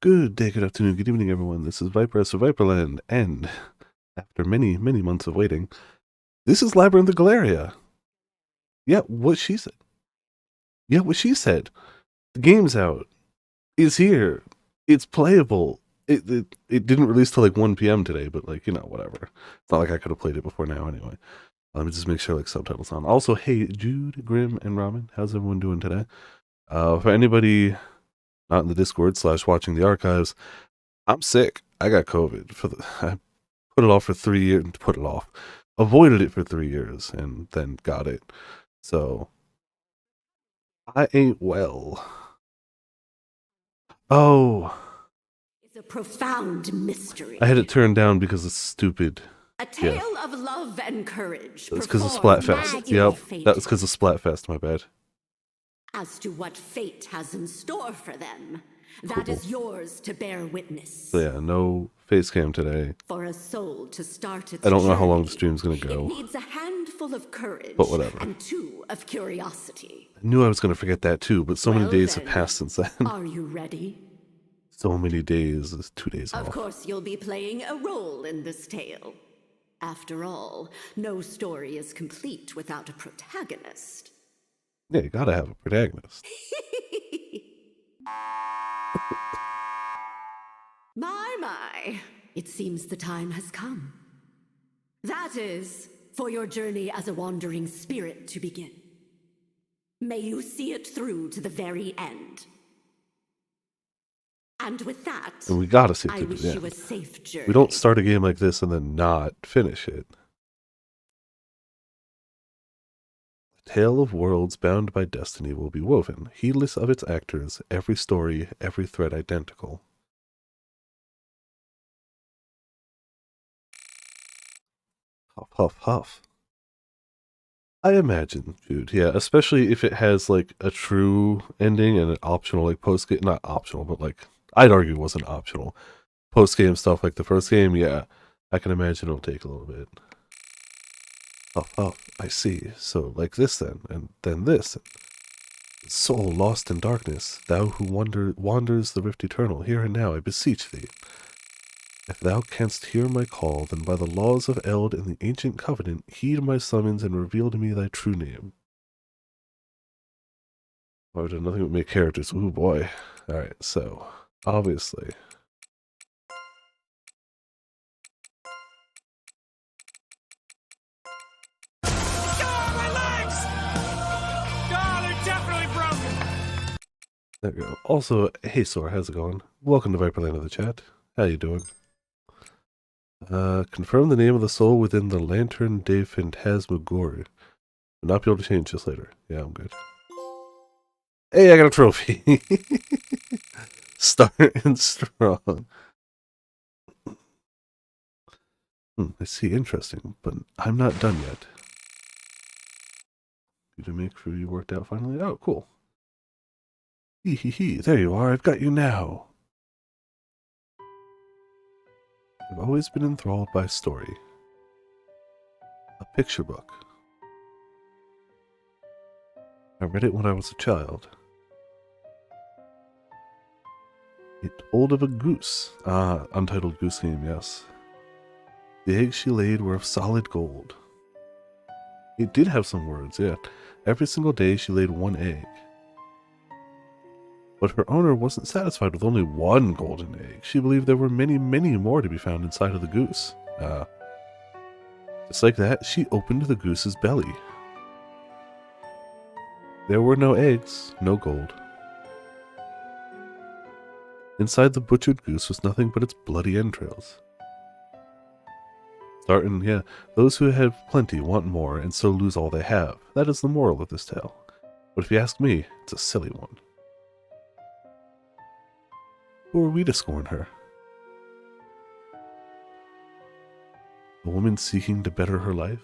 Good day, good afternoon, good evening, everyone. This is Viper of Viperland, and after many, many months of waiting, this is Labyrinth of Galleria. Yeah, what she said. Yeah, what she said. The game's out. It's here. It's playable. It didn't release till like 1 p.m. today, but like, whatever. It's not like I could have played it before now anyway. Let me just make sure like subtitles on. Also, hey, Jude, Grim, and Ramen, how's everyone doing today? For anybody not in the Discord / watching the archives, I'm sick. I got COVID. I put it off for 3 years. Avoided it for 3 years, and then got it. So I ain't well. Oh, It's a profound mystery. I had it turned down because it's stupid. A tale of love and courage. That's because of Splatfest. Yep, that was because of Splatfest. My bad. As to what fate has in store for them, that is yours to bear witness. So yeah, no face cam today. For a soul to start its I don't know how journey, long the stream's gonna go. It needs a handful of courage, but whatever. And 2 of curiosity. I knew I was gonna forget that too, but so many days have passed since then. Are you ready? So many days. It's 2 days off. Of course, you'll be playing a role in this tale. After all, no story is complete without a protagonist. Yeah, you gotta have a protagonist. My. It seems the time has come. That is, for your journey as a wandering spirit to begin. May you see it through to the very end. And with that, And we gotta see it I through wish the you end. a safe journey. We don't start a game like this and then not finish it. The tale of worlds bound by destiny will be woven, heedless of its actors, every story, every thread identical. Huff, huff, huff. I imagine, dude, yeah, especially if it has, like, a true ending and an optional, like, post-game, not optional, but, like, I'd argue wasn't optional. Post-game stuff like the first game, yeah, I can imagine it'll take a little bit. Oh, I see. So, like this then, and then this. Soul lost in darkness, thou who wanders the rift eternal, here and now, I beseech thee. If thou canst hear my call, then by the laws of Eld and the ancient covenant, heed my summons and reveal to me thy true name. Oh, I've done nothing but make characters. Ooh, boy. Alright, so, obviously. There we go. Also, hey Sora, how's it going? Welcome to Viperland of the chat. How you doing? Confirm the name of the soul within the Lantern de Phantasmagoria. Will not be able to change this later. Yeah, I'm good. Hey, I got a trophy! Starting strong. I see, interesting, but I'm not done yet. Did you make sure you worked out finally? Oh, cool. Hee, there you are, I've got you now. I've always been enthralled by story. A picture book. I read it when I was a child. It told of a goose. Ah, Untitled Goose Game, yes. The eggs she laid were of solid gold. It did have some words, yeah. Every single day she laid 1 egg. But her owner wasn't satisfied with only 1 golden egg. She believed there were many, many more to be found inside of the goose. Just like that, she opened the goose's belly. There were no eggs, no gold. Inside the butchered goose was nothing but its bloody entrails. Starting, yeah, those who have plenty want more and so lose all they have. That is the moral of this tale. But if you ask me, it's a silly one. Who are we to scorn her? A woman seeking to better her life?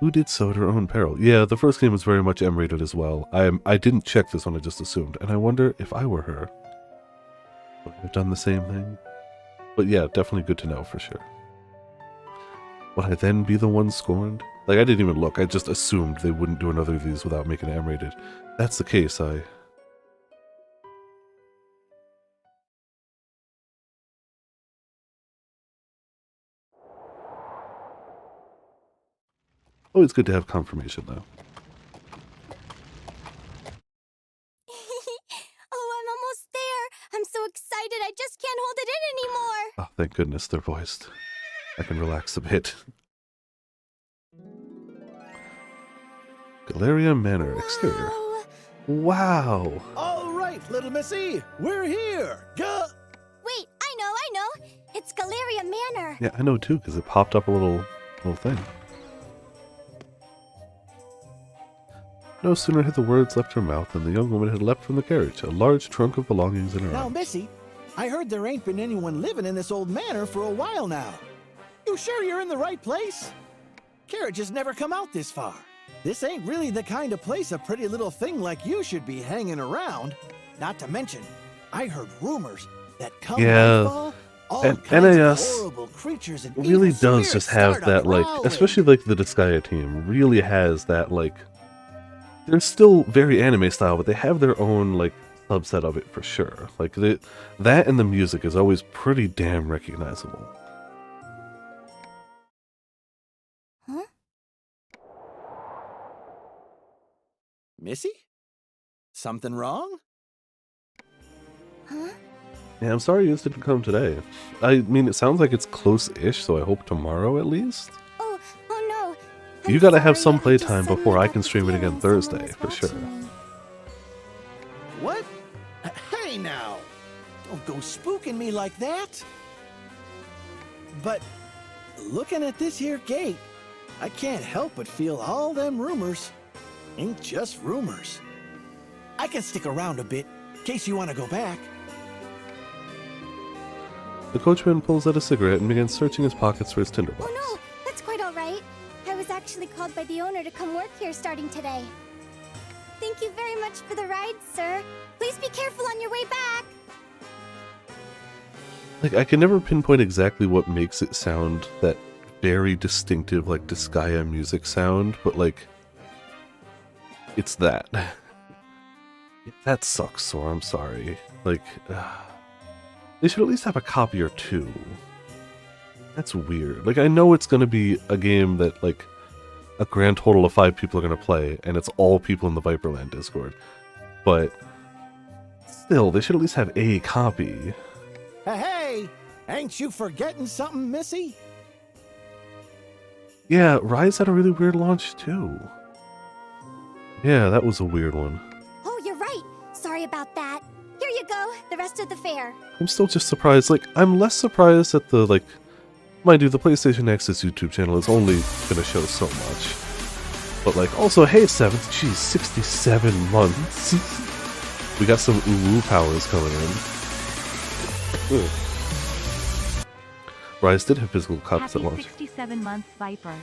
Who did so at her own peril? Yeah, the first game was very much M-rated as well. I didn't check this one, I just assumed. And I wonder if I were her, would I have done the same thing? But yeah, definitely good to know for sure. Would I then be the one scorned? Like, I didn't even look. I just assumed they wouldn't do another of these without making it M-rated. If that's the case, I Always good to have confirmation, though. Oh, I'm almost there. I'm so excited. I just can't hold it in anymore. Oh, thank goodness they're voiced. I can relax a bit. Galleria Manor exterior. Wow. All right, little missy, we're here. Wait, I know. It's Galleria Manor. Yeah, I know too, because it popped up a little thing. No sooner had the words left her mouth than the young woman had leapt from the carriage, a large trunk of belongings in her Now, arms. Missy, I heard there ain't been anyone living in this old manor for a while now. You sure you're in the right place? Carriages never come out this far. This ain't really the kind of place a pretty little thing like you should be hanging around. Not to mention, I heard rumors that come nightfall, all and kinds of NAS horrible creatures and really evil does spirits just have start that, like, a-prowling. especially like the Disgaea team really has that, like, they're still very anime style, but they have their own, like, subset of it for sure. Like, that and the music is always pretty damn recognizable. Huh? Missy? Something wrong? Huh? Yeah, I'm sorry yours didn't come today. I mean, it sounds like it's close-ish, so I hope tomorrow at least. Oh no. You gotta have some I just playtime suddenly before I got can the stream it again feeling someone Thursday, was for sure. watching me. What? Hey now! Don't go spooking me like that! But looking at this here gate, I can't help but feel all them rumors ain't just rumors. I can stick around a bit, in case you want to go back. The coachman pulls out a cigarette and begins searching his pockets for his tinderbox. Oh no, that's quite all right. I was actually called by the owner to come work here starting today. Thank you very much for the ride, sir. Please be careful on your way back. Like, I can never pinpoint exactly what makes it sound that very distinctive, like, Disgaea music sound, but, like, it's that. That sucks, Sora, I'm sorry. Like, they should at least have a copy or two. That's weird. Like, I know it's gonna be a game that, like, a grand total of 5 people are gonna play, and it's all people in the Viperland Discord. But, still, they should at least have a copy. Hey! Ain't you forgetting something, Missy? Yeah, Rise had a really weird launch, too. Yeah, that was a weird one. Oh, you're right. Sorry about that. Here you go, the rest of the fare. I'm still just surprised. Like, I'm less surprised at the, like, mind you, the PlayStation Access YouTube channel is only gonna show so much. But, like, also, hey, 7th, geez, 67 months. We got some uwu powers coming in. Ugh. Rise did have physical copies at Happy launch. 67 months, Viper.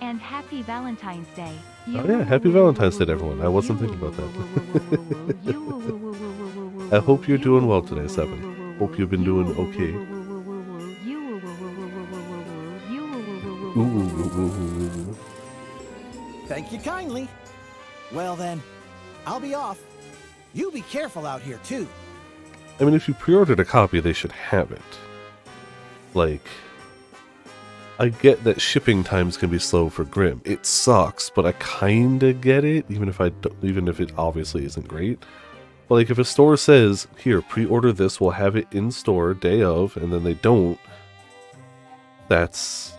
And happy Valentine's Day. Oh yeah, happy Valentine's Day to everyone. I wasn't thinking about that. I hope you're doing well today, 7. Hope you've been doing okay. Ooh. Thank you kindly. Well then, I'll be off. You be careful out here too. I mean, if you pre-ordered a copy, they should have it. Like, I get that shipping times can be slow for Grimm. It sucks, but I kinda get it, even if it obviously isn't great. But like, if a store says, "Here, pre-order this, we'll have it in store day of," and then they don't, that's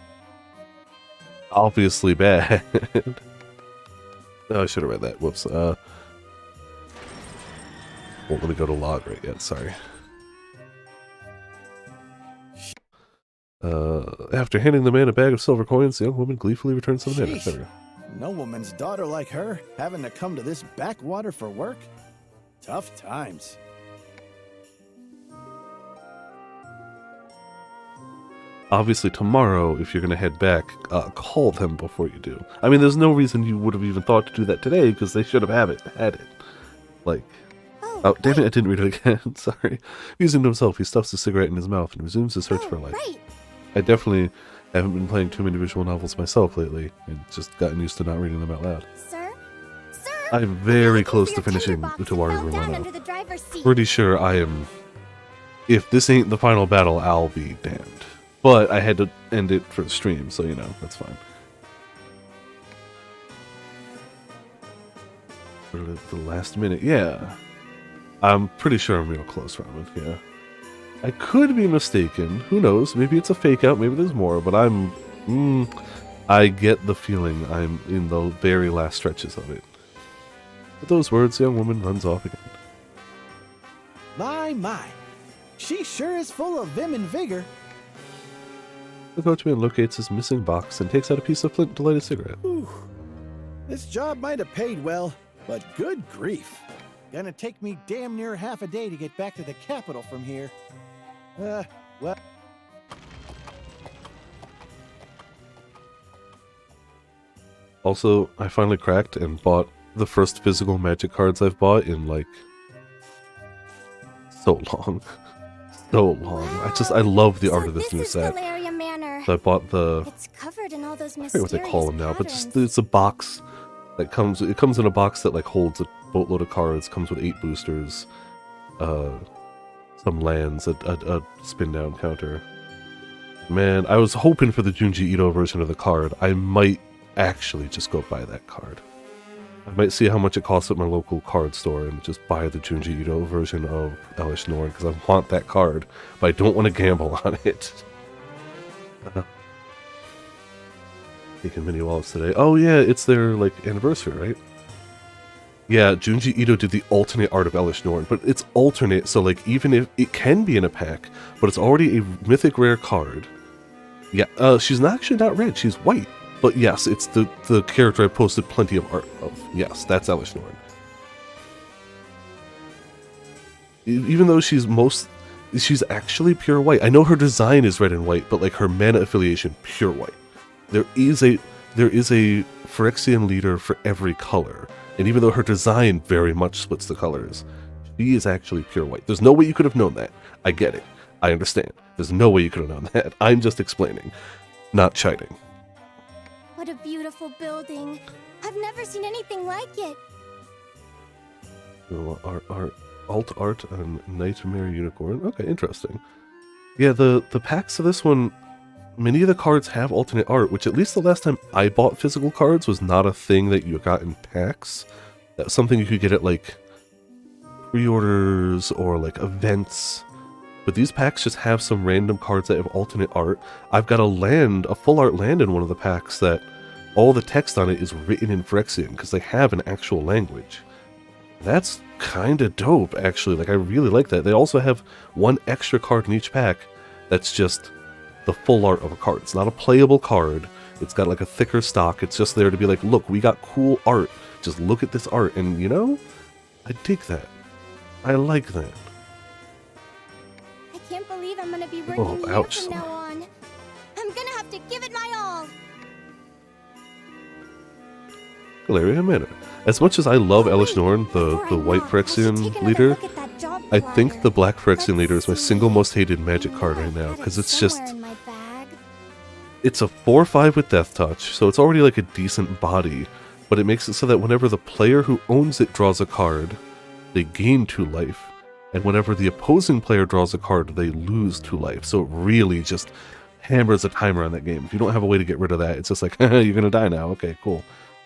obviously bad. Oh, I should have read that. Whoops. Won't let me go to log right yet. Sorry. After handing the man a bag of silver coins, the young woman gleefully returns to the manor. Sheesh. There we go. No woman's daughter like her having to come to this backwater for work? Tough times. Obviously, tomorrow, if you're going to head back, call them before you do. I mean, there's no reason you would have even thought to do that today, because they should have had it. Like, oh, damn it, I didn't read it again. Sorry. Musing to himself, he stuffs a cigarette in his mouth and resumes his search for life. Right. I definitely haven't been playing too many visual novels myself lately, and just gotten used to not reading them out loud. Sir? Sir? I'm very Looking close for to your finishing tinderbox. Utawari It fell down Romano. under the driver's seat. Pretty sure I am... If this ain't the final battle, I'll be damned. But I had to end it for the stream, so, you know, that's fine. for the last minute. Yeah. I'm pretty sure I'm real close, Ramen. Yeah. I could be mistaken. Who knows? Maybe it's a fake out. Maybe there's more. But I get the feeling I'm in the very last stretches of it. With those words, the young woman runs off again. My. She sure is full of vim and vigor. The coachman locates his missing box and takes out a piece of flint to light a cigarette. Whew. This job might have paid well, but good grief. Gonna take me damn near half a day to get back to the capital from here. Well... Also, I finally cracked and bought the first physical magic cards I've bought in, like, so long. So long. Wow. I love the art So of this new is set. Galleria Manor. So I bought the... It's covered in all those I forget what they call them now, but patterns. just it's a box that comes. It comes in a box that like holds a boatload of cards. Comes with 8 boosters, some lands, a spin down counter. Man, I was hoping for the Junji Ito version of the card. I might actually just go buy that card. I might see how much it costs at my local card store and just buy the Junji Ito version of Elish Norn because I want that card, but I don't want to gamble on it. Taking mini wallets today. Oh yeah, it's their like anniversary, right? Yeah, Junji Ito did the alternate art of Elish Norn, but it's alternate, so like even if it can be in a pack, but it's already a mythic rare card. Yeah, she's actually not red, she's white. But yes, it's the character I posted plenty of art of. Yes, that's Elish Norn. Even though she's actually pure white. I know her design is red and white, but like her mana affiliation, pure white. There is a Phyrexian leader for every color, and even though her design very much splits the colors, she is actually pure white. There's no way you could have known that. I get it. I understand. There's no way you could have known that. I'm just explaining, not chiding. What a beautiful building. I've never seen anything like it. Alt art on Nightmare Unicorn. Okay, interesting. Yeah, the packs of this one, many of the cards have alternate art, which at least the last time I bought physical cards was not a thing that you got in packs. That's something you could get at like pre-orders or like events. But these packs just have some random cards that have alternate art. I've got a full art land in one of the packs that all the text on it is written in Phyrexian because they have an actual language. That's kind of dope, actually. Like, I really like that. They also have one extra card in each pack that's just the full art of a card. It's not a playable card. It's got like a thicker stock. It's just there to be like, look, we got cool art. Just look at this art. And you know, I dig that. I like that. I can't believe I'm gonna be working here from now on. I'm gonna have to give it my all. Galleria Manor. As much as I love Elish Norn, the white Phyrexian leader, I think the black Phyrexian leader is my single most hated magic card right now, because it's just... It's a 4/5 with Death Touch, so it's already like a decent body, but it makes it so that whenever the player who owns it draws a card, they gain 2 life, and whenever the opposing player draws a card, they lose 2 life, so it really just hammers a timer on that game. If you don't have a way to get rid of that, it's just like, you're gonna die now, okay, cool.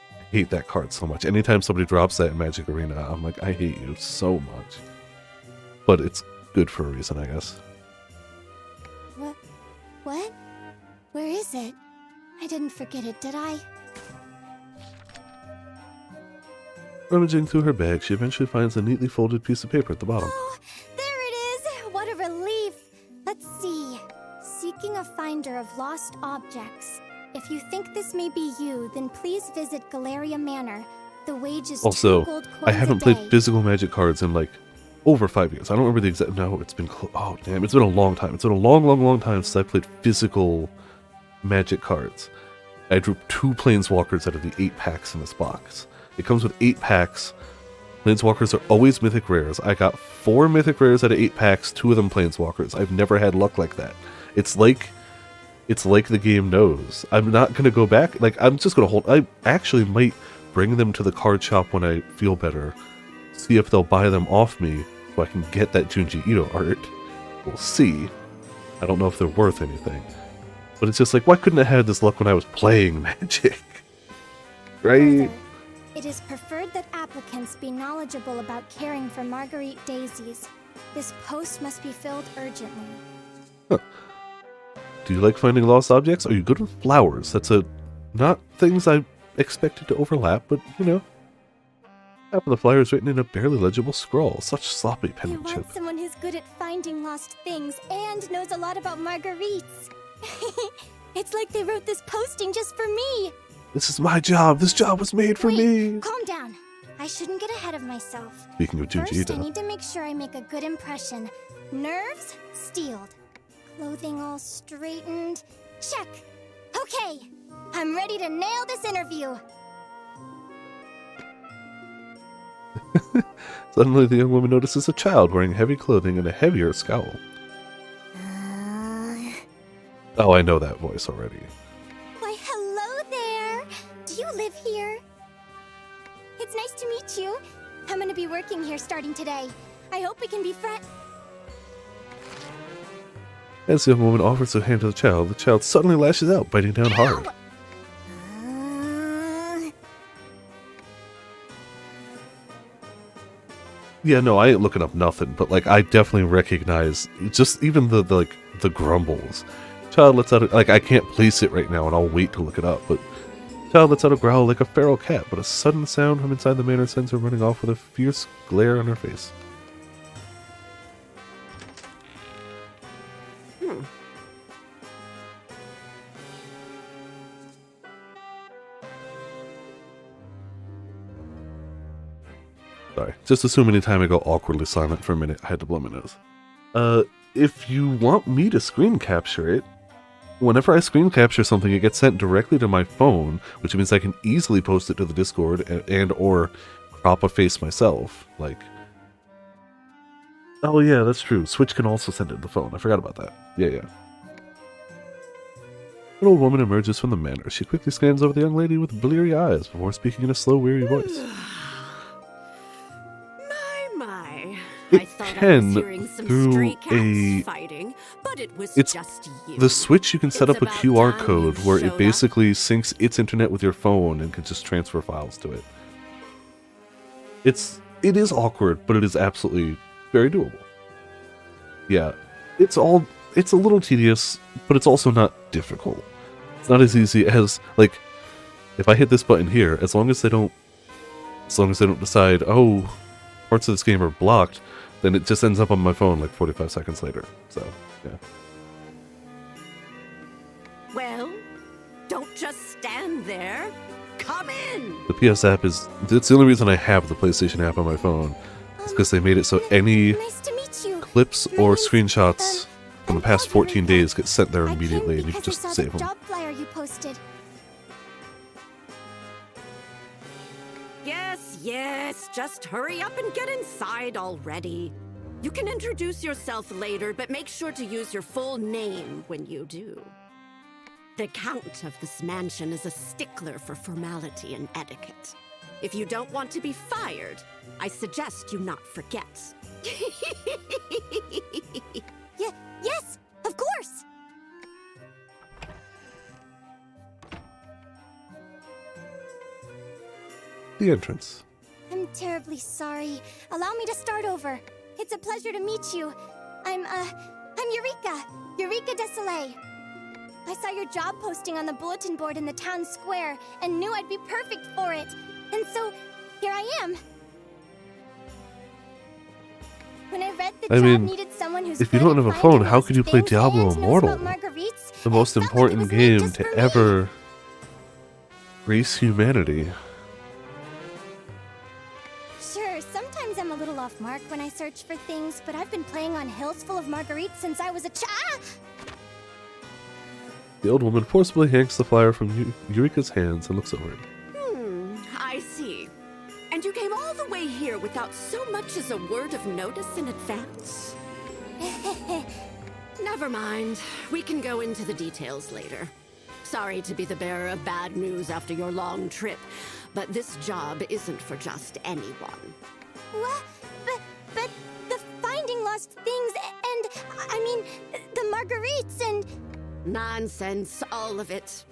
I hate that card so much. Anytime somebody drops that in Magic Arena, I'm like, I hate you so much. But it's good for a reason, I guess. What? Where is it? I didn't forget it, did I? Rummaging through her bag, she eventually finds a neatly folded piece of paper at the bottom. Oh, there it is! What a relief! Let's see. Seeking a finder of lost objects. If you think this may be you, then please visit Galleria Manor. The wage is Also, 2 gold coins I haven't a played day. physical Magic cards in like over 5 years. I don't remember the exact... No, it's been... Oh, damn. It's been a long time. It's been a long time since I played physical Magic cards. I drew 2 Planeswalkers out of the 8 packs in this box. It comes with 8 packs. Planeswalkers are always Mythic Rares. I got 4 Mythic Rares out of 8 packs, 2 of them Planeswalkers. I've never had luck like that. It's like the game knows. I'm not going to go back. Like, I'm just going to hold... I actually might bring them to the card shop when I feel better. See if they'll buy them off me so I can get that Junji Ito art. We'll see. I don't know if they're worth anything. But it's just like, why couldn't I have had this luck when I was playing Magic? Right? It is preferred that applicants be knowledgeable about caring for Marguerite daisies. This post must be filled urgently. Do you like finding lost objects? Are you good with flowers? That's not things I expected to overlap, but you know. Half of the flyer is written in a barely legible scrawl. Such sloppy You penmanship. want someone who's good at finding lost things and knows a lot about Marguerites. It's like they wrote this posting just for me. This is my job. This job was made for Wait, me. calm down. I shouldn't get ahead of myself. Speaking of First, I Junji need to make sure I make a good impression. Nerves steeled. Clothing all straightened. Check. Okay. I'm ready to nail this interview. Suddenly, the young woman notices a child wearing heavy clothing and a heavier scowl. Oh, I know that voice already. Why, hello there. Do you live here? It's nice to meet you. I'm gonna be working here starting today. I hope we can be friends. As the young woman offers her hand to the child suddenly lashes out, biting down hard. Yeah, no, I ain't looking up nothing, but like I definitely recognize just even the grumbles. Child lets out I can't place it right now, and I'll wait to look it up. But child lets out a growl like a feral cat, but a sudden sound from inside the manor sends her running off with a fierce glare on her face. Sorry, just assume anytime I go awkwardly silent for a minute, I had to blow my nose. If you want me to screen capture it, whenever I screen capture something, it gets sent directly to my phone, which means I can easily post it to the Discord and or crop a face myself. Like, oh yeah, that's true. Switch can also send it to the phone. I forgot about that. Yeah. An old woman emerges from the manor. She quickly scans over the young lady with bleary eyes before speaking in a slow, weary voice. My. It I thought I can was hearing some through stray cats a- fighting, but it was It's just you. The Switch, you can set It's up a about QR time code you where it showed basically syncs its internet with your phone and can just transfer files to it. It is awkward, but it is absolutely very doable. Yeah, it's a little tedious, but it's also not difficult. It's not as easy as, like, if I hit this button here, as long as they don't decide, oh, parts of this game are blocked, then it just ends up on my phone like 45 seconds later. So, yeah. Well, don't just stand there. Come in. The PS app that's the only reason I have the PlayStation app on my phone. It's because they made it so any Nice to meet you. clips My or name's, screenshots from the I'm past called 14 Eureka. days get sent there I immediately, came and you can because just I saw save the them. job flyer you posted. Yes, just hurry up and get inside already. You can introduce yourself later, but make sure to use your full name when you do. The Count of this mansion is a stickler for formality and etiquette. If you don't want to be fired, I suggest you not forget. Yes, of course. The entrance. I'm terribly sorry. Allow me to start over. It's a pleasure to meet you. I'm Eureka. Eureka Desoleil. I saw your job posting on the bulletin board in the town square and knew I'd be perfect for it. And so, here I am. When I read the I job mean, needed someone who's if you good don't at have a finding phone, how lost could you play things Diablo and knows Immortal? about Marguerites, The it most felt like it important was made game just to for me. ever grace humanity. Sure, sometimes I'm a little off mark when I search for things, but I've been playing on hills full of Marguerites since I was a child. The old woman forcibly yanks the flyer from Eureka's hands and looks over it. I see. And you came all the way here without so much as a word of notice in advance? Never mind. We can go into the details later. Sorry to be the bearer of bad news after your long trip, but this job isn't for just anyone. What? But the finding lost things and, I mean, the Marguerites and... Nonsense, all of it.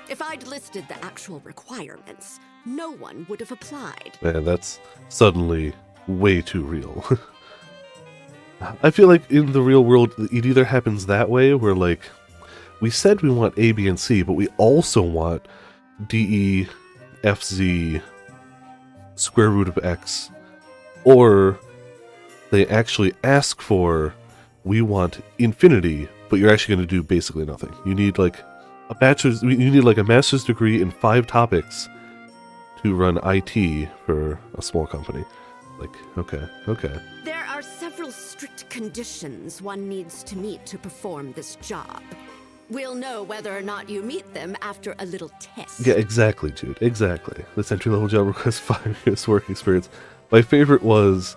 If I'd listed the actual requirements, no one would have applied. Man, that's suddenly way too real. I feel like in the real world, it either happens that way, where like, we said we want A, B, and C, but we also want D, E, F, Z, square root of X, or they actually ask for, we want infinity, but you're actually going to do basically nothing. You need like a bachelor's, you need like a master's degree in 5 topics to run IT for a small company. Like, okay. There are several strict conditions one needs to meet to perform this job. We'll know whether or not you meet them after a little test. Yeah, exactly, Jude. Exactly. This entry-level job requires 5 years work experience. My favorite was,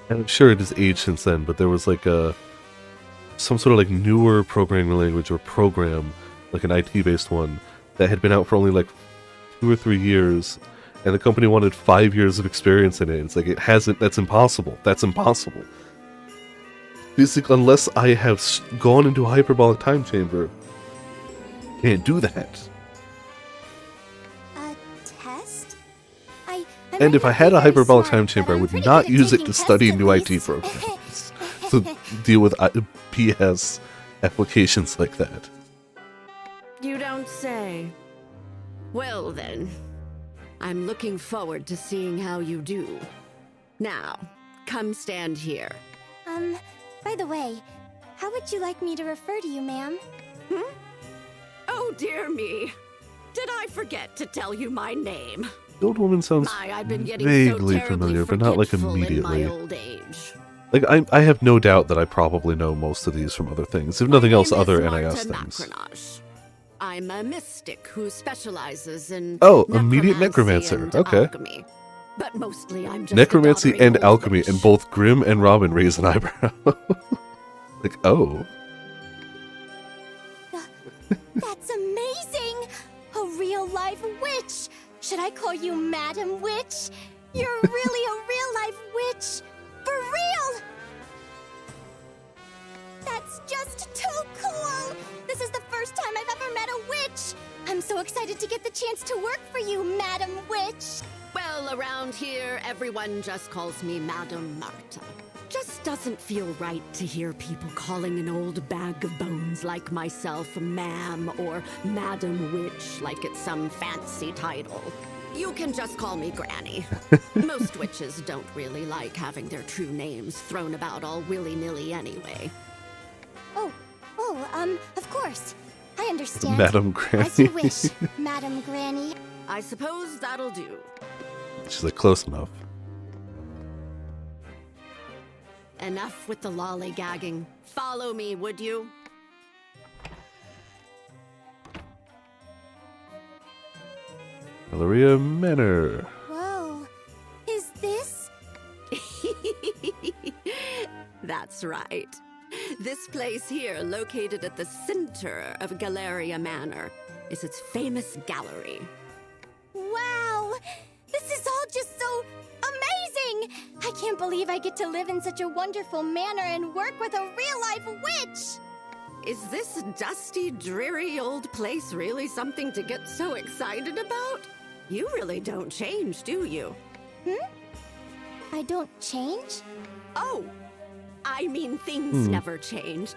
and I'm sure it has aged since then, but there was like some sort of like newer programming language or program, like an IT-based one, that had been out for only like 2 or 3 years, and the company wanted 5 years of experience in it. It's like, it hasn't, that's impossible. That's impossible. Basically, unless I have gone into a hyperbolic time chamber, can't do that. A test? And if I had a hyperbolic time chamber, I would not use it to study new IT programs. To deal with PS applications like that. You don't say. Well then, I'm looking forward to seeing how you do. Now, come stand here. By the way, how would you like me to refer to you, ma'am? Oh dear me. Did I forget to tell you my name? The old woman sounds I've been getting vaguely so familiar, but not like immediately. In my old age. Like, I have no doubt that I probably know most of these from other things, if nothing else, other NIS things. I'm a mystic who specializes in immediate necromancer. Okay. Alchemy. But mostly I'm just Necromancy and alchemy, and both Grimm and Robin raise an eyebrow. Like, oh. That's amazing! A real-life witch! Should I call you Madam Witch? You're really a real-life witch! For real! That's just too cool! This is the first time I've ever met a witch! I'm so excited to get the chance to work for you, Madam Witch! Well, around here, everyone just calls me Madam Marta. Just doesn't feel right to hear people calling an old bag of bones like myself ma'am or Madam Witch like it's some fancy title. You can just call me Granny. Most witches don't really like having their true names thrown about all willy-nilly anyway. Of course. I understand. Madam Granny. As you wish, Madam Granny. I suppose that'll do. She's like, close enough. Enough with the lollygagging. Follow me, would you? Galleria Manor. Whoa. Is this? That's right. This place here, located at the center of Galleria Manor, is its famous gallery. Wow! This is all just so amazing! I can't believe I get to live in such a wonderful manor and work with a real-life witch! Is this dusty, dreary old place really something to get so excited about? You really don't change, do you? I don't change? Oh, I mean things never change.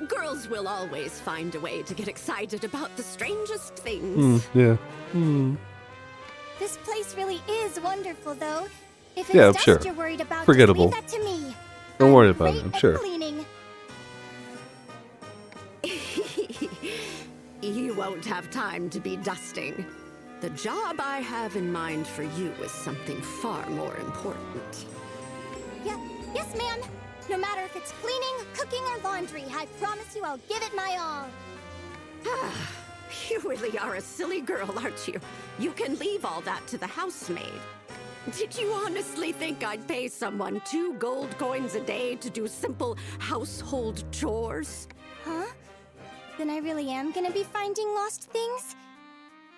Girls will always find a way to get excited about the strangest things. Yeah. This place really is wonderful, though. If it's Yeah, I'm dust sure. you're worried about, Forgettable. just leave that to me. Don't I'm worry about great it, I'm at sure. Cleaning. You won't have time to be dusting. The job I have in mind for you is something far more important. Yes, ma'am. No matter if it's cleaning, cooking, or laundry, I promise you I'll give it my all. You really are a silly girl, aren't you? You can leave all that to the housemaid. Did you honestly think I'd pay someone 2 gold coins a day to do simple household chores? Huh? Then I really am gonna be finding lost things?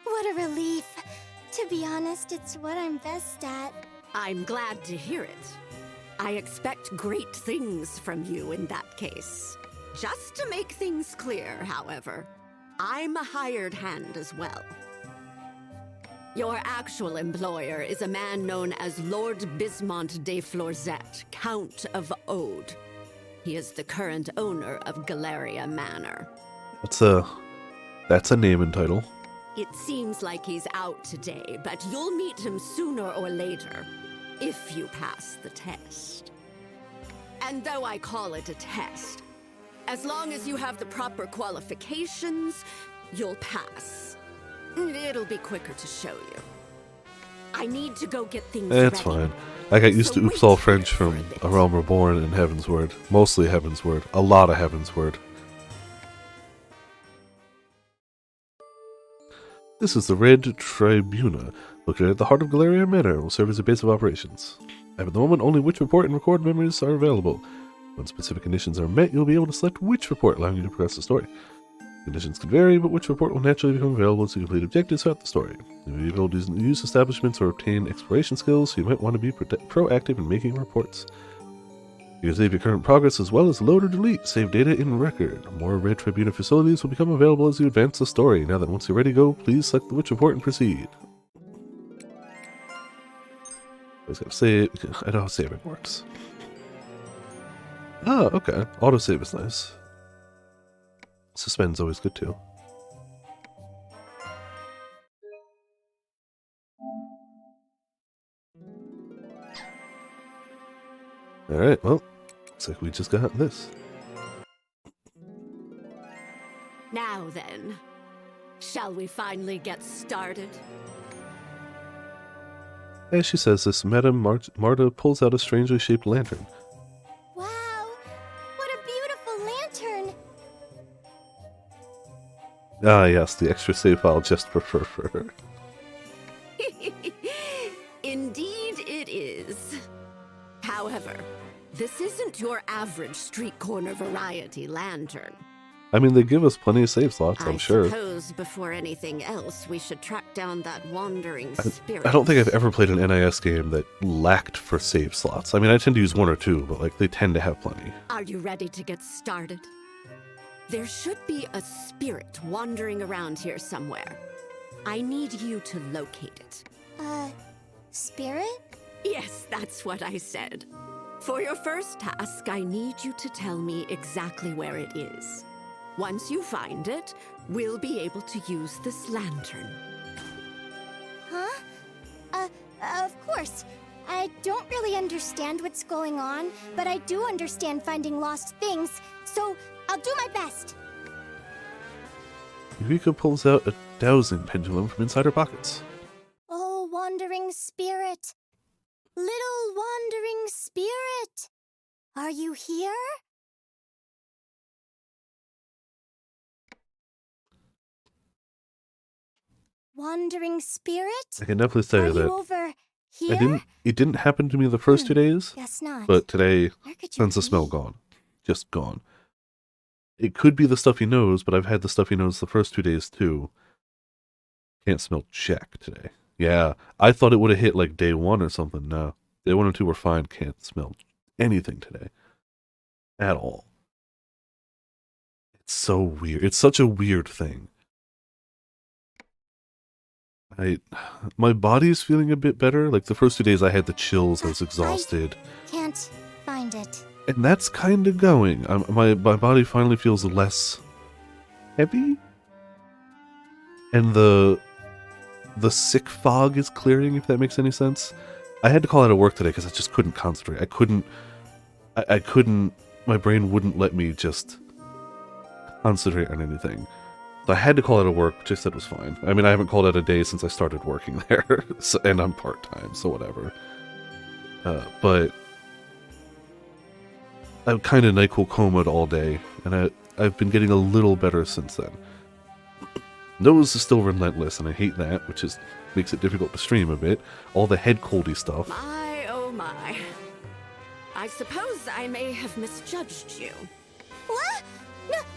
What a relief. To be honest, it's what I'm best at. I'm glad to hear it. I expect great things from you in that case. Just to make things clear, however, I'm a hired hand as well. Your actual employer is a man known as Lord Bismont de Florzette, Count of Ode. He is the current owner of Galleria Manor. That's a name and title. It seems like he's out today, but you'll meet him sooner or later, if you pass the test. And though I call it a test, as long as you have the proper qualifications, you'll pass. It'll be quicker to show you. I need to go get things ready. It's fine. I got used to Oops All French from A Realm Reborn and Heaven's Word. Mostly Heaven's Word. A lot of Heaven's Word. This is the Red Tribuna, located at the heart of Galleria Manor. Will serve as a base of operations. At the moment, only Witch Report and Record Memories are available. When specific conditions are met, you'll be able to select Witch Report, allowing you to progress the story. Conditions can vary, but Witch Report will naturally become available to complete objectives throughout the story. You may be able to use establishments or obtain exploration skills, so you might want to be proactive in making reports. You can save your current progress as well as load or delete save data in record. More Red Tribuna facilities will become available as you advance the story. Now that once you're ready to go, please select the Witch Report and proceed. I just gotta save. I know how saving works. Ah, okay. Autosave is nice. Suspend's always good too. Alright, well, looks like we just got this. Now then, shall we finally get started? As she says this, Madame Marta pulls out a strangely shaped lantern. Wow, what a beautiful lantern! Ah yes, the extra save file just for her. Indeed it is. However, this isn't your average street corner variety lantern. I mean, they give us plenty of save slots, I'm sure. I suppose before anything else, we should track down that wandering spirit. I don't think I've ever played an NIS game that lacked for save slots. I mean, I tend to use one or two, but like they tend to have plenty. Are you ready to get started? There should be a spirit wandering around here somewhere. I need you to locate it. Spirit? Yes, that's what I said. For your first task, I need you to tell me exactly where it is. Once you find it, we'll be able to use this lantern. Huh? Of course. I don't really understand what's going on, but I do understand finding lost things, so I'll do my best. Eureka pulls out a dowsing pendulum from inside her pockets. Oh, wandering spirit. Little wandering spirit. Are you here? Wandering spirit? I can definitely tell Are you you that over here? it didn't happen to me the first 2 days, Guess not. but today, Where could you sense of be? smell gone. Just gone. It could be the stuffy nose, but I've had the stuffy nose the first 2 days too. Can't smell jack today. Yeah, I thought it would have hit like day 1 or something. No. Day 1 and 2 were fine. Can't smell anything today. At all. It's so weird. It's such a weird thing. My body's feeling a bit better. Like the first 2 days I had the chills, I was exhausted. Can't find it. And that's kind of going. My body finally feels less heavy. And the sick fog is clearing, if that makes any sense. I had to call out of work today because I just couldn't concentrate. I couldn't, my brain wouldn't let me just concentrate on anything. So I had to call out of work, which I said was fine. I mean, I haven't called out a day since I started working there, so, and I'm part-time, so whatever. But I'm kind of NyQuil comaed all day, and I've been getting a little better since then. Nose is still relentless, and I hate that, which makes it difficult to stream a bit. All the head coldy stuff. My, oh my. I suppose I may have misjudged you. What?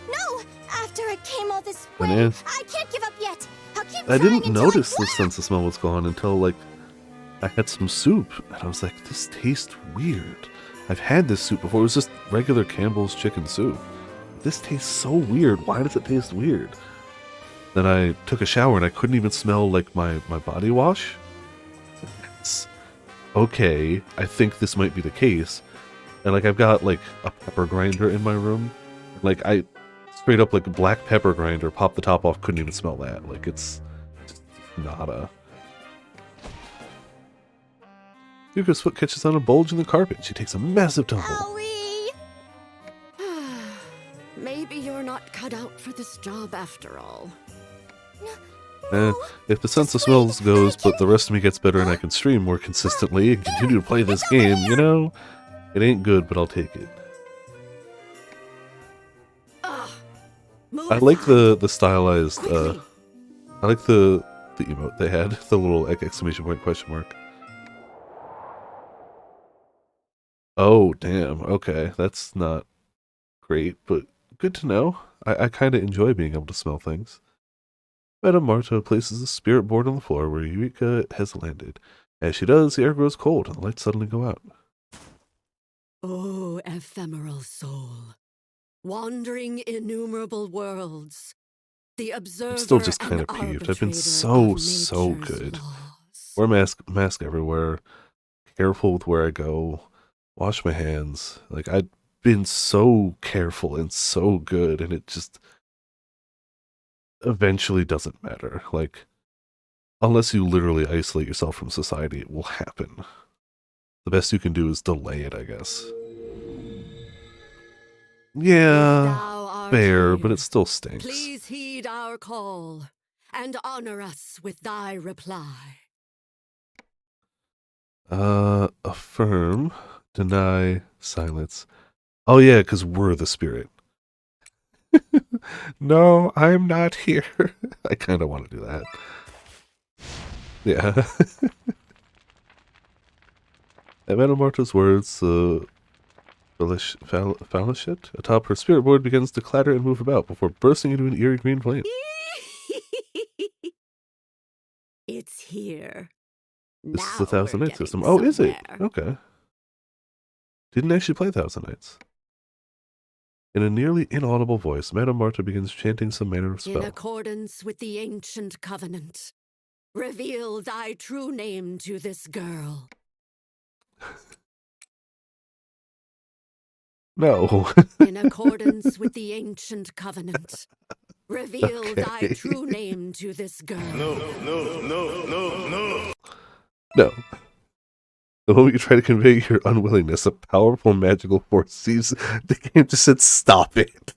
No! After I came all this way, Banana. I can't give up yet. I'll keep I trying didn't until notice I... the sense of smell was gone until, like, I had some soup, and I was like, this tastes weird. I've had this soup before. It was just regular Campbell's chicken soup. This tastes so weird. Why does it taste weird? Then I took a shower and I couldn't even smell like my body wash. It's, okay, I think this might be the case. And like I've got like a pepper grinder in my room. Like I straight up like a black pepper grinder, popped the top off, couldn't even smell that. Like it's just nada. Yuka's foot catches on a bulge in the carpet. She takes a massive tumble. Owie! Maybe you're not cut out for this job after all. If the sense of smells goes, but the rest of me gets better and I can stream more consistently and continue to play this game, you know? It ain't good, but I'll take it. I like the stylized, I like the emote they had, the little exclamation point question mark. Oh, damn, okay, that's not great, but good to know. I kind of enjoy being able to smell things. Madame Marta places a spirit board on the floor where Eureka has landed. As she does, the air grows cold and the lights suddenly go out. Oh, ephemeral soul, wandering innumerable worlds, the observer I'm still just kind and of peeved. I've been arbitrator so of nature's good. laws. Wear mask everywhere. Careful with where I go. Wash my hands. Like, I've been so careful and so good, and it just eventually doesn't matter. Like, unless you literally isolate yourself from society, it will happen. The best you can do is delay it, I guess. If Yeah, thou art fair, here, but it still stinks. please heed our call and honor us with thy reply. Affirm, deny, silence. Oh yeah, because we're the spirit. No, I'm not here. I kind of want to do that. Yeah. At Madame Marta's words, the fellowship atop her spirit board begins to clatter and move about before bursting into an eerie green flame. It's here. This Now is the Thousand we're Nights system. getting Oh, is it? somewhere. Okay. Didn't actually play Thousand Nights. In a nearly inaudible voice, Madame Marta begins chanting some manner of In spell. accordance with the ancient covenant, reveal thy true name to this girl. No. In accordance with the ancient covenant, reveal thy Okay. true name to this girl. No. The moment you try to convey your unwillingness, a powerful magical force sees the game just said, "Stop it."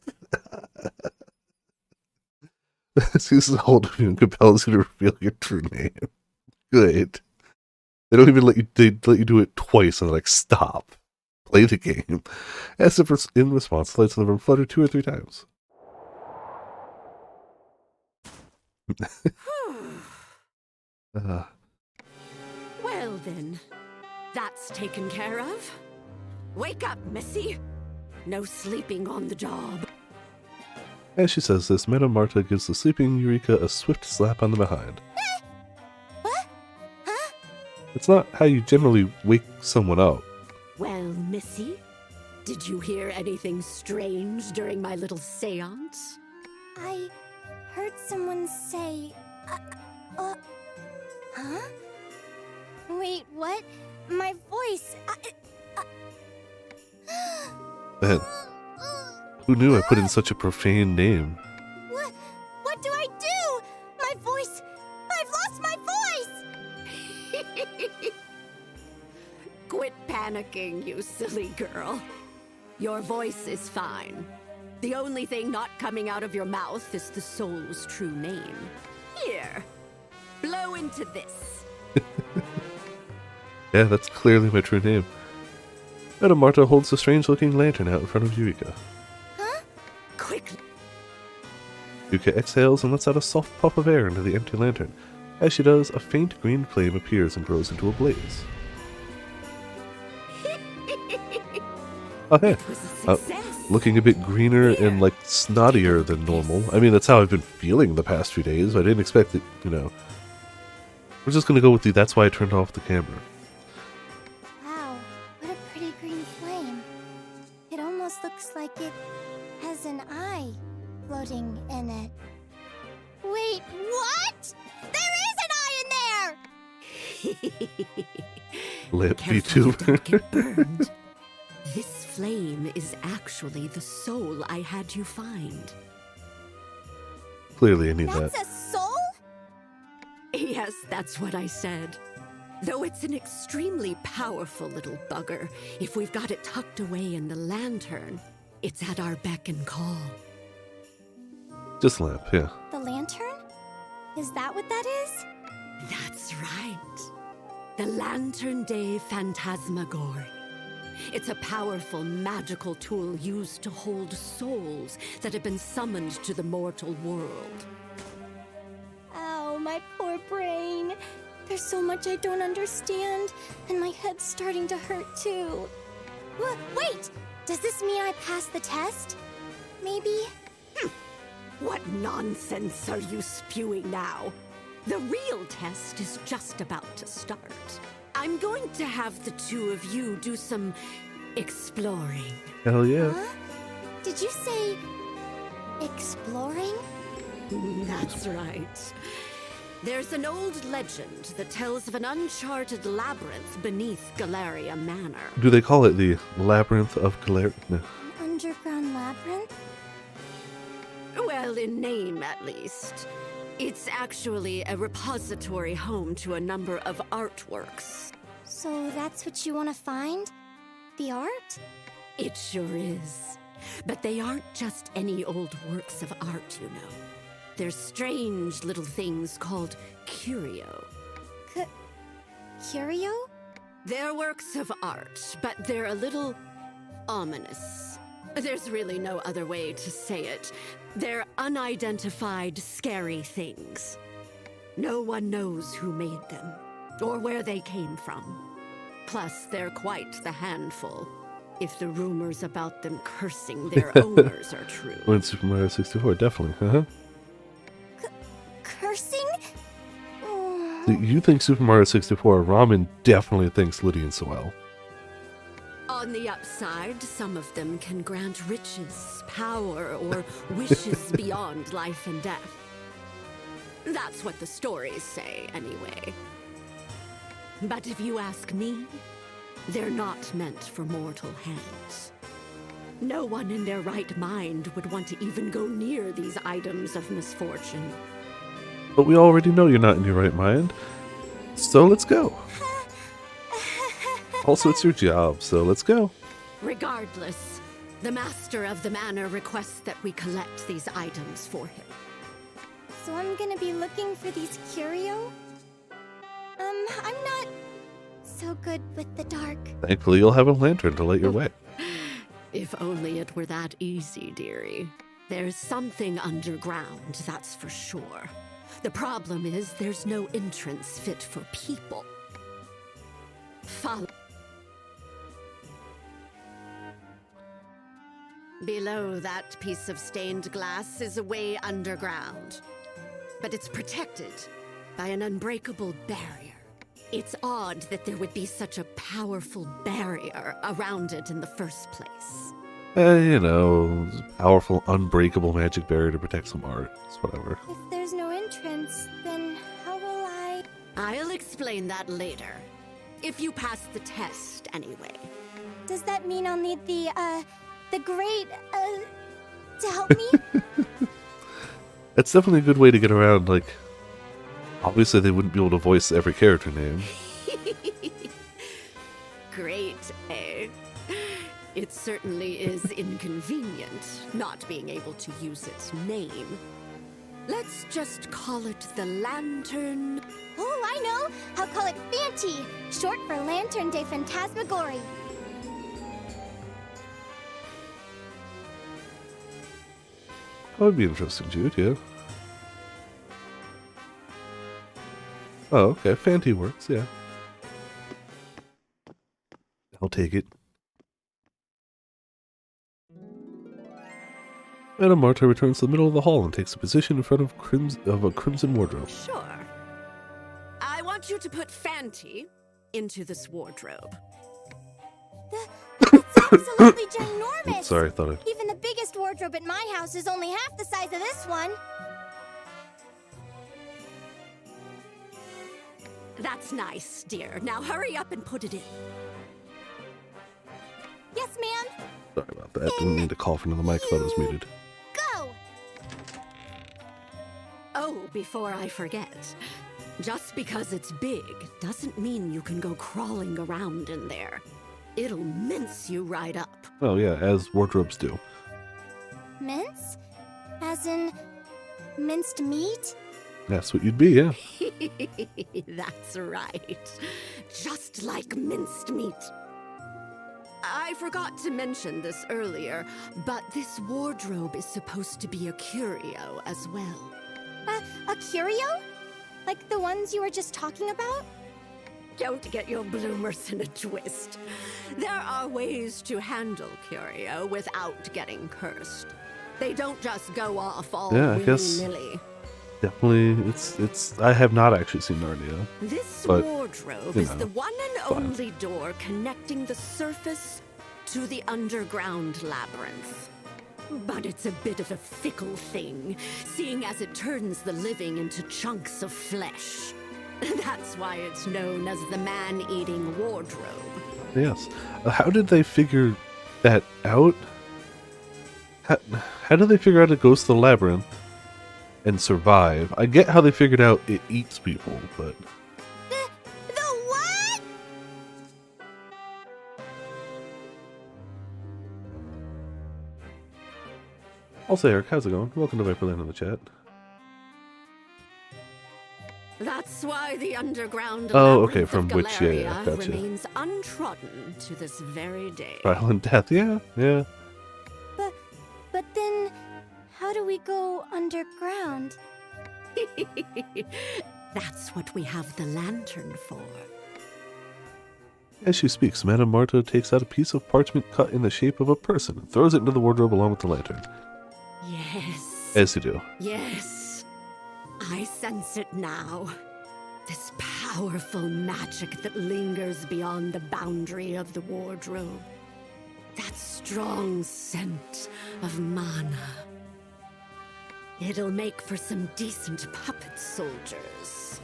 Seizes a hold of you and compels you to reveal your true name. Good. They don't even let you. They let you do it twice, and they're like, "Stop. Play the game." As if in response, the lights in the room flutter 2 or 3 times. Well then, that's taken care of. Wake up, Missy. No sleeping on the job. As she says this, Madame Marta gives the sleeping Eureka a swift slap on the behind. What? Huh? It's not how you generally wake someone up. Well, Missy, did you hear anything strange during my little seance? I heard someone say, huh? Wait, what? My voice. Man, who knew I put in such a profane name? What do I do? My voice. I've lost my voice. Quit panicking, you silly girl. Your voice is fine. The only thing not coming out of your mouth is the soul's true name. Here, blow into this. Yeah, that's clearly my true name. Madame Marta holds the strange-looking lantern out in front of Eureka. Huh? Quickly. Eureka exhales and lets out a soft puff of air into the empty lantern. As she does, a faint green flame appears and grows into a blaze. Oh, hey. It was a success. Looking a bit greener and, like, snottier than normal. I mean, that's how I've been feeling the past few days. I didn't expect it, you know. We're just gonna go with the "that's why I turned off the camera." Wow, what a pretty green flame. It almost looks like it has an eye floating in it. Wait, Lit Careful you B2. don't get burned. This flame is actually the soul I had you find. Clearly I need that. That's a soul? Yes, that's what I said. Though it's an extremely powerful little bugger, if we've got it tucked away in the lantern, it's at our beck and call. Just lamp, yeah. The lantern? Is that what that is? That's right. The Lantern Day Phantasmagory. It's a powerful magical tool used to hold souls that have been summoned to the mortal world. Oh, my poor brain. There's so much I don't understand, and my head's starting to hurt too. Wait! Does this mean I passed the test? Maybe? What nonsense are you spewing now? The real test is just about to start. I'm going to have the two of you do some exploring. Hell yeah. Huh? Did you say exploring? That's right. There's an old legend that tells of an uncharted labyrinth beneath Galleria Manor. Do they call it the Labyrinth of Galleria? No. An underground labyrinth? Well, in name at least. It's actually a repository home to a number of artworks. So that's what you want to find? The art? It sure is. But they aren't just any old works of art, you know. They're strange little things called curio. Curio? They're works of art, but they're a little ominous. There's really no other way to say it. They're unidentified, scary things. No one knows who made them, or where they came from. Plus, they're quite the handful, if the rumors about them cursing their owners are true. When Super Mario 64, definitely. Uh-huh. Cursing? So you think Super Mario 64, Ramen definitely thinks Lydian Sewell. On the upside, some of them can grant riches, power, or wishes beyond life and death. That's what the stories say, anyway. But if you ask me, they're not meant for mortal hands. No one in their right mind would want to even go near these items of misfortune. But we already know you're not in your right mind. So let's go. Also, it's your job, so let's go. Regardless, the master of the manor requests that we collect these items for him. So I'm gonna be looking for these curio? I'm not so good with the dark. Thankfully, you'll have a lantern to light your way. If only it were that easy, dearie. There's something underground, that's for sure. The problem is there's no entrance fit for people. Follow. Below that piece of stained glass is a way underground. But it's protected by an unbreakable barrier. It's odd that there would be such a powerful barrier around it in the first place. You know, powerful, unbreakable magic barrier to protect some art. It's whatever. If there's no entrance, then how will I... I'll explain that later. If you pass the test, anyway. Does that mean I'll need the great, to help me? It's definitely a good way to get around, like... Obviously, they wouldn't be able to voice every character name. Great, eh? It certainly is inconvenient not being able to use its name. Let's just call it the Lantern... Oh, I know! I'll call it Fanty, short for Lantern Day Phantasmagory. That would be interesting, Jude, yeah. Oh, okay. Fanty works, yeah. I'll take it. Madame Marta returns to the middle of the hall and takes a position in front of a crimson wardrobe. Sure. I want you to put Fanty into this wardrobe. It's absolutely ginormous! Sorry, I thought I... Even the biggest wardrobe at my house is only half the size of this one. That's nice, dear. Now hurry up and put it in. Yes, ma'am. Sorry about that. Didn't mean to call from the mic. Thought it was muted. Go! Oh, before I forget. Just because it's big doesn't mean you can go crawling around in there. It'll mince you right up. Oh yeah, as wardrobes do. Mince? As in minced meat? That's what you'd be, yeah. That's right. Just like minced meat. I forgot to mention this earlier, but this wardrobe is supposed to be a curio as well. A curio? Like the ones you were just talking about? Don't get your bloomers in a twist. There are ways to handle curio without getting cursed. They don't just go off all Yeah, I guess- willy-nilly. Definitely, it's. I have not actually seen Narnia. This But, wardrobe you is know, the one and fine. only door connecting the surface to the underground labyrinth. But it's a bit of a fickle thing, seeing as it turns the living into chunks of flesh. That's why it's known as the man-eating wardrobe. Yes. How did they figure that out? How did they figure out it goes to the labyrinth and survive? I get how they figured out it eats people, but The what? also, Eric, how's it going? Welcome to Viperland in the chat. That's why the underground Oh, okay, labyrinth from of which, yeah, Galleria gotcha. remains untrodden to this very day. Trial and death, yeah. But then, how do we go underground? That's what we have the lantern for. As she speaks, Madame Marta takes out a piece of parchment cut in the shape of a person and throws it into the wardrobe along with the lantern. Yes. As you do. Yes. I sense it now. This powerful magic that lingers beyond the boundary of the wardrobe. That strong scent of mana. It'll make for some decent puppet soldiers.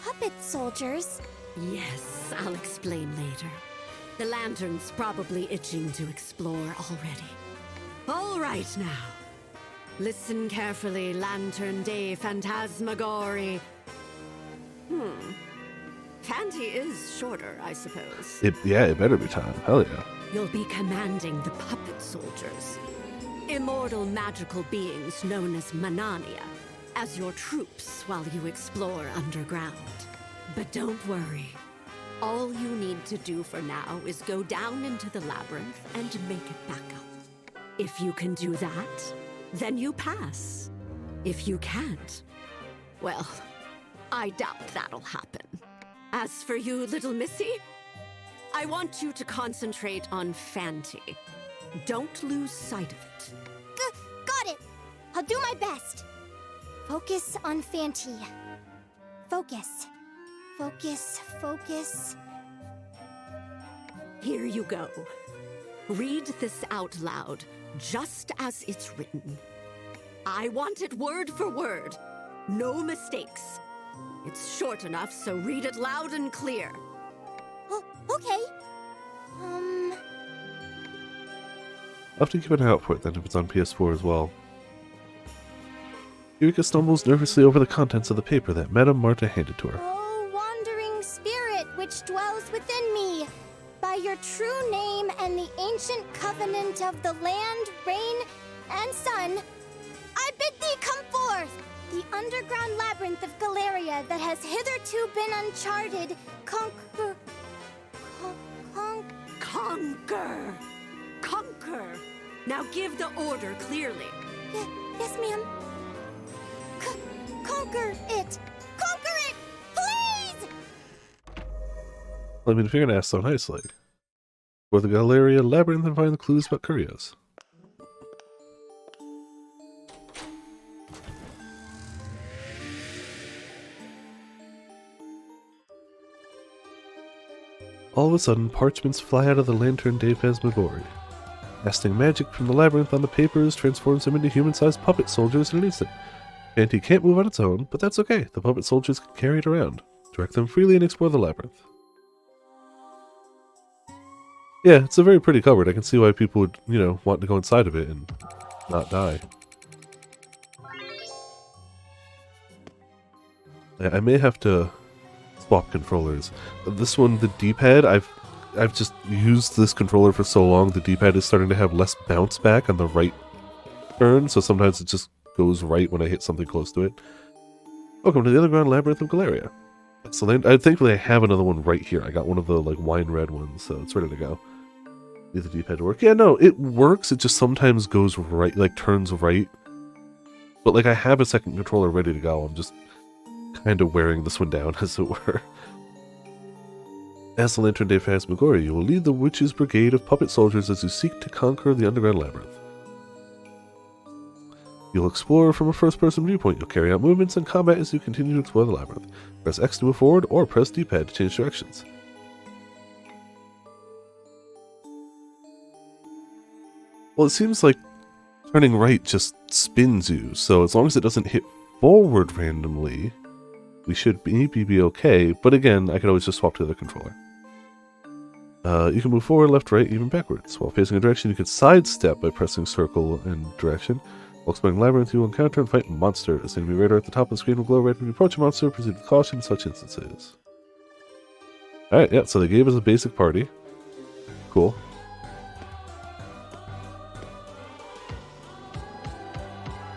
Puppet soldiers? Yes, I'll explain later. The lantern's probably itching to explore already. All right now. Listen carefully, Lantern Day Phantasmagory. Fanty is shorter, I suppose. It better be time. Hell yeah. You'll be commanding the puppet soldiers, immortal magical beings known as Manania, as your troops while you explore underground. But don't worry. All you need to do for now is go down into the labyrinth and make it back up. If you can do that, then you pass. If you can't, well, I doubt that'll happen. As for you, little missy, I want you to concentrate on Fanty. Don't lose sight of it. Got it! I'll do my best. Focus on Fanty. Focus. Focus, focus. Here you go. Read this out loud, just as it's written. I want it word for word. No mistakes. It's short enough, so read it loud and clear. Oh, okay. I'll have to keep an eye out for it then if it's on PS4 as well. Eureka stumbles nervously over the contents of the paper that Madame Marta handed to her. Oh, wandering spirit which dwells within me, by your true name and the ancient covenant of the land, rain, and sun, I bid thee come forth! The underground labyrinth of Galleria that has hitherto been uncharted, conquer. Conquer! Conquer! Now give the order clearly. Yes, ma'am. Conquer it! Conquer it! Please! I mean, if you're gonna ask so nicely. For the Galleria Labyrinth and find the clues about curios. All of a sudden, parchments fly out of the Lantern Day Phantasmagoria. Casting magic from the labyrinth on the papers transforms them into human-sized puppet soldiers in an instant. Fanty can't move on its own, but that's okay. The puppet soldiers can carry it around. Direct them freely and explore the labyrinth. Yeah, it's a very pretty cupboard. I can see why people would, you know, want to go inside of it and not die. I may have to swap controllers. This one, the D-pad, I've just used this controller for so long, the D-pad is starting to have less bounce back on the right turn, so sometimes it just goes right when I hit something close to it. Welcome to the underground Labyrinth of Galleria. Excellent. Thankfully I have another one right here. I got one of the like wine red ones, so it's ready to go. Need the D-pad to work. Yeah, no, it works. It just sometimes goes right, like turns right. But like I have a second controller ready to go. I'm just kind of wearing this one down, as it were. As the Lantern de Phantasmagoria, you will lead the witch's brigade of puppet soldiers as you seek to conquer the underground labyrinth. You'll explore from a first-person viewpoint. You'll carry out movements and combat as you continue to explore the labyrinth. Press X to move forward, or press D-pad to change directions. Well, it seems like turning right just spins you, so as long as it doesn't hit forward randomly, we should maybe be okay, but again, I could always just swap to the other controller. You can move forward, left, right, even backwards. While facing a direction, you can sidestep by pressing circle and direction. While exploring labyrinth, you will encounter and fight monsters. Enemy radar at the top of the screen will glow red when you approach a monster. Proceed with caution in such instances. Alright, yeah, so they gave us a basic party. Cool.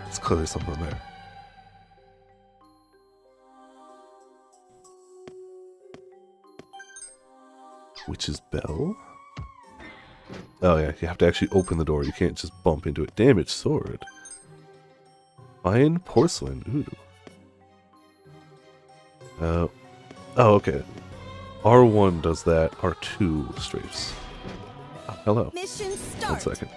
There's clearly something there. Witch's Bell? Oh yeah, you have to actually open the door. You can't just bump into it. Damaged sword. Fine porcelain. Ooh. Oh, okay. R1 does that. R2 strafes. Oh, hello. Mission start. 1 second.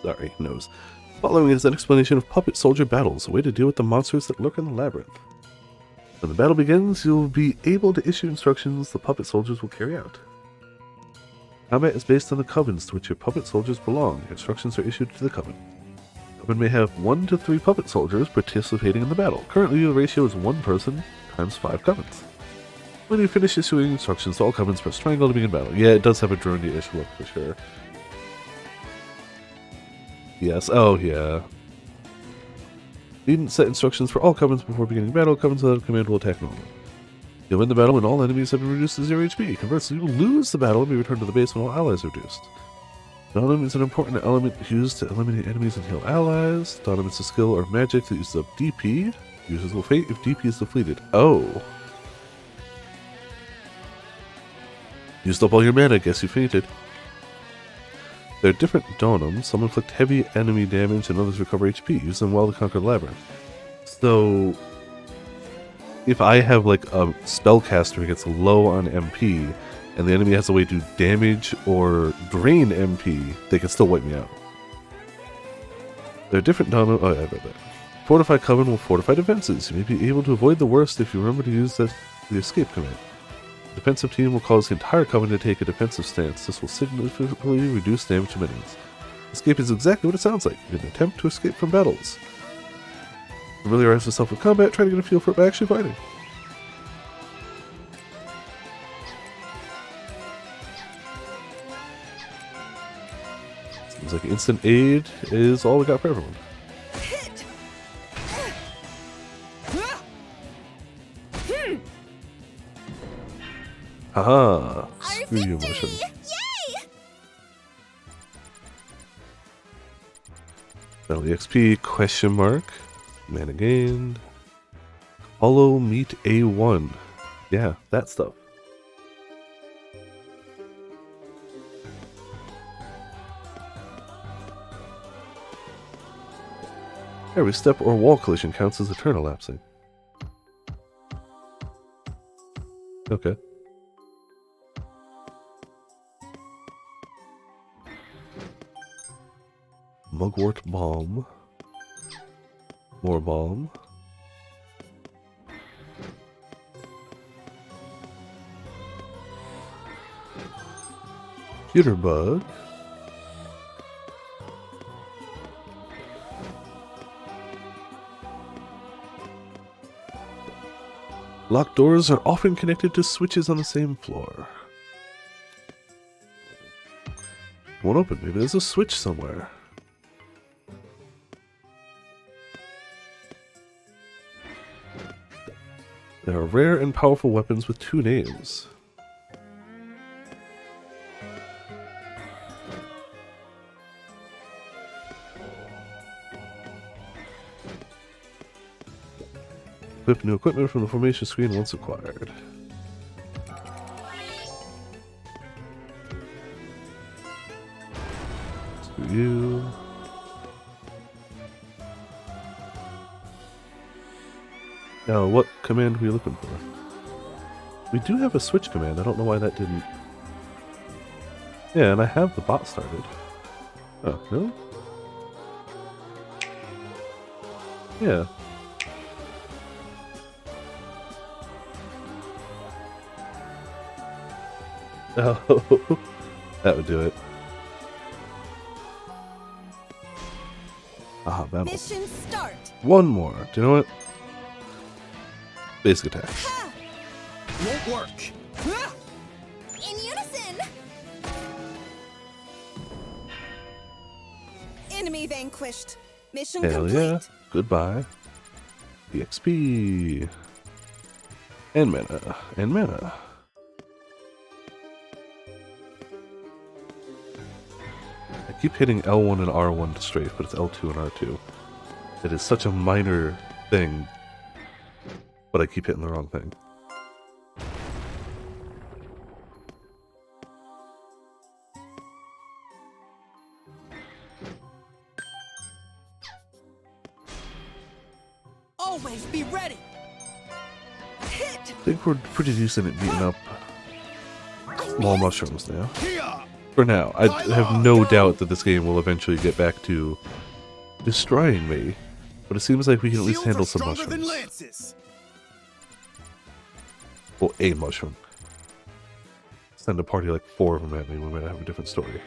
Sorry, nose. Following is an explanation of puppet soldier battles, a way to deal with the monsters that lurk in the labyrinth. When the battle begins, you'll be able to issue instructions the puppet soldiers will carry out. Combat is based on the covens to which your puppet soldiers belong. Instructions are issued to the coven. The coven may have 1 to 3 puppet soldiers participating in the battle. Currently, the ratio is 1 person times 5 covens. When you finish issuing instructions to all covens, press triangle to begin battle. Yeah, it does have a drone-ish look for sure. Yes, oh yeah. Needn't set instructions for all covens before beginning battle. Covens without a command will attack normally. You'll win the battle when all enemies have been reduced to 0 HP. Conversely, you will lose the battle and be returned to the base when all allies are reduced. Dominum is an important element used to eliminate enemies and heal allies. Dominum is a skill or magic that uses up DP. Users will faint if DP is depleted. Oh. Used up all your mana, guess you fainted. There are different Donums. Some inflict heavy enemy damage and others recover HP. Use them well to conquer the labyrinth. So, if I have like a spellcaster who gets low on MP, and the enemy has a way to damage or drain MP, they can still wipe me out. There are different Donums. Oh, yeah, I read that. Fortify Coven will fortify defenses. You may be able to avoid the worst if you remember to use the escape command. The defensive team will cause the entire coven to take a defensive stance. This will significantly reduce damage to minions. Escape is exactly what it sounds like. You can attempt to escape from battles. Familiarize yourself with combat, try to get a feel for it by actually fighting. Seems like instant aid is all we got for everyone. Haha! Screw you, motion. Yay! Battle XP, question mark. Mana gained. Hollow Meat A1. Yeah, that stuff. Every step or wall collision counts as a turn elapsing. Okay. Mugwort Balm. More Balm. Pewter Bug. Locked doors are often connected to switches on the same floor. Won't open. Maybe there's a switch somewhere. There are rare and powerful weapons with 2 names. Equip new equipment from the formation screen once acquired. Screw you. Now, what command were you looking for? We do have a switch command. I don't know why that didn't... Yeah, and I have the bot started. Oh, really? Yeah. Oh, that would do it. Ah, battle. Mission start. One more. Do you know what? Basic attack. Ha! Won't work. Ha! In unison. Enemy vanquished. Mission Hell complete. yeah. Goodbye. EXP. And mana. And mana. I keep hitting L1 and R1 to strafe, but it's L2 and R2. It is such a minor thing, but I keep hitting the wrong thing. Always be ready. Hit. I think we're pretty decent at beating up small mushrooms now. Here. For now. I have no doubt that this game will eventually get back to destroying me, but it seems like we can at least Shields handle are some stronger than mushrooms. lances. Well, a mushroom. Send a party like 4 of them at me, we might have a different story.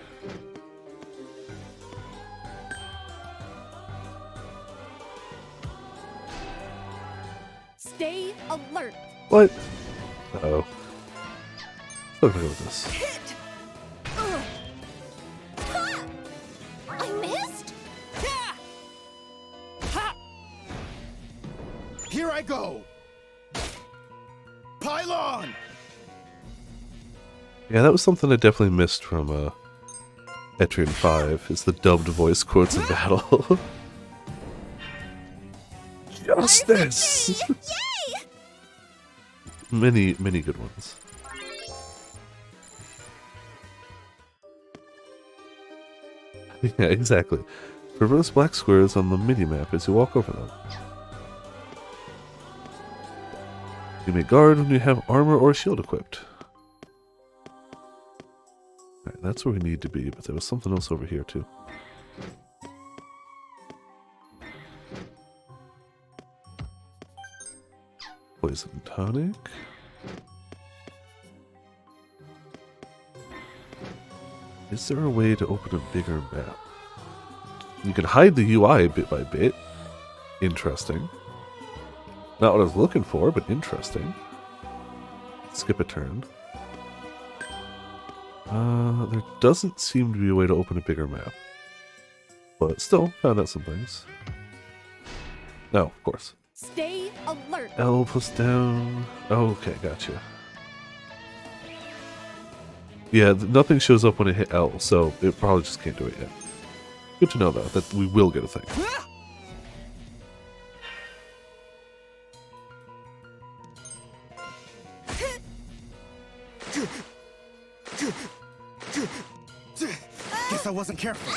Stay alert. What? Uh-oh. Still gonna go with this. Hit. Ha! I missed? Ha! Ha! Here I go. Pylon. Yeah, that was something I definitely missed from Etrian 5, is the dubbed voice quotes in battle. Justice! Yay! Many, many good ones. Yeah, exactly. Reverse black squares on the mini-map as you walk over them. You may guard when you have armor or shield equipped. Alright, that's where we need to be, but there was something else over here too. Poison tonic. Is there a way to open a bigger map? You can hide the UI bit by bit. Interesting. Not what I was looking for, but interesting. Skip a turn. There doesn't seem to be a way to open a bigger map. But still, found out some things. No, of course. Stay alert. L plus down. Oh, okay, gotcha. Yeah, nothing shows up when it hit L, so it probably just can't do it yet. Good to know, though, that we will get a thing. Guess I wasn't careful.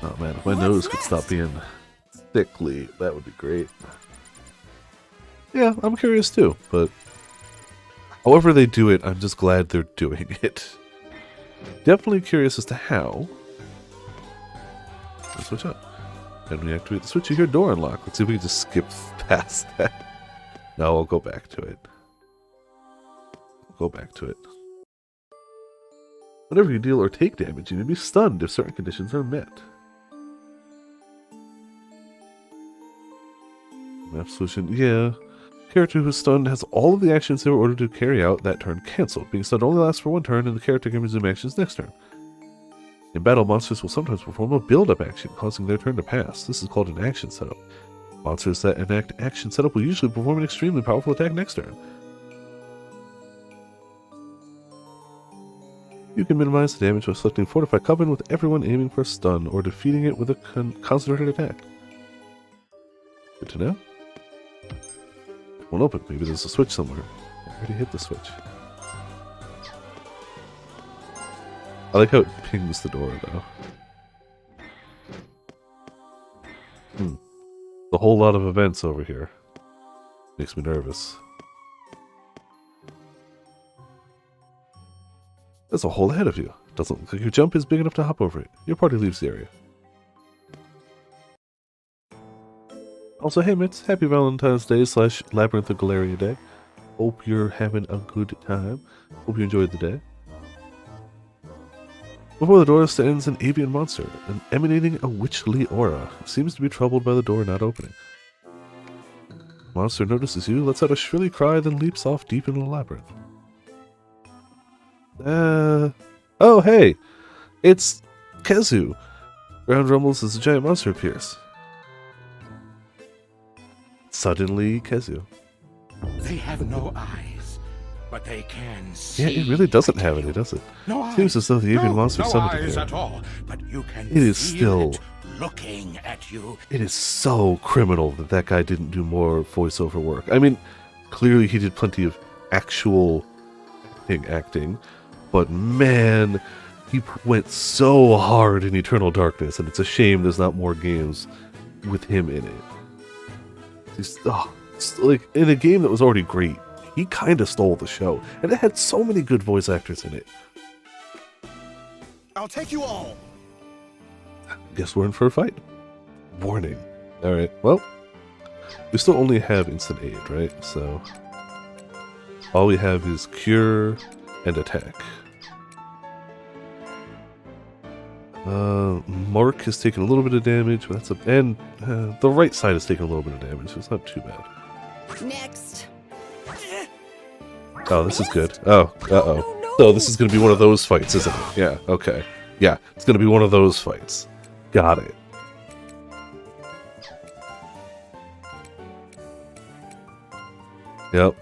Oh man, if my nose could stop being thickly, that would be great. Yeah, I'm curious too, but however they do it, I'm just glad they're doing it. Definitely curious as to how. Let's switch up. And we activate the switch, you hear door unlock. Let's see if we can just skip past that. No, I'll go back to it. I'll go back to it. Whenever you deal or take damage, you may be stunned if certain conditions are met. Absolution, yeah. Character who is stunned has all of the actions they were ordered to carry out that turn cancelled. Being stunned only lasts for one turn, and the character can resume actions next turn. In battle, monsters will sometimes perform a build-up action, causing their turn to pass. This is called an action setup. Monsters that enact action setup will usually perform an extremely powerful attack next turn. You can minimize the damage by selecting Fortified Coven with everyone aiming for a stun, or defeating it with a concentrated attack. Good to know. It won't open. Maybe there's a switch somewhere. I already hit the switch. I like how it pings the door, though. A whole lot of events over here. Makes me nervous. There's a hole ahead of you. Doesn't look like your jump is big enough to hop over it. Your party leaves the area. Also, hey Mitz, happy Valentine's Day / Labyrinth of Galleria Day. Hope you're having a good time. Hope you enjoyed the day. Before the door stands an avian monster, emanating a witchly aura. It seems to be troubled by the door not opening. The monster notices you, lets out a shrilly cry, then leaps off deep into the labyrinth. Oh hey! It's Kezu! Ground rumbles as a giant monster appears. Suddenly, Kezu. They have no eyes, but they can see. Yeah, it really doesn't have any, does it? No eyes. Seems as though the avian monster summoned it eyes here. at all, but you can It is feel still it looking at you. It is so criminal that that guy didn't do more voiceover work. I mean, clearly he did plenty of actual acting, but man, he went so hard in Eternal Darkness, and it's a shame there's not more games with him in it. Like, in a game that was already great, he kind of stole the show, and it had so many good voice actors in it. I'll take you all. Guess we're in for a fight. Warning. Alright, well, we still only have instant aid, right? So, all we have is cure and attack. Mark has taken a little bit of damage, but that's and the right side has taken a little bit of damage, so it's not too bad. Next. Oh, this is good. Oh, uh-oh. So this is going to be one of those fights, isn't it? Yeah, okay. Yeah, it's going to be one of those fights. Got it. Yep.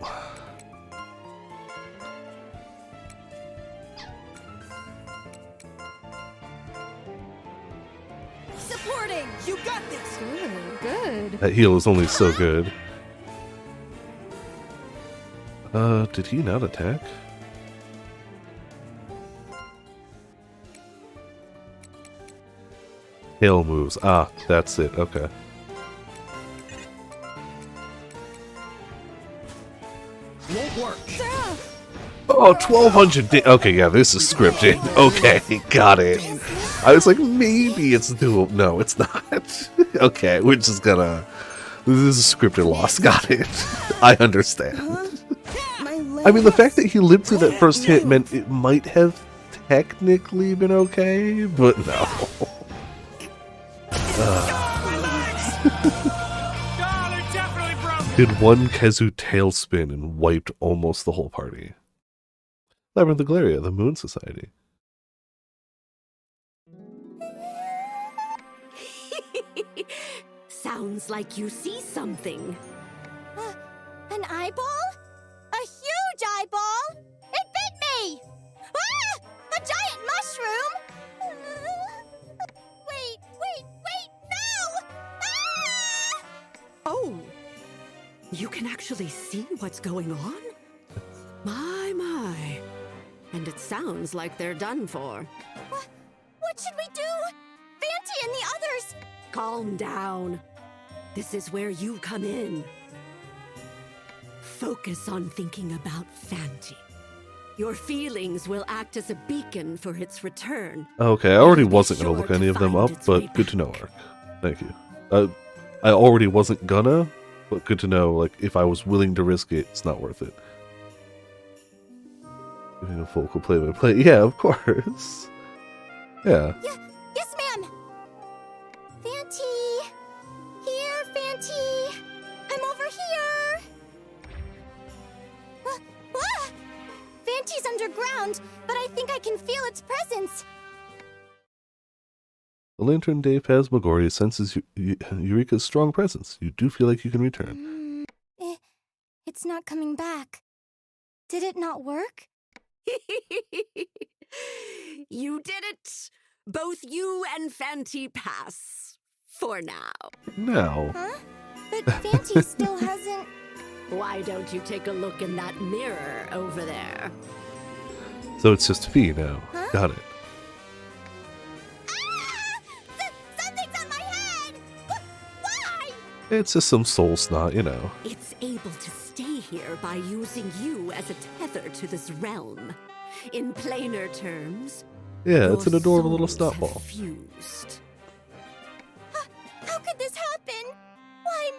Supporting. You got this. Good. That heal is only so good. Did he not attack? Hail moves. Ah, that's it. Okay. Won't work. Oh, 1200 okay, yeah, this is scripted. Okay, got it. I was like, maybe it's doable. No, it's not. Okay, we're just gonna... This is a scripted loss. Got it. I understand. I mean, the fact that he lived through that first hit meant it might have technically been okay, but no. Did one Kezu tailspin and wiped almost the whole party. Labyrinth of Galleria, the Moon Society. Sounds like you see something. An eyeball? A huge eyeball? It bit me! Ah! A giant mushroom? Wait, no! Ah! Oh, you can actually see what's going on? My. And it sounds like they're done for. What should we do? Fanti and the others! Calm down. This is where you come in. Focus on thinking about Fanti. Your feelings will act as a beacon for its return. Okay, I already wasn't going to look any of them up, but good to know, Ark. Thank you. I already wasn't gonna, but good to know, like, if I was willing to risk it, it's not worth it. Giving a focal play. Yeah, of course. Yeah. Yes, ma'am! Fanti! Here, Fanti! I'm over around, but I think I can feel its presence. The lantern de Phasmagoria senses Eureka's strong presence. You do feel like you can return. It's not coming back. Did it not work? You did it! Both you and Fanti pass. For now. Now. Huh? But Fanti still hasn't... Why don't you take a look in that mirror over there? So it's just Fee now. Huh? Got it. Something's on my head! Why? It's just some soul snot, you know. It's able to stay here by using you as a tether to this realm. In plainer terms, Yeah, it's an your adorable little souls snot have ball. fused. How could this happen? Why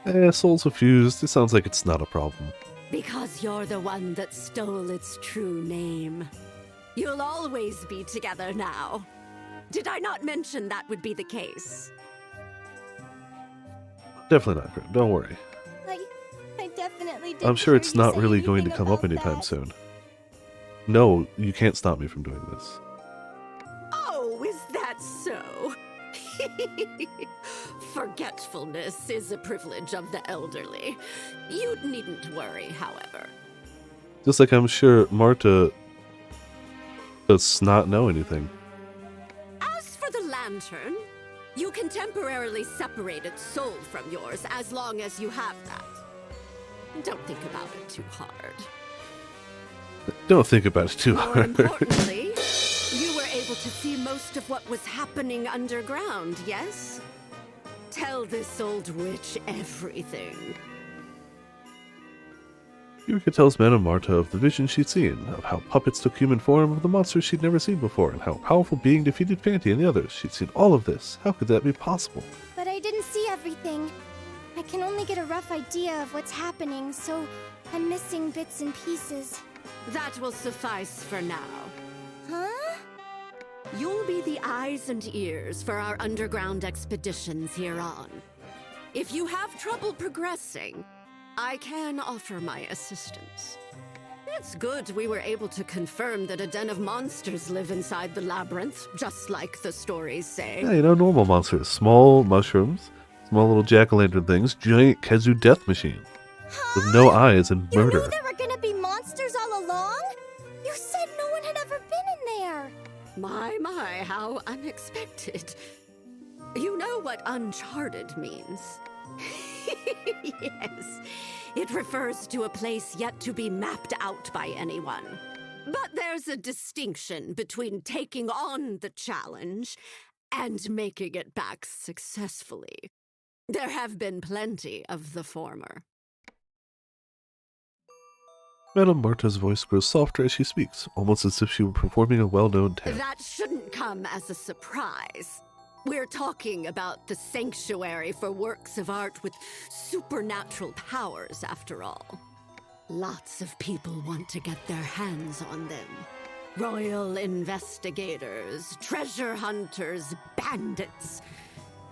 me? Souls are fused. It sounds like it's not a problem. Because you're the one that stole its true name. You'll always be together now. Did I not mention that would be the case? Definitely not, Grim. Don't worry. I definitely didn't I'm sure it's hear you not say really going to anything come up about anytime that. soon. No, you can't stop me from doing this. Oh, is that so? Forgetfulness is a privilege of the elderly. You needn't worry, however. Just like I'm sure Marta does not know anything. As for the lantern, you can temporarily separate its soul from yours as long as you have that. Don't think about it too hard. Don't think about it too More hard. importantly, you were able to see most of what was happening underground, yes? Tell this old witch everything. Eureka tells Madame Marta of the vision she'd seen, of how puppets took human form of the monsters she'd never seen before, and how a powerful being defeated Fanti and the others. She'd seen all of this. How could that be possible? But I didn't see everything. I can only get a rough idea of what's happening, so I'm missing bits and pieces. That will suffice for now. Huh? You'll be the eyes and ears for our underground expeditions here on. If you have trouble progressing, I can offer my assistance. It's good we were able to confirm that a den of monsters live inside the labyrinth, just like the stories say. Yeah, you know, normal monsters. Small mushrooms, small little jack-o'-lantern things, giant Kezu death machine. With no eyes and You murder. knew there were gonna be monsters all along? You said no one had ever been in there. My, how unexpected. You know what uncharted means? Yes, it refers to a place yet to be mapped out by anyone. But there's a distinction between taking on the challenge and making it back successfully. There have been plenty of the former. Madame Marta's voice grows softer as she speaks, almost as if she were performing a well-known tale. That shouldn't come as a surprise. We're talking about the sanctuary for works of art with supernatural powers, after all. Lots of people want to get their hands on them. Royal investigators, treasure hunters, bandits.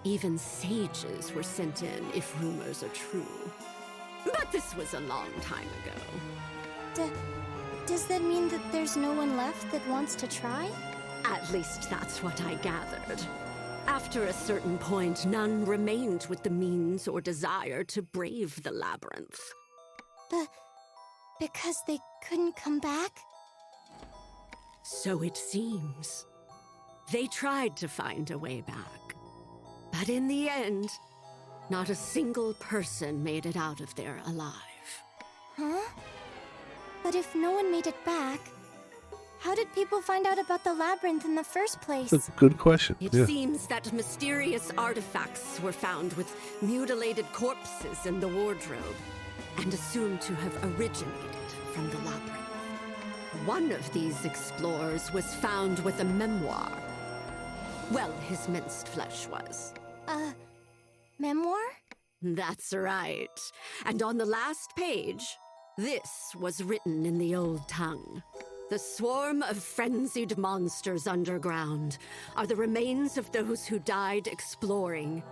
Even sages were sent in, if rumors are true. But this was a long time ago. Does that mean that there's no one left that wants to try? At least that's what I gathered. After a certain point, none remained with the means or desire to brave the labyrinth. Because they couldn't come back? So it seems. They tried to find a way back. But in the end, not a single person made it out of there alive. Huh? But if no one made it back, how did people find out about the labyrinth in the first place? That's a good question. It Yeah. seems that mysterious artifacts were found with mutilated corpses in the wardrobe, and assumed to have originated from the labyrinth. One of these explorers was found with a memoir. Well, his minced flesh was. Memoir? That's right. And on the last page, this was written in the old tongue. The swarm of frenzied monsters underground are the remains of those who died exploring,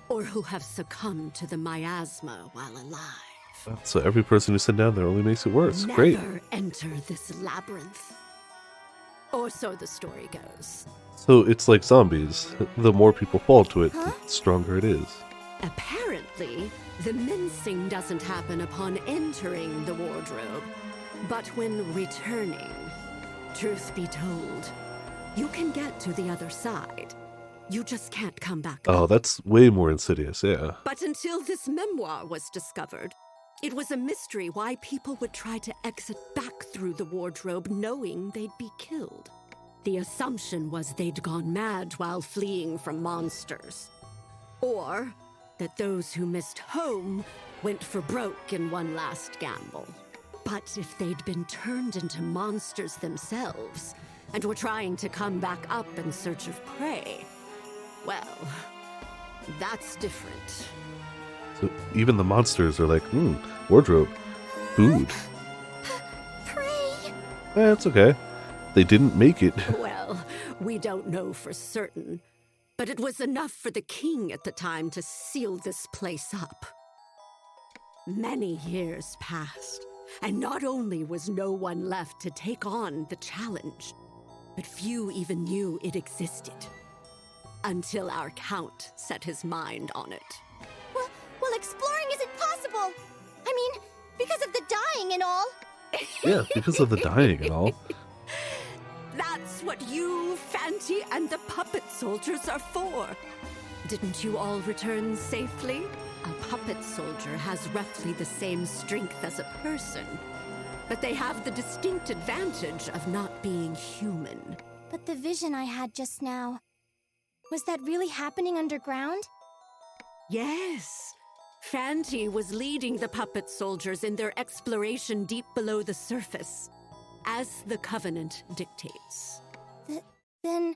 or who have succumbed to the miasma while alive. So every person who sent down there only makes it worse. Never Great. enter this labyrinth. Or so the story goes. So it's like zombies. The more people fall to it, the stronger it is. Apparently, the mincing doesn't happen upon entering the wardrobe, but when returning. Truth be told, you can get to the other side. You just can't come back Oh, up. that's way more insidious, yeah. But until this memoir was discovered, it was a mystery why people would try to exit back through the wardrobe knowing they'd be killed. The assumption was they'd gone mad while fleeing from monsters. Or that those who missed home went for broke in one last gamble. But if they'd been turned into monsters themselves and were trying to come back up in search of prey, well, that's different. So even the monsters are like, wardrobe, food. Pray. It's okay. They didn't make it. Well, we don't know for certain, but it was enough for the king at the time to seal this place up. Many years passed, and not only was no one left to take on the challenge, but few even knew it existed. Until our count set his mind on it. Well, exploring isn't possible. I mean, because of the dying and all. Yeah, because of the dying and all. That's what you, Fanti, and the puppet soldiers are for. Didn't you all return safely? A puppet soldier has roughly the same strength as a person, but they have the distinct advantage of not being human. But the vision I had just now, was that really happening underground? Yes. Fanti was leading the puppet soldiers in their exploration deep below the surface, as the Covenant dictates. Then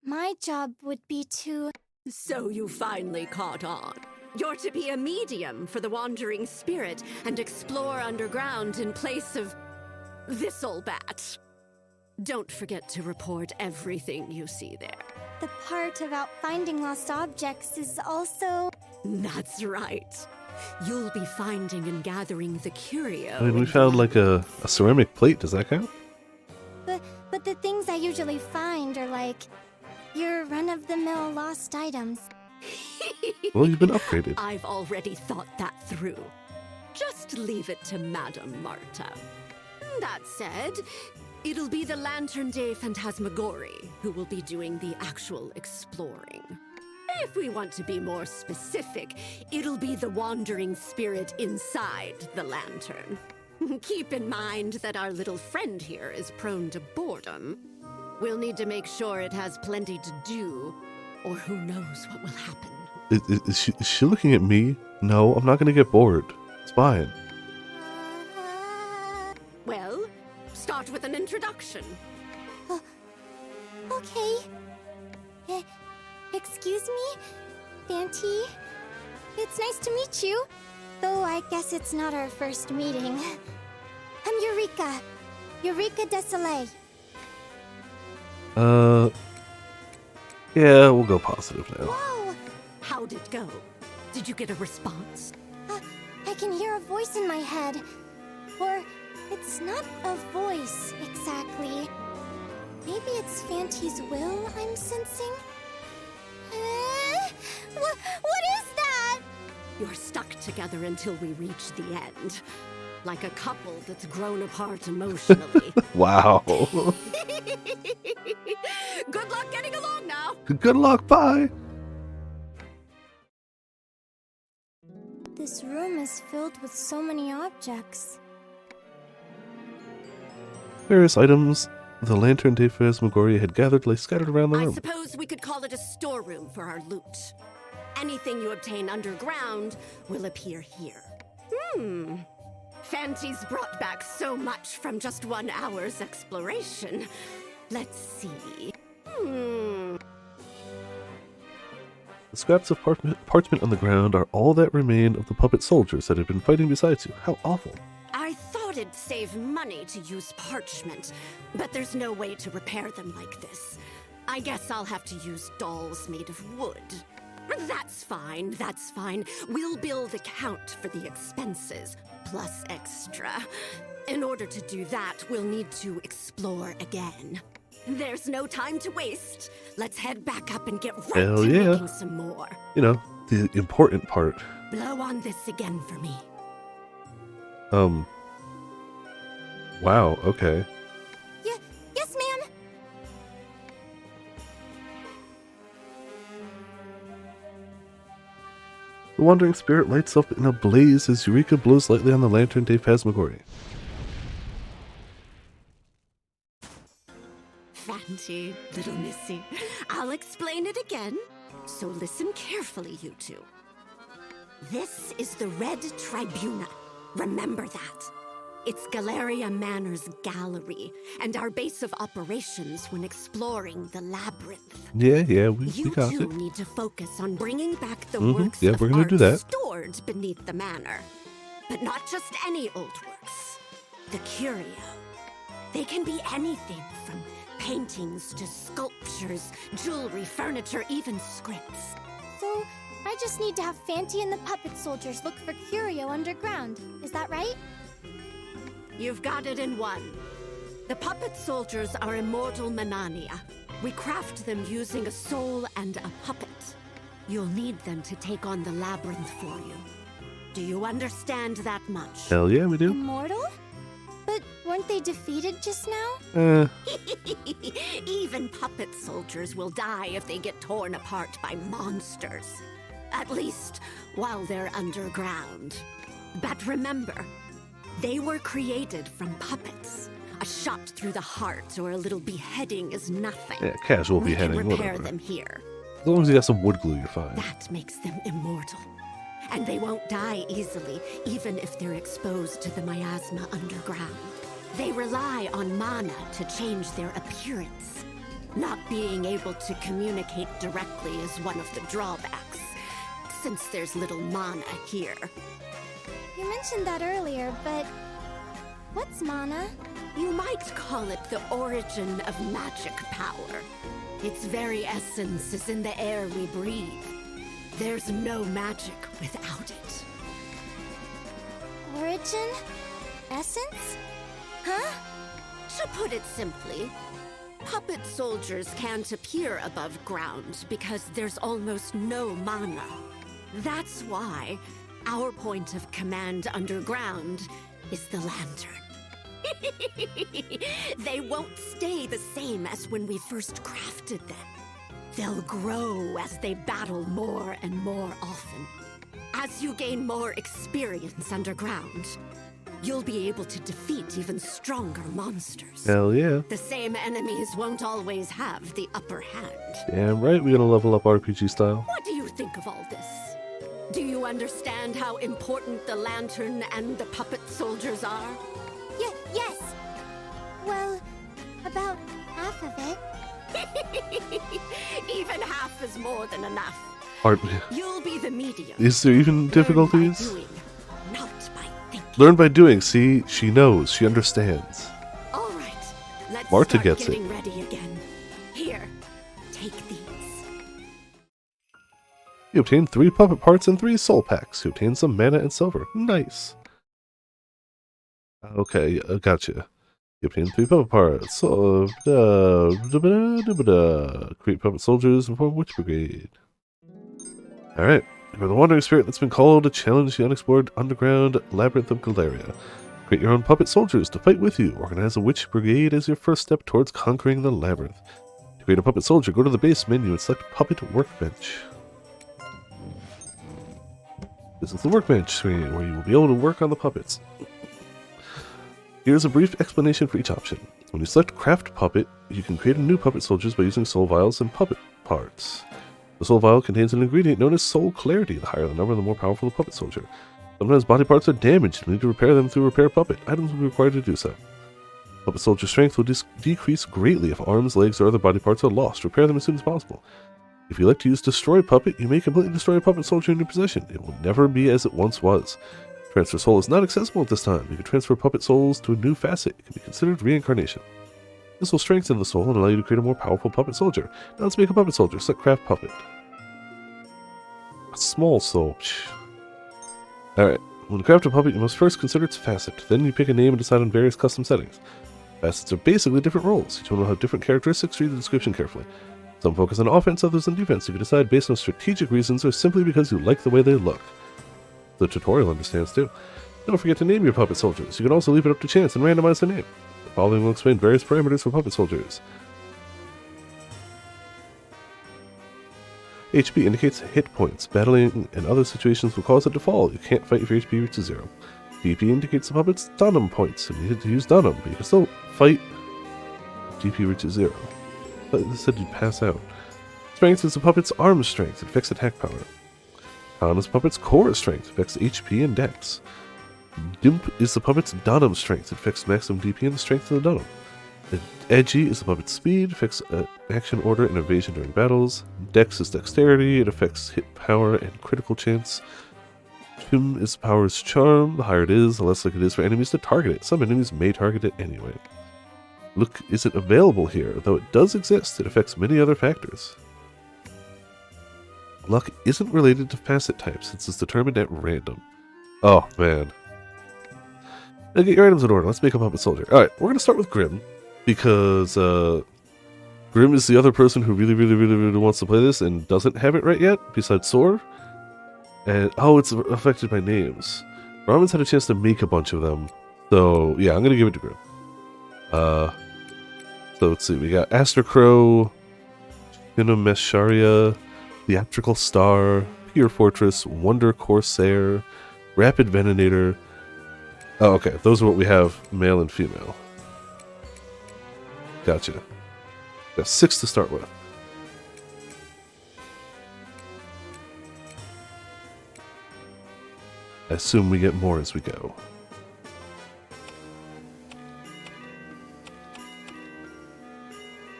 my job would be to... So you finally caught on. You're to be a medium for the wandering spirit and explore underground in place of this old bat. Don't forget to report everything you see there. The part about finding lost objects is also... That's right. You'll be finding and gathering the curio. I mean, we found like a ceramic plate. Does that count? But the things I usually find are like your run-of-the-mill lost items. Well, you've been upgraded. I've already thought that through. Just leave it to Madame Marta. That said, it'll be the Lantern Day Phantasmagorie who will be doing the actual exploring. If we want to be more specific, it'll be the wandering spirit inside the lantern. Keep in mind that our little friend here is prone to boredom. We'll need to make sure it has plenty to do, or who knows what will happen. Is she looking at me? No, I'm not going to get bored. It's fine. Well, start with an introduction. Okay. Excuse me? Fanti? It's nice to meet you. Though I guess it's not our first meeting. I'm Eureka. Eureka Desoleil. Yeah, we'll go positive now. Whoa! How'd it go? Did you get a response? I can hear a voice in my head. Or, it's not a voice, exactly. Maybe it's Fanti's will I'm sensing? What is that? You're stuck together until we reach the end. Like a couple that's grown apart emotionally. Wow. Good luck getting along now. Good luck, bye. This room is filled with so many objects. Various items the Lantern Day Phantasmagoria had gathered lay scattered around the I room. suppose we could call it a storeroom for our loot. Anything you obtain underground will appear here. Fanti's brought back so much from just 1 hour's exploration. Let's see. The scraps of parchment on the ground are all that remain of the puppet soldiers that had been fighting beside you. How awful. I thought it'd save money to use parchment, but there's no way to repair them like this. I guess I'll have to use dolls made of wood. That's fine, that's fine. We'll bill the count for the expenses. plus extra. In order to do that, we'll need to explore again. There's no time to waste. Let's head back up and get right Hell to yeah. making some more. You know, the important part. Blow on this again for me. Wow, okay. Yes, ma'am. The wandering spirit lights up in a blaze as Eureka blows lightly on the lantern de Phasmagoria. Fancy, little missy. I'll explain it again. So listen carefully, you two. This is the Red Tribuna. Remember that. It's Galleria Manor's gallery, and our base of operations when exploring the labyrinth. Yeah, we You got two it. need to focus on bringing back the Mhm, works yeah, of we're gonna art do that. stored beneath the manor. But not just any old works. The curio. They can be anything from paintings to sculptures, jewelry, furniture, even scripts. So, I just need to have Fanty and the puppet soldiers look for curio underground. Is that right? You've got it in one. The puppet soldiers are immortal Manania. We craft them using a soul and a puppet. You'll need them to take on the labyrinth for you. Do you understand that much? Hell yeah, we do. Immortal? But weren't they defeated just now? Even puppet soldiers will die if they get torn apart by monsters. At least, while they're underground. But remember, they were created from puppets. A shot through the heart or a little beheading is nothing. Yeah, casual We beheading, can repair whatever. them here. As long as you got some wood glue, you're fine. That makes them immortal. And they won't die easily, even if they're exposed to the miasma underground. They rely on mana to change their appearance. Not being able to communicate directly is one of the drawbacks, since there's little mana here. You mentioned that earlier, but what's mana? You might call it the origin of magic power. Its very essence is in the air we breathe. There's no magic without it. Origin? Essence? Huh? To put it simply, puppet soldiers can't appear above ground because there's almost no mana. That's why our point of command underground is the lantern. They won't stay the same as when we first crafted them. They'll grow as they battle more and more often. As you gain more experience underground, you'll be able to defeat even stronger monsters. Hell yeah. The same enemies won't always have the upper hand. Damn right, we're gonna level up RPG style. What do you think of all this? Do you understand how important the lantern and the puppet soldiers are? Yes. Well, about half of it. Even half is more than enough. Art. You'll be the medium. Is there even Learn difficulties? by doing, not by thinking. Learn by doing. See, she knows. She understands. All right, let's Marta start gets it. getting ready again. Here, take these. You obtain 3 puppet parts and 3 soul packs. You obtain some mana and silver. Nice. Okay, gotcha. You obtain 3 puppet parts. So, create puppet soldiers and form Witch Brigade. Alright. You're the wandering spirit that's been called to challenge the unexplored underground Labyrinth of Galleria. Create your own puppet soldiers to fight with you. Organize a Witch Brigade as your first step towards conquering the Labyrinth. To create a puppet soldier, go to the base menu and select Puppet Workbench. This is the workbench screen where you will be able to work on the puppets. Here's a brief explanation for each option. When you select Craft Puppet, you can create a new puppet soldiers by using soul vials and puppet parts. The soul vial contains an ingredient known as soul clarity. The higher the number, the more powerful the puppet soldier. Sometimes body parts are damaged and you need to repair them through Repair Puppet. Items will be required to do so. Puppet soldier strength will decrease greatly if arms, legs, or other body parts are lost. Repair them as soon as possible. If you like to use Destroy Puppet, you may completely destroy a puppet soldier in your possession. It will never be as it once was. Transfer soul is not accessible at this time. You can transfer puppet souls to a new facet. It can be considered reincarnation. This will strengthen the soul and allow you to create a more powerful puppet soldier. Now let's make a puppet soldier. Select Craft Puppet. A small soul. Alright. When you craft a puppet, you must first consider its facet. Then you pick a name and decide on various custom settings. Facets are basically different roles. Each one will have different characteristics. Read the description carefully. Some focus on offense, others on defense. You can decide based on strategic reasons or simply because you like the way they look. The tutorial understands too. Don't forget to name your puppet soldiers. You can also leave it up to chance and randomize the name. The following will explain various parameters for puppet soldiers. HP indicates hit points. Battling in other situations will cause it to fall. You can't fight if your HP reaches 0. DP indicates the puppet's Dunham points. You need to use Dunham, but you can still fight if DP reaches 0. But this said you'd pass out. Strength is the puppet's arm strength. It affects attack power. Con is the puppet's core strength. It affects HP and dex. Dimp is the puppet's Dunham strength. It affects maximum DP and the strength of the Dunham. Edgy is the puppet's speed, affects action order and evasion during battles. Dex is dexterity, it affects hit power and critical chance. Chim is the power's charm, the higher it is, the less likely it is for enemies to target it. Some enemies may target it anyway. Look isn't available here, though it does exist. It affects many other factors. Luck isn't related to facet types, since it's determined at random. Oh, man. Now get your items in order, let's make a puppet soldier. Alright, we're going to start with Grim. Because Grim is the other person who really wants to play this and doesn't have it right yet, besides Sor. And, oh, it's affected by names. Ramon's had a chance to make a bunch of them. So, yeah, I'm going to give it to Grim. So, let's see. We got Aster Crow, Shinomesharia, Theatrical Star, Pier Fortress, Wonder Corsair, Rapid Venator. Oh, okay. Those are what we have, male and female. Gotcha. Got 6 to start with. I assume we get more as we go.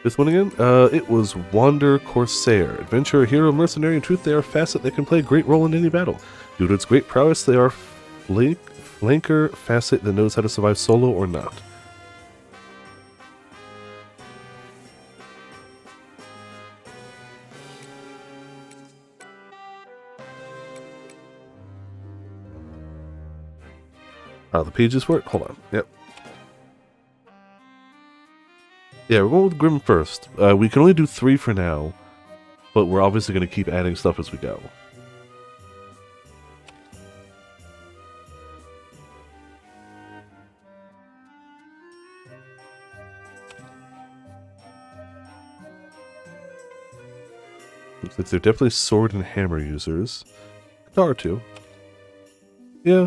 This one again? It was Wander Corsair. Adventurer, hero, mercenary. In truth, they are a facet that can play a great role in any battle. Due to its great prowess, they are flanker facet that knows how to survive solo or not. The pages for it? Hold on. Yep. Yeah, we're going with Grim first. We can only do 3 for now, but we're obviously going to keep adding stuff as we go. Looks like they're definitely sword and hammer users. Guitar too. Yeah.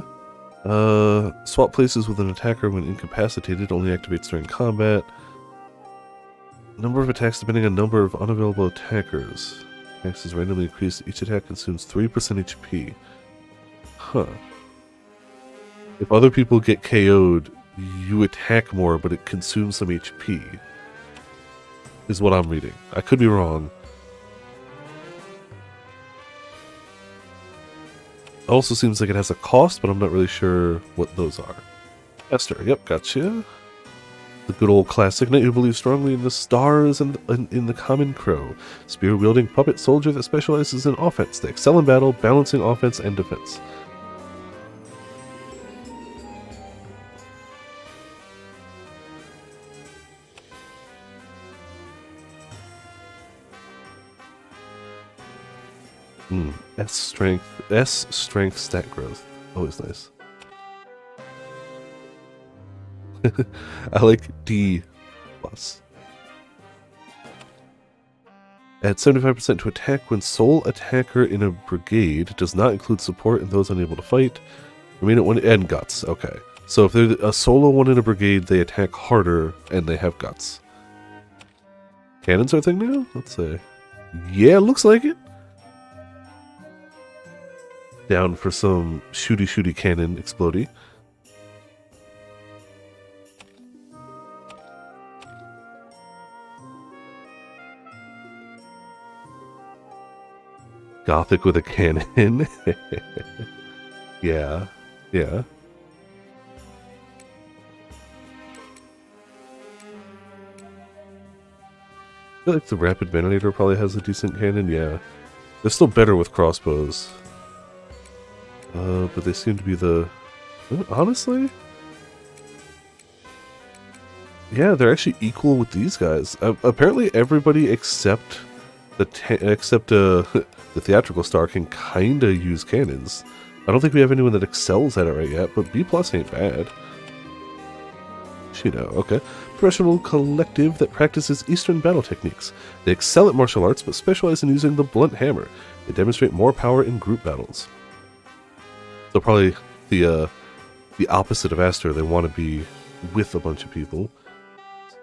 Swap places with an attacker when incapacitated, only activates during combat. Number of attacks depending on number of unavailable attackers. Attacks is randomly increased. Each attack consumes 3% HP. Huh. If other people get KO'd, you attack more, but it consumes some HP. Is what I'm reading. I could be wrong. Also seems like it has a cost, but I'm not really sure what those are. Esther, yep, gotcha. The good old classic knight who believes strongly in the stars and in the common crow. Spear-wielding puppet soldier that specializes in offense. They excel in battle, balancing offense and defense. S strength stat growth. Always nice. I like D+. Add 75% to attack when sole attacker in a brigade. Does not include support and those unable to fight. Remain at 1 and guts. Okay. So if they're a solo one in a brigade, they attack harder and they have guts. Cannons are a thing now? Let's say. Yeah, looks like it. Down for some shooty cannon explodey. Gothic with a cannon. Yeah. Yeah. I feel like the Rapid Venator probably has a decent cannon, yeah. They're still better with crossbows. But they seem to be the... honestly? Yeah, they're actually equal with these guys. Apparently everybody except the the theatrical star can kinda use cannons. I don't think we have anyone that excels at it right yet, but B+ ain't bad. You know, okay. Professional collective that practices Eastern battle techniques. They excel at martial arts, but specialize in using the blunt hammer. They demonstrate more power in group battles. So probably the opposite of Aster. They want to be with a bunch of people.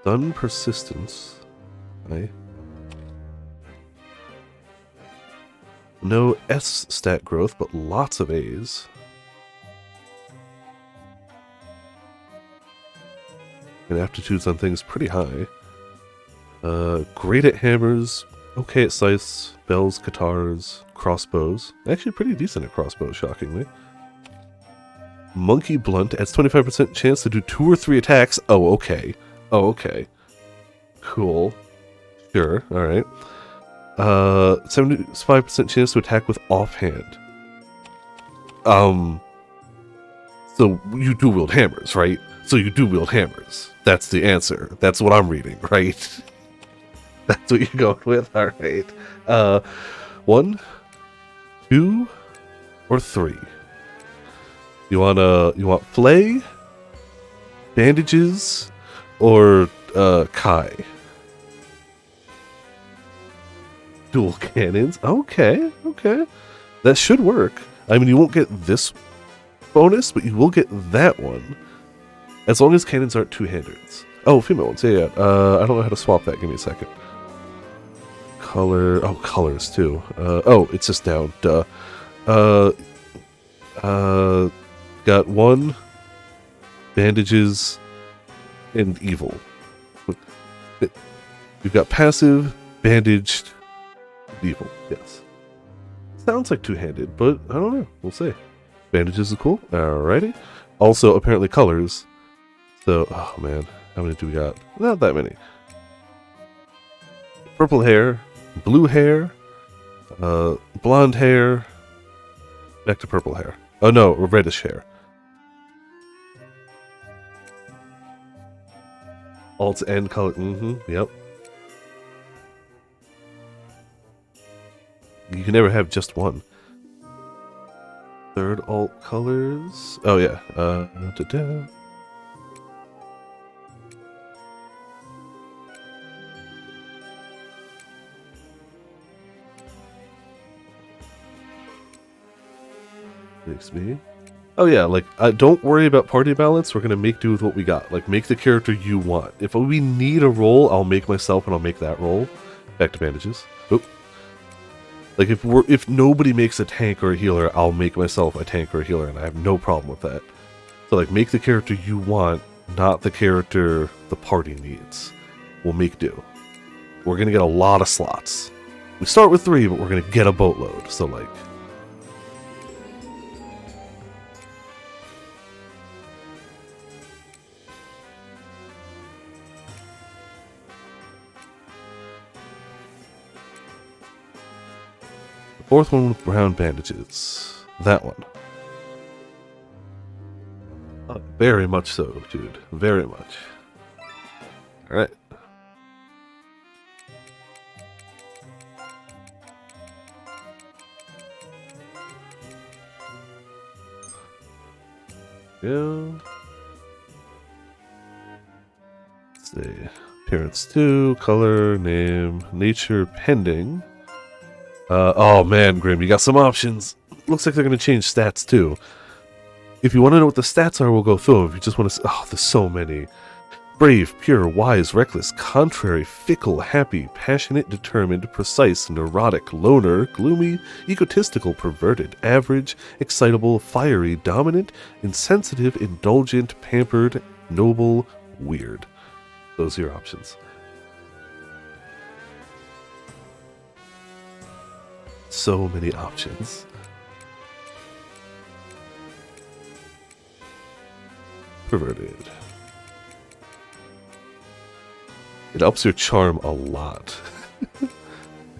Stun persistence. Okay. No S stat growth, but lots of A's. And aptitudes on things pretty high. Great at hammers, okay at scythes, bells, guitars, crossbows. Actually pretty decent at crossbows, shockingly. Monkey Blunt adds 25% chance to do 2 or 3 attacks. Oh, okay. Oh, okay. Cool. Sure, alright. 75% chance to attack with offhand. So you do wield hammers, right? So you do wield hammers. That's the answer. That's what I'm reading, right? That's what you're going with? Alright. 1, 2, or 3? You want flay, bandages, or Kai? Dual cannons. Okay, okay. That should work. I mean, you won't get this bonus, but you will get that one. As long as cannons aren't two-handed. Oh, female ones. Yeah. I don't know how to swap that. Give me a second. Color. Oh, colors too. Oh, it's just down. Duh. Got 1, bandages, and evil. We've got passive, bandaged, evil. Yes. Sounds like two-handed, but I don't know. We'll see. Bandages is cool. Alrighty. Also, apparently colors. So, oh man, how many do we got? Not that many. Purple hair, blue hair, blonde hair, back to purple hair. Oh no, reddish hair. Alts and color. Yep. You can never have just one. Third alt colors. Oh yeah. Makes me. Oh yeah, like don't worry about party balance. We're gonna make do with what we got. Like make the character you want. If we need a role, I'll make myself and I'll make that role. Back to bandages. Oop. Like if nobody makes a tank or a healer, I'll make myself a tank or a healer, and I have no problem with that. So like make the character you want, not the character the party needs. We'll make do. We're gonna get a lot of slots. We start with 3, but we're gonna get a boatload. So like. Fourth one with brown bandages. That one. Very much so, dude. Very much. Alright. Yeah. Let's see. Appearance 2, color, name, nature, pending. Oh man, Grim, you got some options. Looks like they're going to change stats too. If you want to know what the stats are, we'll go through them. If you just want to... Oh, there's so many. Brave, pure, wise, reckless, contrary, fickle, happy, passionate, determined, precise, neurotic, loner, gloomy, egotistical, perverted, average, excitable, fiery, dominant, insensitive, indulgent, pampered, noble, weird. Those are your options. So many options. Perverted. It ups your charm a lot.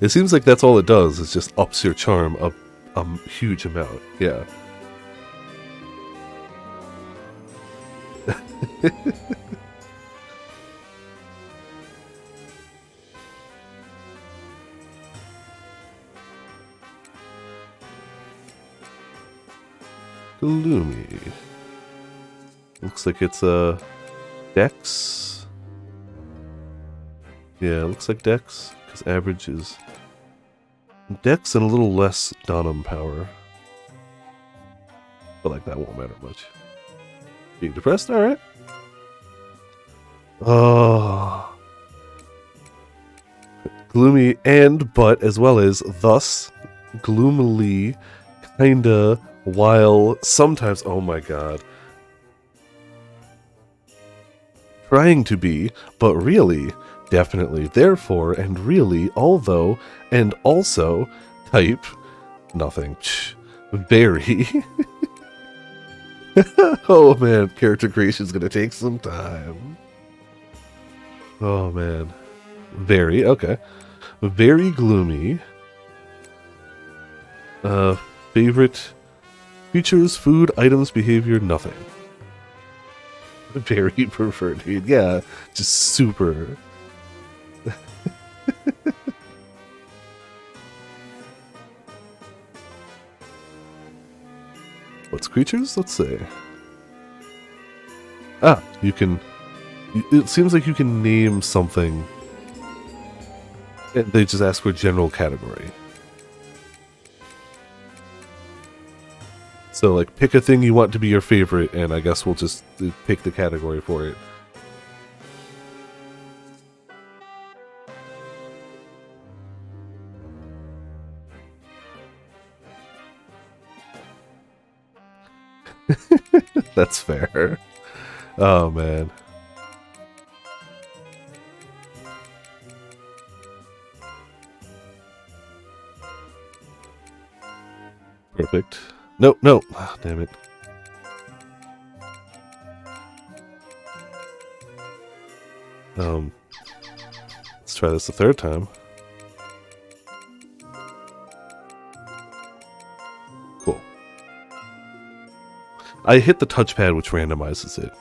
It seems like that's all it does, is just ups your charm a huge amount. Yeah. Gloomy. Looks like it's a Dex. Yeah, looks like Dex, because average is Dex and a little less Donum power. But like that won't matter much. Being depressed? Alright. Oh. Gloomy and but as well as thus gloomily kinda while sometimes oh my god. Trying to be, but really, definitely, therefore, and really, although, and also, type, nothing, very. Oh man, character creation's gonna take some time. Oh man. Very, okay. Very gloomy. Favorite features, food, items, behavior, nothing. Very preferred, dude. Yeah, just super. What's creatures? Let's see. Ah, you can... It seems like you can name something. And they just ask for a general category. So, like, pick a thing you want to be your favorite, and I guess we'll just pick the category for it. That's fair. Oh, man. Perfect. Nope, nope. Ah, damn it. Let's try this a third time. Cool. I hit the touchpad, which randomizes it.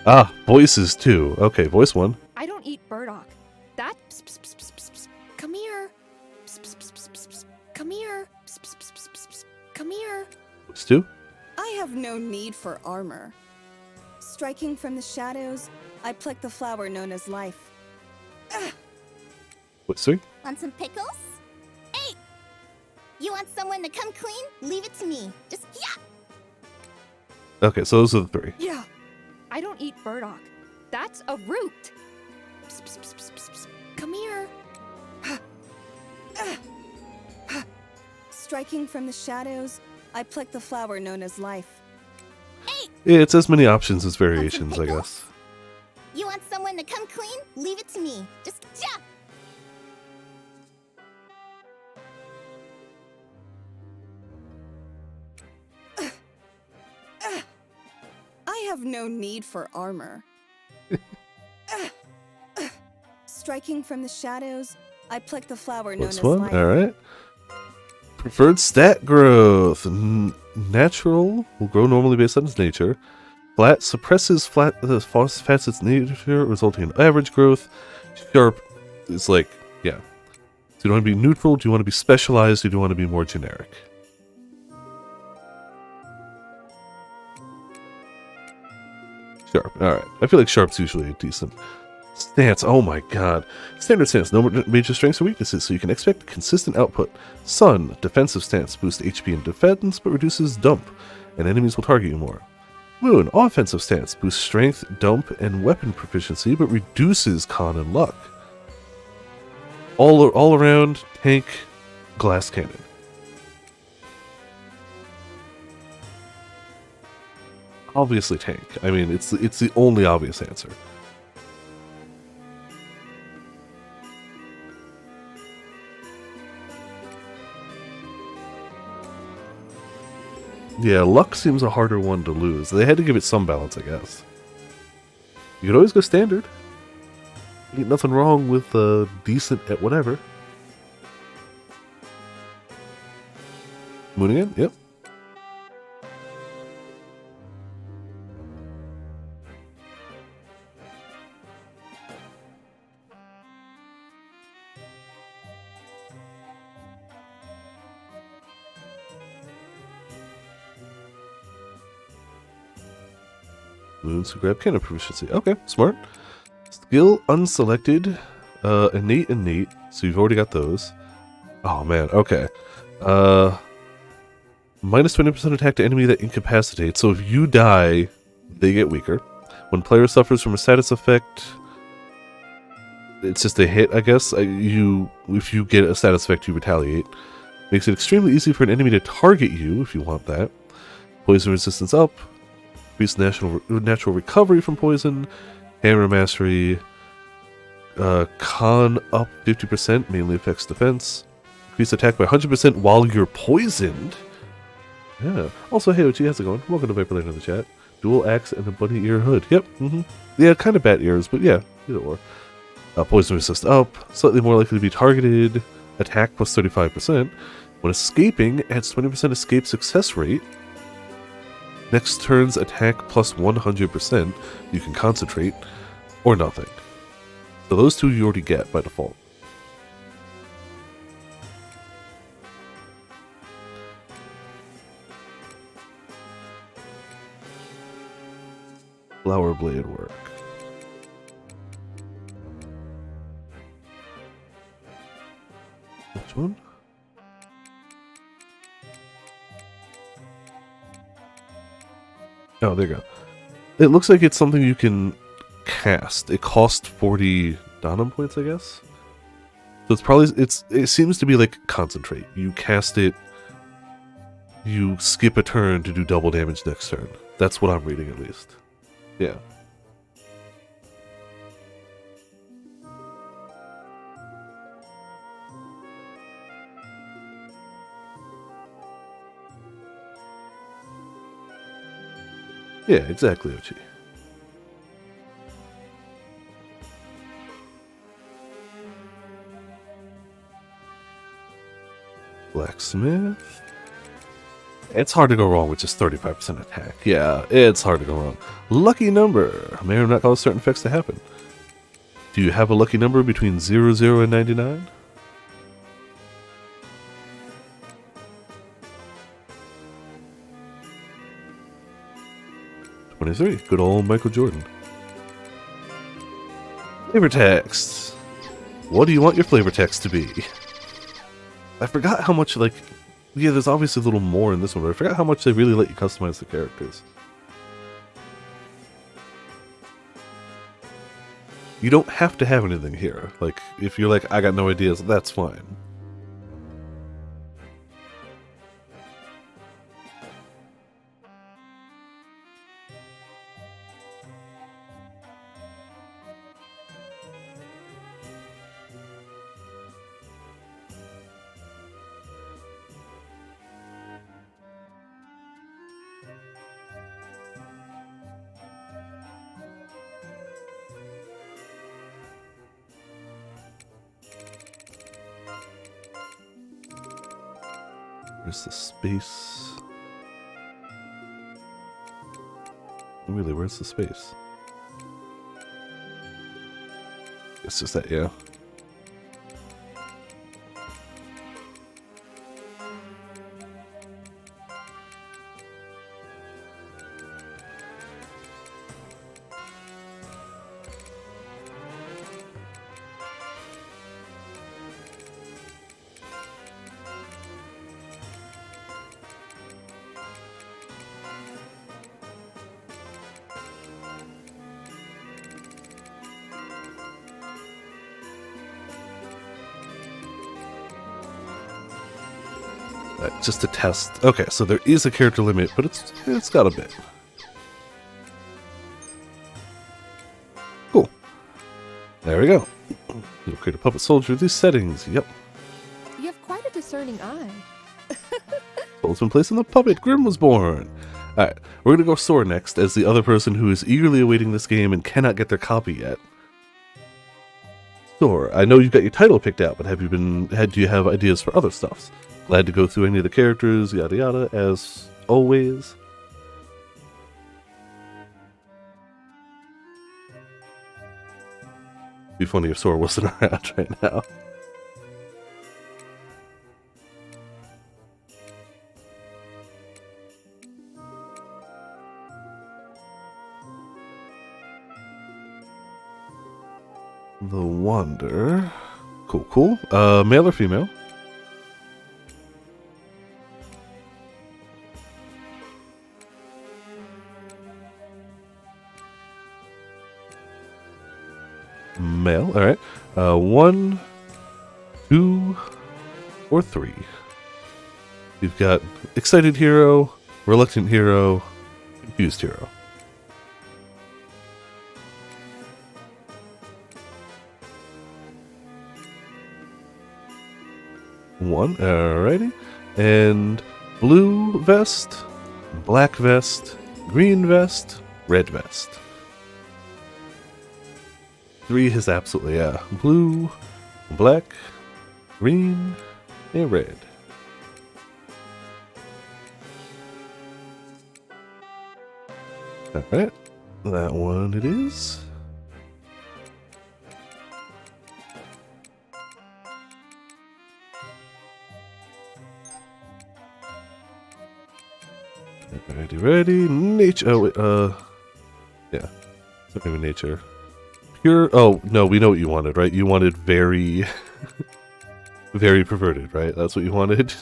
Ah, voices too. Okay, voice one. I don't eat burdock. That. Psst, psst, psst, psst, psst. Come here. Psst, psst, psst, psst, psst. Come here. Psst, psst, psst, psst, psst. Come here. Voice two. I have no need for armor. Striking from the shadows, I pluck the flower known as life. Voice three. Want some pickles? Hey! You want someone to come clean? Leave it to me. Just, yeah! Okay, so those are the three. Yeah. I don't eat burdock. That's a root. Psst, psst, psst, psst, psst, psst. Come here. Striking from the shadows, I pluck the flower known as life. Hey! Yeah, it's as many options as Want some variations, I pickles? guess. You want someone to come clean? Leave it to me. Just, yeah! I have no need for armor. Striking from the shadows, I pluck the flower known Voice as one. life. All right. Preferred stat growth. Natural will grow normally based on its nature. Flat suppresses fats its nature, resulting in average growth. Sharp is like, yeah. Do you want to be neutral? Do you want to be specialized? Or do you want to be more generic? Sharp. Alright. I feel like Sharp's usually a decent. Stance. Oh my god. Standard stance. No major strengths or weaknesses, so you can expect consistent output. Sun. Defensive stance. Boosts HP and defense, but reduces dump, and enemies will target you more. Moon. Offensive stance. Boosts strength, dump, and weapon proficiency, but reduces con and luck. All around tank glass cannon. Obviously tank. I mean, it's the only obvious answer. Yeah, luck seems a harder one to lose. They had to give it some balance, I guess. You could always go standard. Ain't nothing wrong with decent at whatever. Moon again? Yep. Moons to grab cannon proficiency. Okay, smart. Skill unselected. Innate. So you've already got those. Oh man, okay. Minus 20% attack to enemy that incapacitates. So if you die, they get weaker. When player suffers from a status effect, it's just a hit, I guess. If you get a status effect, you retaliate. Makes it extremely easy for an enemy to target you if you want that. Poison resistance up. Increase natural recovery from poison. Hammer mastery. Con up 50%, mainly affects defense. Increase attack by 100% while you're poisoned. Yeah. Also, hey Ochi, how's it going? Welcome to Viperland in the chat. Dual axe and a bunny ear hood. Yep. Yeah, kind of bat ears, but yeah, either or. Poison resist up. Slightly more likely to be targeted. Attack plus 35%. When escaping, adds 20% escape success rate. Next turn's attack plus 100%. You can concentrate. Or nothing. So those two you already get by default. Flower blade work. Which one? Oh, there you go. It looks like it's something you can cast. It costs 40 Donum points, I guess. So it's probably it seems to be like concentrate. You cast it, you skip a turn to do double damage next turn. That's what I'm reading at least. Yeah. Yeah, exactly, Ochi. Blacksmith. It's hard to go wrong with just 35% attack. Yeah, it's hard to go wrong. Lucky number. May or not cause certain effects to happen. Do you have a lucky number between 00 and 99? $23. Good old Michael Jordan. Flavor text. What do you want your flavor text to be? I forgot how much, like... Yeah, there's obviously a little more in this one, but I forgot how much they really let you customize the characters. You don't have to have anything here. Like, if you're like, I got no ideas, that's fine. Where's the space? Really, where's the space? It's just that, yeah. Just to test. Okay, so there is a character limit, but it's got a bit. Cool. There we go. You'll create a puppet soldier with these settings. Yep. You have quite a discerning eye. Soul's been placed in the puppet. Grim was born. Alright, we're gonna go Sora next as the other person who is eagerly awaiting this game and cannot get their copy yet. Sora, I know you've got your title picked out, but do you have ideas for other stuffs? Glad to go through any of the characters, yada yada, as always. Be funny if Sora wasn't around right now. The Wander. Cool, cool. Male or female? Male, alright. 1, 2, or 3. You've got excited hero, reluctant hero, confused hero. One, alrighty. And blue vest, black vest, green vest, red vest. 3 is absolutely, yeah. Blue, black, green, and red. Alright, that one it is. Ready. Nature. Oh, wait, yeah. It's not even nature. Pure. Oh, no, we know what you wanted, right? You wanted very, very perverted, right? That's what you wanted.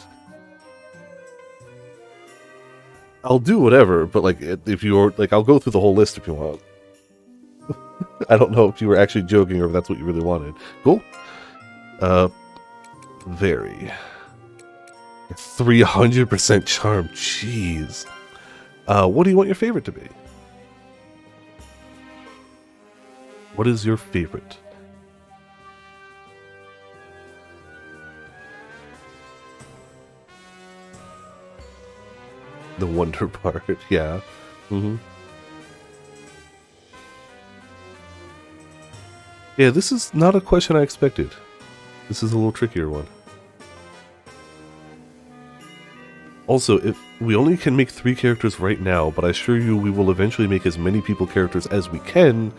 I'll do whatever, but like, if you're like, I'll go through the whole list if you want. I don't know if you were actually joking or if that's what you really wanted. Cool. Very. 300% charm. Jeez. What do you want your favorite to be? What is your favorite? The wonder part, yeah. Yeah, this is not a question I expected. This is a little trickier one. Also, if we only can make 3 characters right now, but I assure you we will eventually make as many people characters as we can.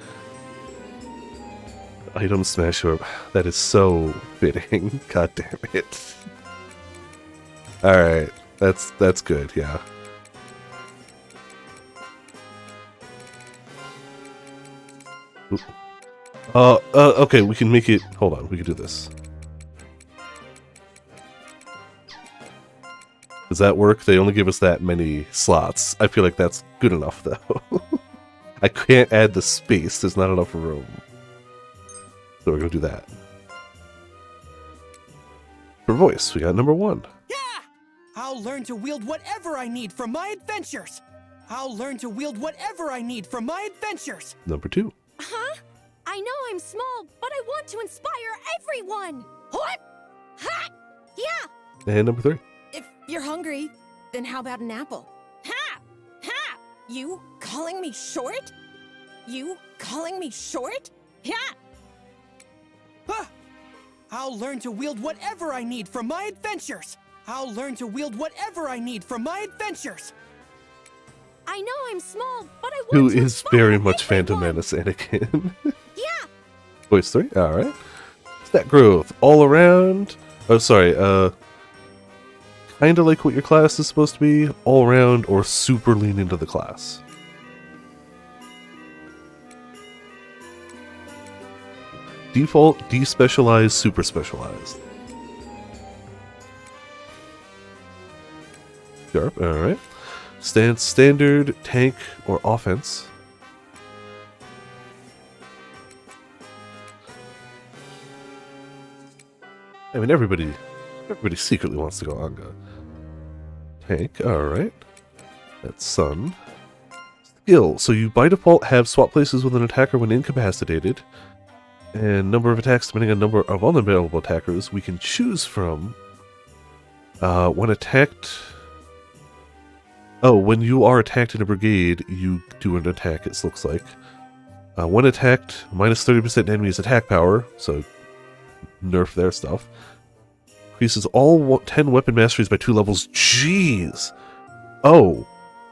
Item smash up. That is so fitting. God damn it. Alright. That's good, yeah. Oop. Okay, we can make it... Hold on, we can do this. Does that work? They only give us that many slots. I feel like that's good enough, though. I can't add the space. There's not enough room. So we're going to do that. For voice, we got number 1. Yeah! I'll learn to wield whatever I need for my adventures. I'll learn to wield whatever I need for my adventures. Number 2. Huh? I know I'm small, but I want to inspire everyone. What? Ha! Yeah! And number 3. If you're hungry, then how about an apple? Ha! Ha! You calling me short? You calling me short? Yeah! Huh! I'll learn to wield whatever I need for my adventures. I'll learn to wield whatever I need for my adventures. I know I'm small, but I want Who to is inspire very much everyone. Phantom Menace Anakin. Yeah! Voice 3, alright. Stat growth, all around. Oh, sorry, kinda like what your class is supposed to be, all around, or super lean into the class. Default, despecialized, super specialized. Sharp, alright. Stance, standard, tank, or offense. I mean, everybody secretly wants to go Anga. Tank, alright. That's Sun. Skill, so you by default have swap places with an attacker when incapacitated. And number of attacks depending on number of unavailable attackers we can choose from. When attacked... Oh, when you are attacked in a brigade, you do an attack, it looks like. When attacked, minus 30% enemy's attack power, so nerf their stuff. Increases all 10 weapon masteries by 2 levels. Jeez! Oh,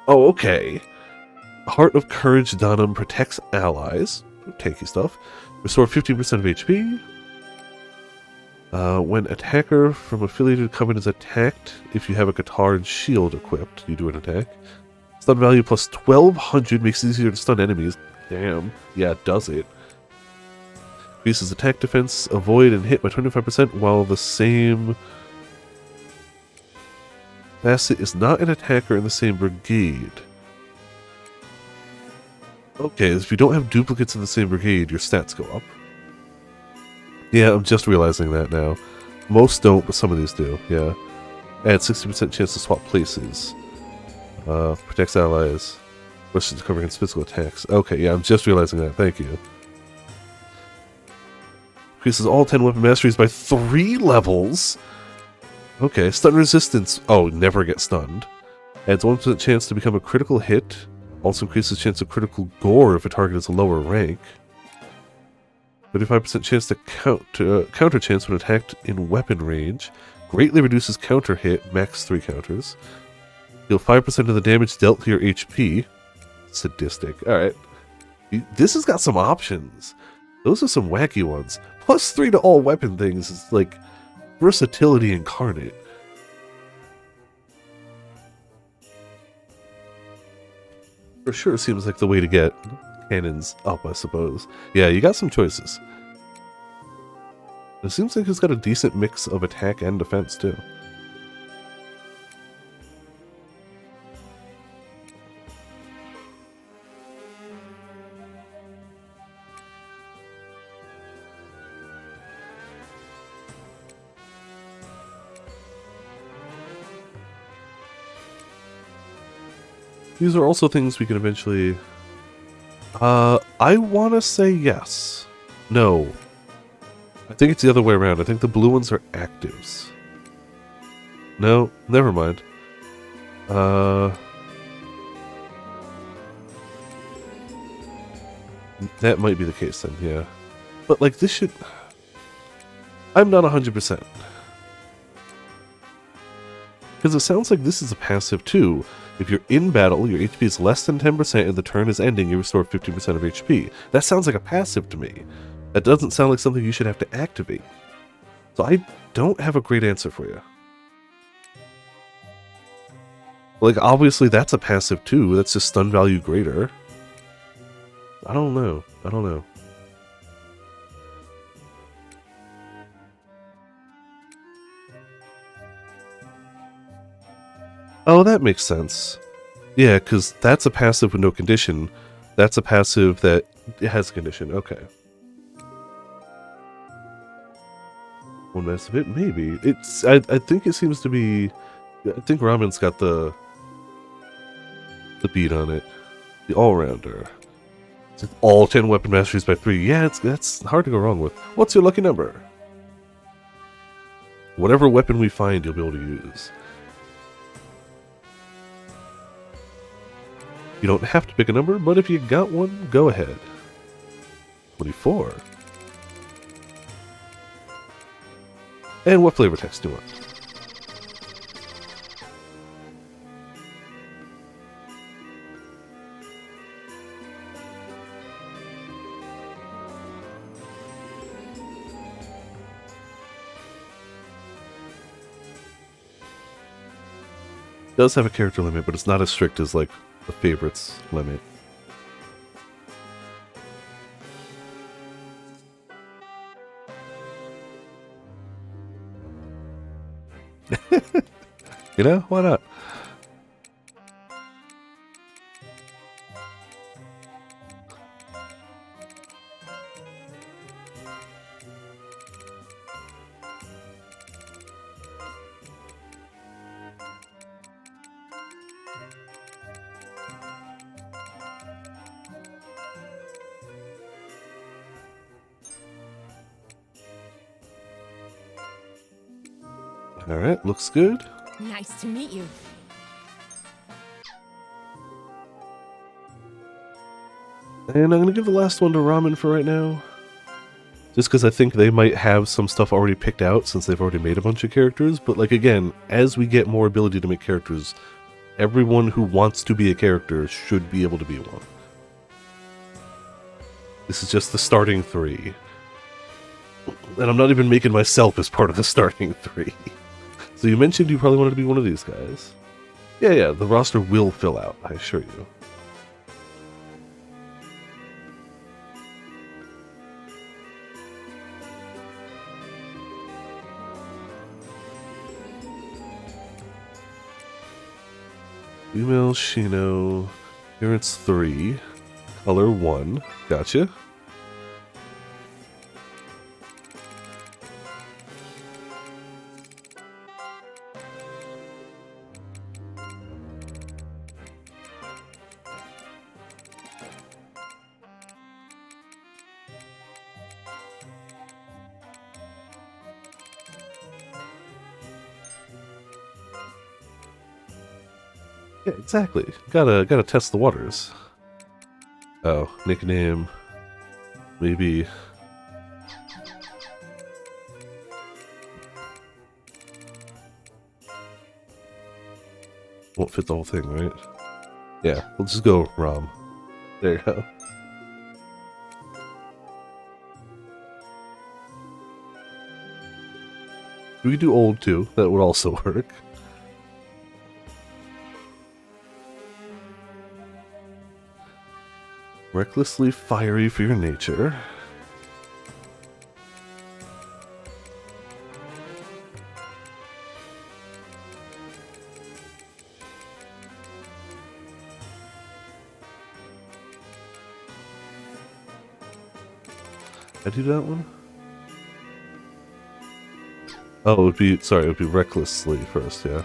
okay. Heart of Courage Donum protects allies. Tanky stuff. Restore 15% of HP. When attacker from affiliated covenant is attacked, if you have a guitar and shield equipped, you do an attack. Stun value plus 1200 makes it easier to stun enemies. Damn. Yeah, does it. Increases attack defense, avoid, and hit by 25% while the same facet is not an attacker in the same brigade. Okay, if you don't have duplicates in the same brigade, your stats go up. Yeah, I'm just realizing that now. Most don't, but some of these do, yeah. Add 60% chance to swap places. Protects allies. Rushes to cover against physical attacks. Okay, yeah, I'm just realizing that. Thank you. Increases all 10 weapon masteries by 3 levels. Okay, stun resistance. Oh, never get stunned. Adds 1% chance to become a critical hit. Also increases chance of critical gore if a target is a lower rank. 35% chance to counter chance when attacked in weapon range. Greatly reduces counter hit, max 3 counters. Deal 5% of the damage dealt to your HP. Sadistic. Alright. This has got some options. Those are some wacky ones. Plus 3 to all weapon things is like versatility incarnate. For sure seems like the way to get cannons up, I suppose. Yeah, you got some choices. It seems like it's got a decent mix of attack and defense, too. These are also things we can eventually... I want to say yes. No. I think it's the other way around. I think the blue ones are actives. No, never mind. That might be the case then, yeah. But, like, this should... I'm not 100%. Because it sounds like this is a passive, too. If you're in battle, your HP is less than 10% and the turn is ending, you restore 15% of HP. That sounds like a passive to me. That doesn't sound like something you should have to activate. So I don't have a great answer for you. Like, obviously that's a passive too. That's just stun value greater. I don't know. I don't know. Oh, that makes sense. Yeah, because that's a passive with no condition. That's a passive that has a condition. Okay. One massive hit? Maybe. It's. I think it seems to be... I think Ramen's got the beat on it. The all-rounder. All 10 weapon masteries by 3. Yeah, that's hard to go wrong with. What's your lucky number? Whatever weapon we find, you'll be able to use. You don't have to pick a number, but if you got one, go ahead. 24. And what flavor text do you want? It does have a character limit, but it's not as strict as, like, the favorites limit. You know, why not? Alright, looks good. Nice to meet you. And I'm going to give the last one to Ramen for right now. Just because I think they might have some stuff already picked out since they've already made a bunch of characters. But like again, as we get more ability to make characters, everyone who wants to be a character should be able to be one. This is just the starting 3. And I'm not even making myself as part of the starting 3. So you mentioned you probably wanted to be one of these guys. Yeah, the roster will fill out, I assure you. Female Shino. Appearance 3. Color 1. Gotcha. Yeah, exactly. Gotta test the waters. Oh, nickname. Maybe. Won't fit the whole thing, right? Yeah, we'll just go Rom. There you go. We could do old too. That would also work. Recklessly fiery for your nature. I do that one? Oh, it would be, sorry, it would be recklessly first, yeah.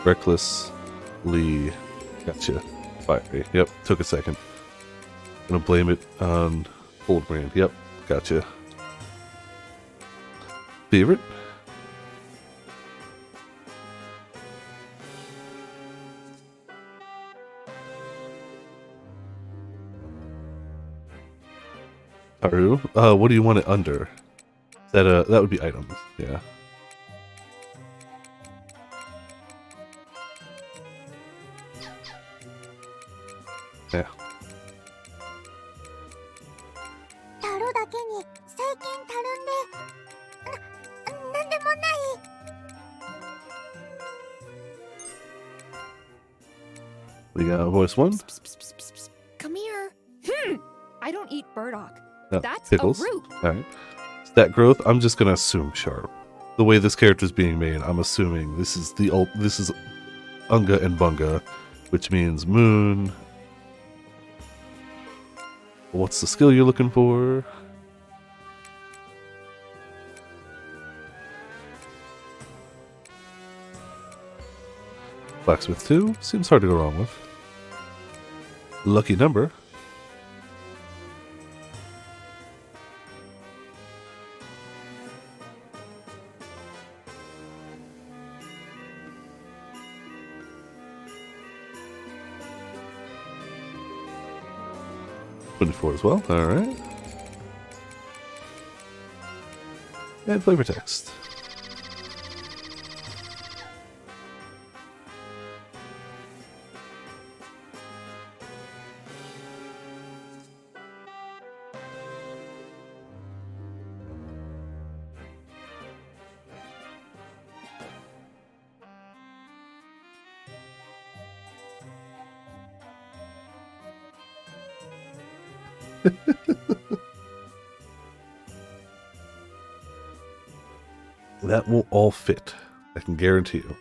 Recklessly. Gotcha. Fiery. Yep, took a second. Gonna blame it on Cold Brand. Yep, gotcha. Favorite? Haru? What do you want it under? That would be items, yeah. Yeah. タロだけに最近たるんでなんでもない。 We got voice 1. Come here. I don't eat burdock. No, That's pickles. a root. Alright. Stat growth, I'm just gonna assume sharp. The way this character is being made, I'm assuming this is this is Unga and Bunga, which means moon. What's the skill you're looking for? Blacksmith 2 seems hard to go wrong with. Lucky number. .24 as well. All right. And flavor text. That will all fit. I can guarantee you.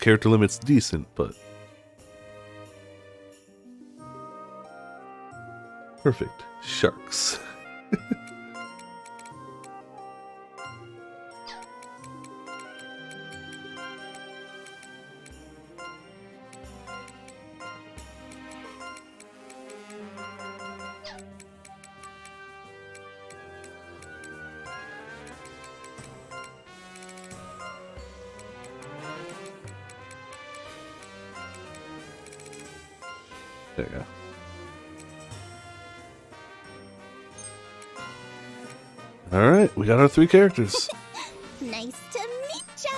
Character limit's decent, but perfect. Sharks. There you go. Alright, we got our 3 characters. Nice to meet ya.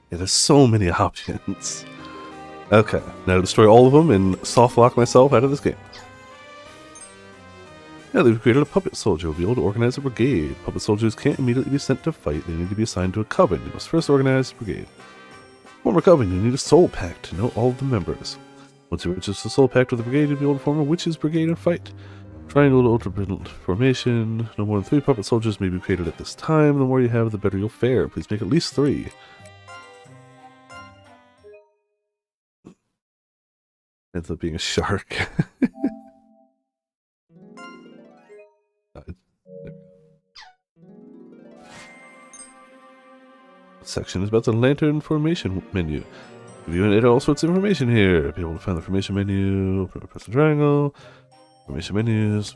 Yeah, there's so many options. Okay, now to destroy all of them and soft lock myself out of this game. Now they've created a puppet soldier. We'll be able to organize a brigade. Puppet soldiers can't immediately be sent to fight. They need to be assigned to a coven. You must first organize a brigade. To form a coven, you need a soul pact to know all of the members. Once you register the soul pact with the brigade, you'll be able to form a witches brigade and fight. Triangle to ultra formation. No more than 3 puppet soldiers may be created at this time. The more you have, the better you'll fare. Please make at least 3. Ends up being a shark. Section is about the lantern formation menu. You can edit all sorts of information here. Be able to find the formation menu. Press the triangle. Formation menus.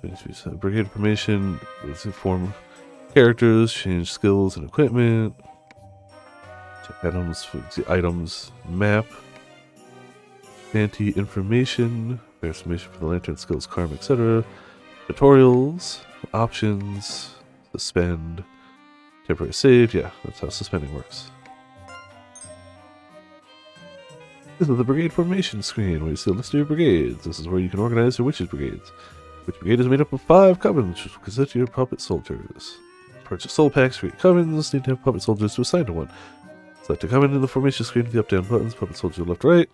Brigade formation. Form characters. Change skills and equipment. Check items. See items. Map. Anti-information. There's information for the lantern skills, karma, etc. Tutorials. Options. Suspend. Temporary save. Yeah, that's how suspending works. This is the brigade formation screen where you see a list of your brigades. This is where you can organize your witches' brigades. Which brigade is made up of 5 covens, which will consist of your puppet soldiers. Purchase soul packs for 8 covens. Need to have puppet soldiers to assign to one. Select a coven in the formation screen with the up-down buttons. Puppet soldier left, right.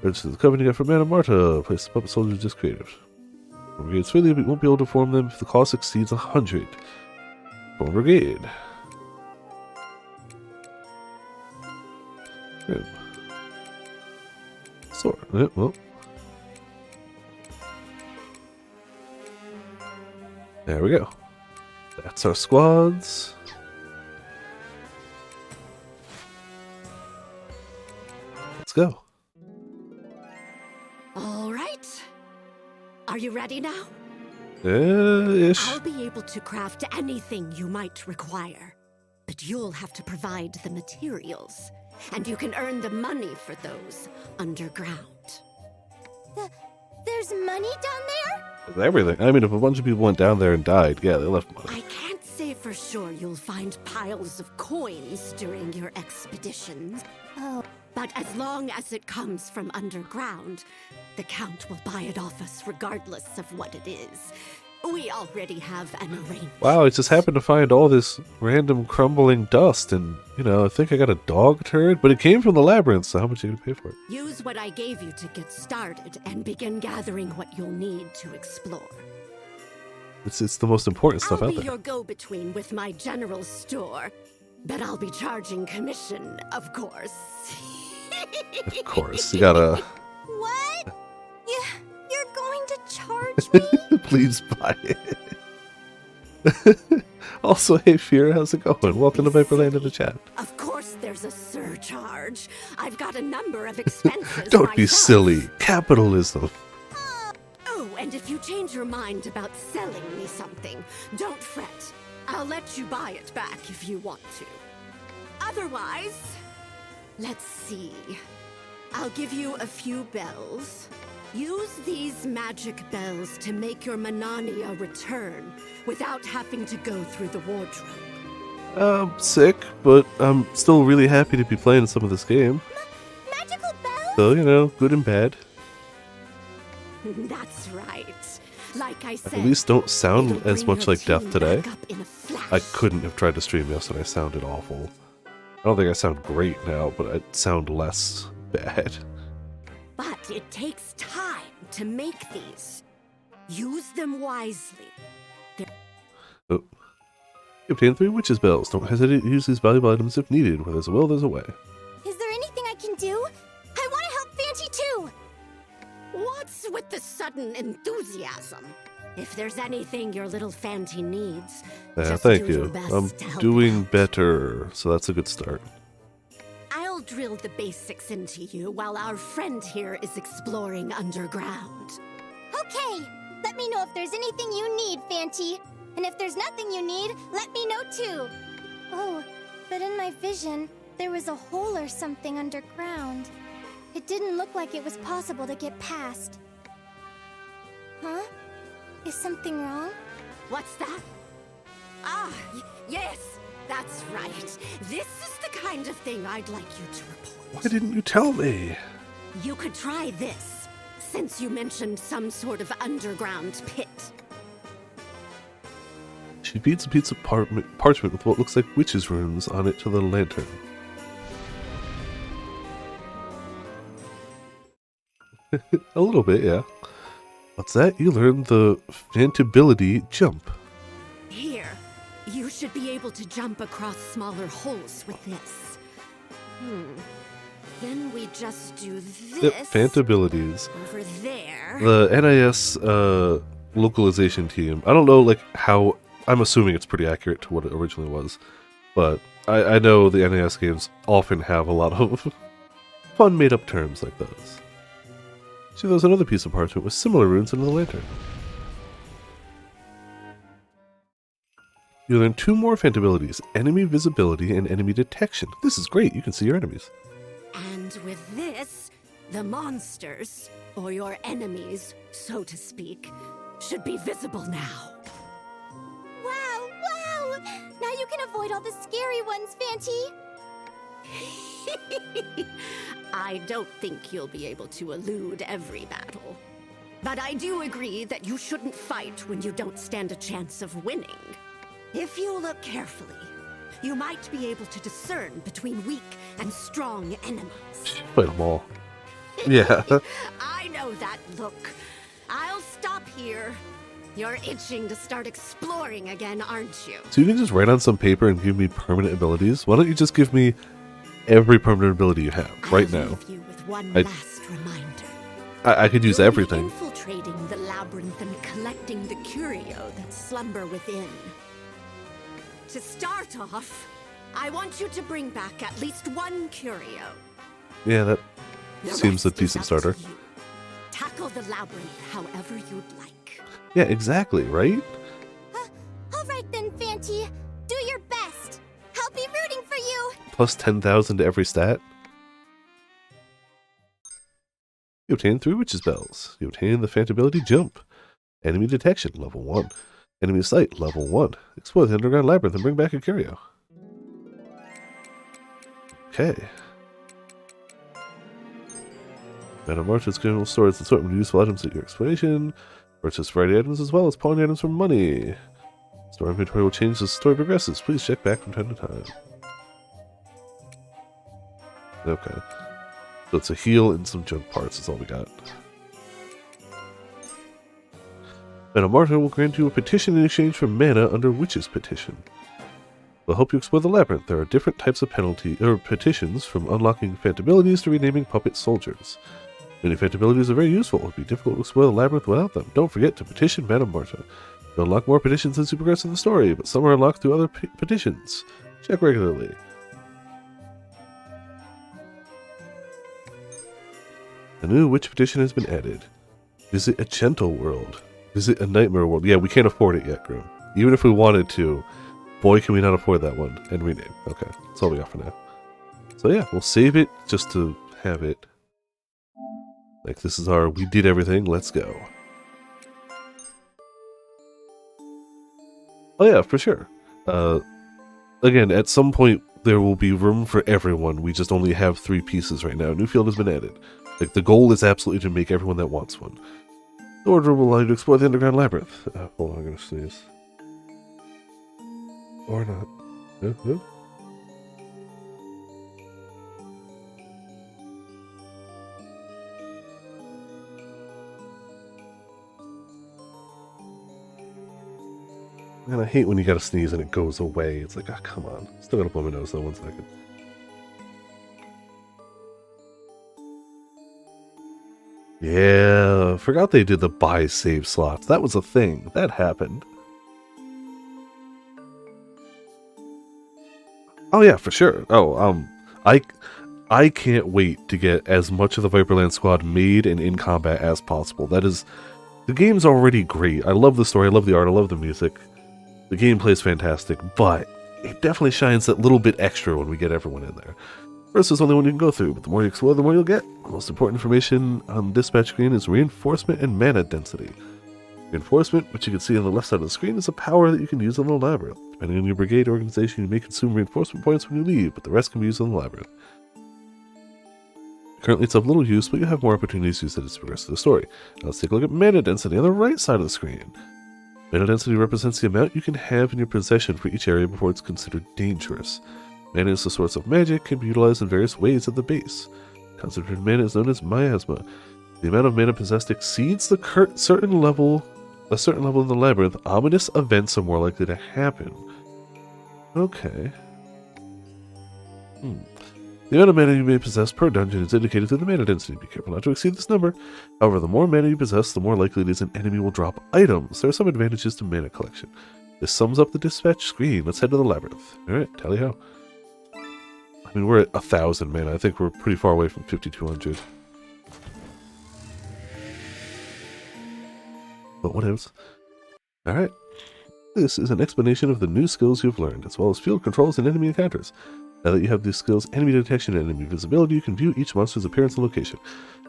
Register the coven you got from Mana Marta. Place the puppet soldiers just created. For brigades freely, but you won't be able to form them if the cost exceeds 100. Form brigade. Good. Sword. Yeah, well. There we go. That's our squads. Let's go. All right. Are you ready now? Ish. I'll be able to craft anything you might require, but you'll have to provide the materials, and you can earn the money for those underground. There's money down there? Everything. I mean, if a bunch of people went down there and died, yeah, they left money. I can't say for sure you'll find piles of coins during your expeditions. Oh, But as long as it comes from underground, the Count will buy it off us regardless of what it is. We already have an arrangement. Wow, I just happened to find all this random crumbling dust, and, you know, I think I got a dog turd, but it came from the labyrinth, so how much are you going to pay for it? Use what I gave you to get started and begin gathering what you'll need to explore. It's the most important stuff I'll out be there. your go-between with my general store, but I'll be charging commission, of course. Of course, you gotta... what? You're going to charge me? Please buy it. Also, hey Fear, how's it going? Welcome to Viperland in the chat. Of course there's a surcharge. I've got a number of expenses. Don't be myself. silly. Capitalism. Oh, and if you change your mind about selling me something, don't fret. I'll let you buy it back if you want to. Otherwise, let's see. I'll give you a few bells. Use these magic bells to make your Manania return without having to go through the wardrobe. I'm sick, but I'm still really happy to be playing some of this game. Magical bells? So, you know, good and bad. That's right. Like I said, At least don't sound it'll as bring much your like Death team today. back up in a flash. I couldn't have tried to stream yesterday. I sounded awful. I don't think I sound great now, but I sound less bad. But it takes time to make these. Use them wisely. Oh. You obtain 3 witches' bells. Don't hesitate to use these valuable items if needed. Where there's a will, there's a way. Is there anything I can do? I want to help Fanty too! What's with the sudden enthusiasm? If there's anything your little Fanty needs, just Thank do your you. best I'm to help doing out. better, so that's a good start. I'll drill the basics into you while our friend here is exploring underground. Okay, let me know if there's anything you need, Fanty. And if there's nothing you need, let me know too. Oh, but in my vision, there was a hole or something underground. It didn't look like it was possible to get past. Huh? Is something wrong? What's that? Ah, yes, that's right. This is the kind of thing I'd like you to report. Why didn't you tell me? You could try this, since you mentioned some sort of underground pit. She feeds a piece of parchment with what looks like witches' runes on it to the lantern. A little bit, yeah. What's that? You learned the Fantibility jump. Here, you should be able to jump across smaller holes with this. Then we just do this. Yep, Fantibilities. Over there. The NIS localization team. I don't know like how. I'm assuming it's pretty accurate to what it originally was, but I know the NIS games often have a lot of fun made-up terms like those. See, there's another piece of parchment with similar runes in the lantern. You learn 2 more Fantibilities, enemy visibility and enemy detection. This is great, you can see your enemies. And with this, the monsters, or your enemies, so to speak, should be visible now. Wow, wow! Now you can avoid all the scary ones, Fanty. I don't think you'll be able to elude every battle. But I do agree that you shouldn't fight when you don't stand a chance of winning. If you look carefully, you might be able to discern between weak and strong enemies. Fight them all. Yeah. I know that look. I'll stop here. You're itching to start exploring again, aren't you? So you can just write on some paper and give me permanent abilities? Why don't you just give me every permanent ability you have right now? I'll leave you with one last reminder. I could use You'll everything. Be infiltrating the labyrinth and collecting the curio that slumber within. To start off, I want you to bring back at least 1 curio. Yeah, that The seems a rest is decent up starter. to you. Tackle the labyrinth however you'd like. Yeah, exactly, right? All right then, Fanty. Do your best. I'll be rooting for you. Plus 10,000 to every stat. You obtain 3 Witch's Bells. You obtain the Fantibility Jump. Enemy Detection, level 1. Enemy Sight, level 1. Explore the Underground Labyrinth and bring back a curio. Okay. Madame March's general stores an assortment of useful items at your exploration. Purchase variety items as well as pawn items for money. Store inventory will change as the story progresses. Please check back from time to time. Okay. So it's a heal and some junk parts is all we got. Madame Marta will grant you a petition in exchange for mana under Witch's Petition. We'll help you explore the labyrinth. There are different types of petitions, from unlocking Fantibilities to renaming puppet soldiers. Many Fantibilities are very useful. It would be difficult to explore the labyrinth without them. Don't forget to petition Madame Marta. You'll unlock more petitions as you progress in the story, but some are unlocked through other petitions. Check regularly. A new witch petition has been added. Visit a gentle world. Visit a nightmare world. Yeah, we can't afford it yet, Grim. Even if we wanted to, boy, can we not afford that one. And rename. Okay, that's all we got for now. So yeah, we'll save it just to have it. Like, this is our, we did everything, let's go. Oh yeah, for sure. Again, at some point, there will be room for everyone. We just only have 3 pieces right now. New field has been added. Like, the goal is absolutely to make everyone that wants one. The order will allow you to explore the underground labyrinth. Hold on, I'm gonna sneeze. Or not. And I hate when you gotta sneeze and it goes away. It's like, ah, oh, come on. Still gotta blow my nose though, 1 second. Yeah, forgot they did the buy save slots. That was a thing. That happened. Oh yeah, for sure. Oh, I can't wait to get as much of the Viperland squad made and in combat as possible. That is, the game's already great. I love the story, I love the art, I love the music. The gameplay is fantastic, but it definitely shines that little bit extra when we get everyone in there. First, there's only one you can go through, but the more you explore, the more you'll get. The most important information on the dispatch screen is reinforcement and mana density. Reinforcement, which you can see on the left side of the screen, is a power that you can use on the labyrinth. Depending on your brigade organization, you may consume reinforcement points when you leave, but the rest can be used on the labyrinth. Currently, it's of little use, but you have more opportunities to use it as you progress through the story. Now let's take a look at mana density on the right side of the screen. Mana density represents the amount you can have in your possession for each area before it's considered dangerous. Mana is the source of magic, can be utilized in various ways at the base. Concentrated mana is known as miasma. The amount of mana possessed exceeds the certain level in the labyrinth. Ominous events are more likely to happen. Okay. The amount of mana you may possess per dungeon is indicated through the mana density. Be careful not to exceed this number. However, the more mana you possess, the more likely it is an enemy will drop items. There are some advantages to mana collection. This sums up the dispatch screen. Let's head to the labyrinth. Alright, tally ho. I mean, we're at 1,000 mana. I think we're pretty far away from 5,200. But what else? Alright. This is an explanation of the new skills you've learned, as well as field controls and enemy encounters. Now that you have these skills, enemy detection and enemy visibility, you can view each monster's appearance and location.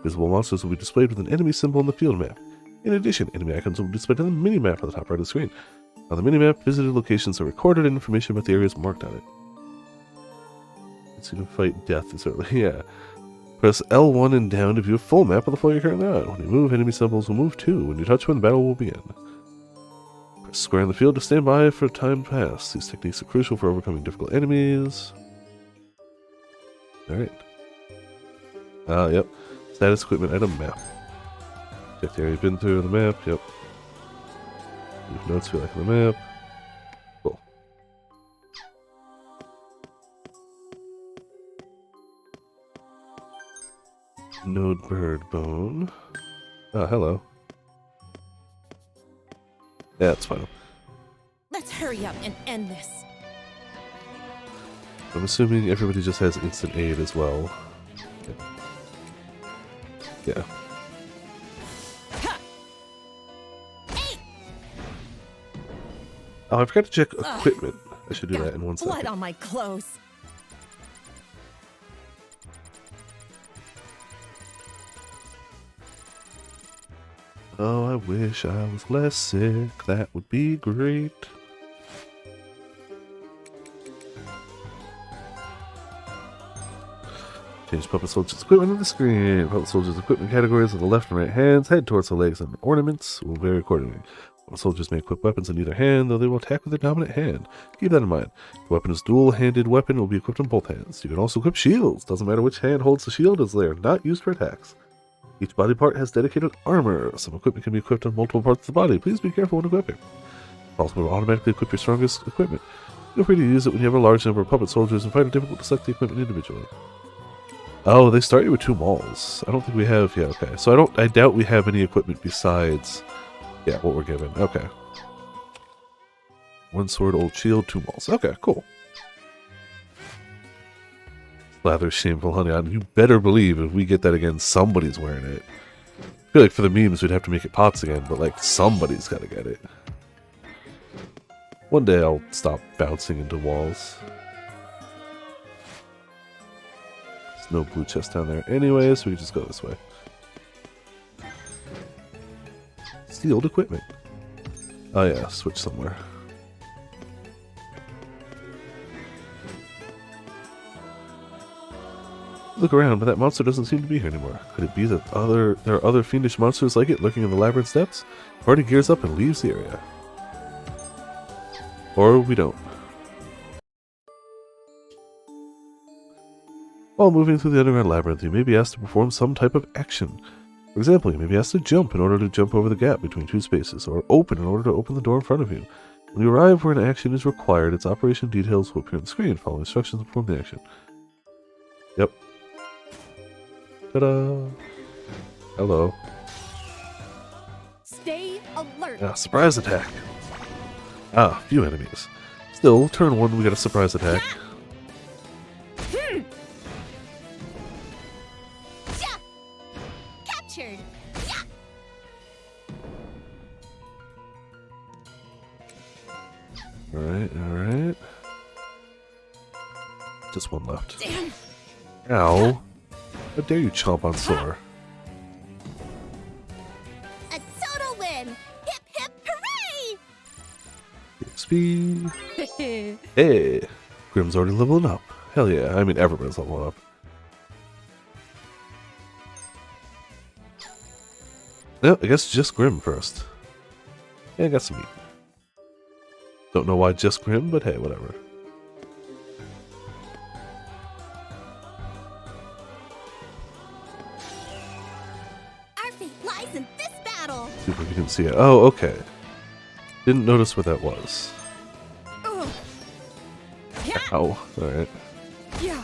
Visible monsters will be displayed with an enemy symbol on the field map. In addition, enemy icons will be displayed on the mini-map on the top right of the screen. On the mini-map, visited locations are recorded and information about the areas marked on it. So you can fight death is early. Yeah. Press L1 and down to view a full map of the floor you're currently on. When you move, enemy symbols will move too. When you touch one, the battle will begin. Press square on the field to stand by for time to pass. These techniques are crucial for overcoming difficult enemies. Alright. Yep. Status equipment item map. Check the area you've been through the map. Yep. Leave notes if you like on the map. Cool. Node bird bone. Oh, hello. Yeah, it's fine. Let's hurry up and end this. I'm assuming everybody just has instant aid as well. Yeah. Oh, I forgot to check equipment. I should do that in 1 second. Blood on my clothes. Oh, I wish I was less sick. That would be great. Change Puppet Soldier's equipment on the screen. Puppet Soldier's equipment categories on the left and right hands. Head towards the legs and ornaments will vary accordingly. Puppet Soldiers may equip weapons in either hand, though they will attack with their dominant hand. Keep that in mind. If the weapon is dual-handed weapon, it will be equipped on both hands. You can also equip shields. Doesn't matter which hand holds the shield, as they are not used for attacks. Each body part has dedicated armor. Some equipment can be equipped on multiple parts of the body. Please be careful when equipping. Also, will automatically equip your strongest equipment. Feel free to use it when you have a large number of puppet soldiers and find it difficult to select the equipment individually. Oh, they start you with 2 mauls. I don't think we have... Yeah, okay. So I doubt we have any equipment besides... Yeah, what we're given. Okay. 1 sword, old shield, 2 mauls. Okay, cool. Lather shameful honey on. You better believe if we get that again, somebody's wearing it. I feel like for the memes we'd have to make it pots again, but like somebody's gotta get it. One day I'll stop bouncing into walls. There's no blue chest down there anyway, so we can just go this way. Sealed equipment. Oh yeah, switch somewhere. Look around, but that monster doesn't seem to be here anymore. Could it be that there are other fiendish monsters like it lurking in the labyrinth depths? Party gears up and leaves the area. Or we don't. While moving through the underground labyrinth, you may be asked to perform some type of action. For example, you may be asked to jump in order to jump over the gap between 2 spaces, or open in order to open the door in front of you. When you arrive where an action is required, its operation details will appear on the screen. Follow instructions to perform the action. Yep. Ta-da! Hello. Stay alert. Ah, surprise attack. Ah, few enemies. Still, turn 1 we got a surprise attack. Captured. Alright, alright. Just 1 left. Damn. Ow. How dare you chomp on Sora? A total win. Hip hip hooray! XP. Hey. Grim's already leveling up. Hell yeah. I mean, everybody's leveling up. No, I guess just Grim first. Yeah, I got some meat. Don't know why just Grim, but hey, whatever. Our fate lies in this battle. See if we can see it. Oh, okay. Didn't notice what that was. Ugh. Yeah. Ow. Alright. Yeah.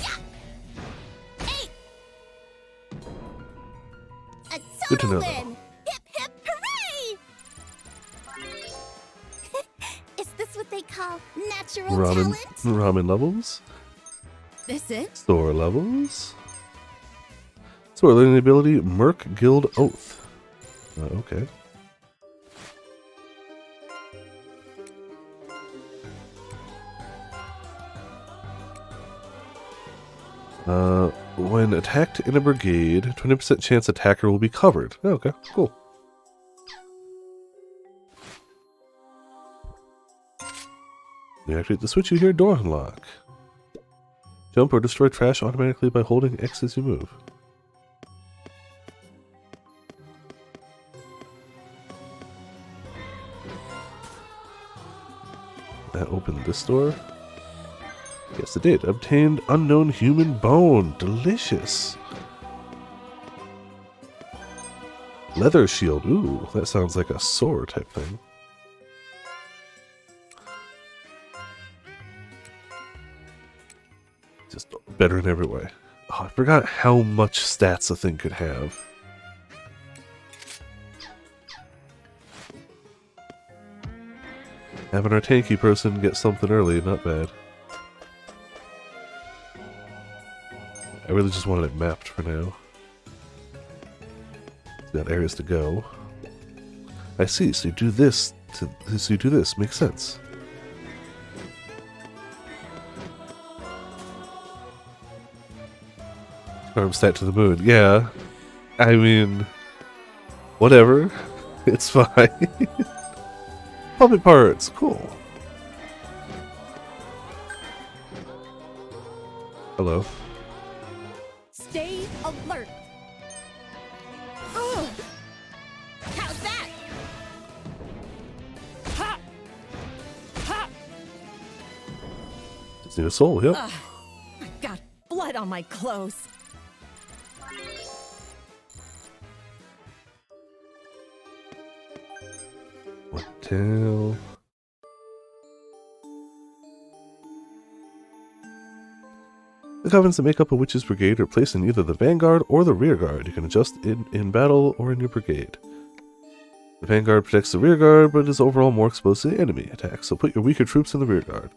Yeah. Hey. A Good to total know, though. win. Hip hip hooray! Is this what they call natural talent? Ramen levels. This it? Store levels. Store learning ability, Merc Guild Oath. Okay. When attacked in a brigade, 20% chance attacker will be covered. Okay, cool. You activate the switch, you hear door unlock. Jump or destroy trash automatically by holding X as you move. That opened this door. Yes, it did. Obtained unknown human bone. Delicious. Leather shield. Ooh, that sounds like a sword type thing. Just better in every way. Oh, I forgot how much stats a thing could have. Having our tanky person get something early, not bad. I really just wanted it mapped for now. Got areas to go. I see, so you do this so you do this. Makes sense. Arm stat to the moon. Yeah. I mean, whatever. It's fine. Puppet parts. Cool. Hello. Stay alert. Ugh. How's that? Ha! Ha! Just need a soul, yep. I've got blood on my clothes. One tail. The covenants that make up a witch's brigade are placed in either the vanguard or the rear guard. You can adjust in battle or in your brigade. The vanguard protects the rear guard, but is overall more exposed to the enemy attacks, so put your weaker troops in the rear guard.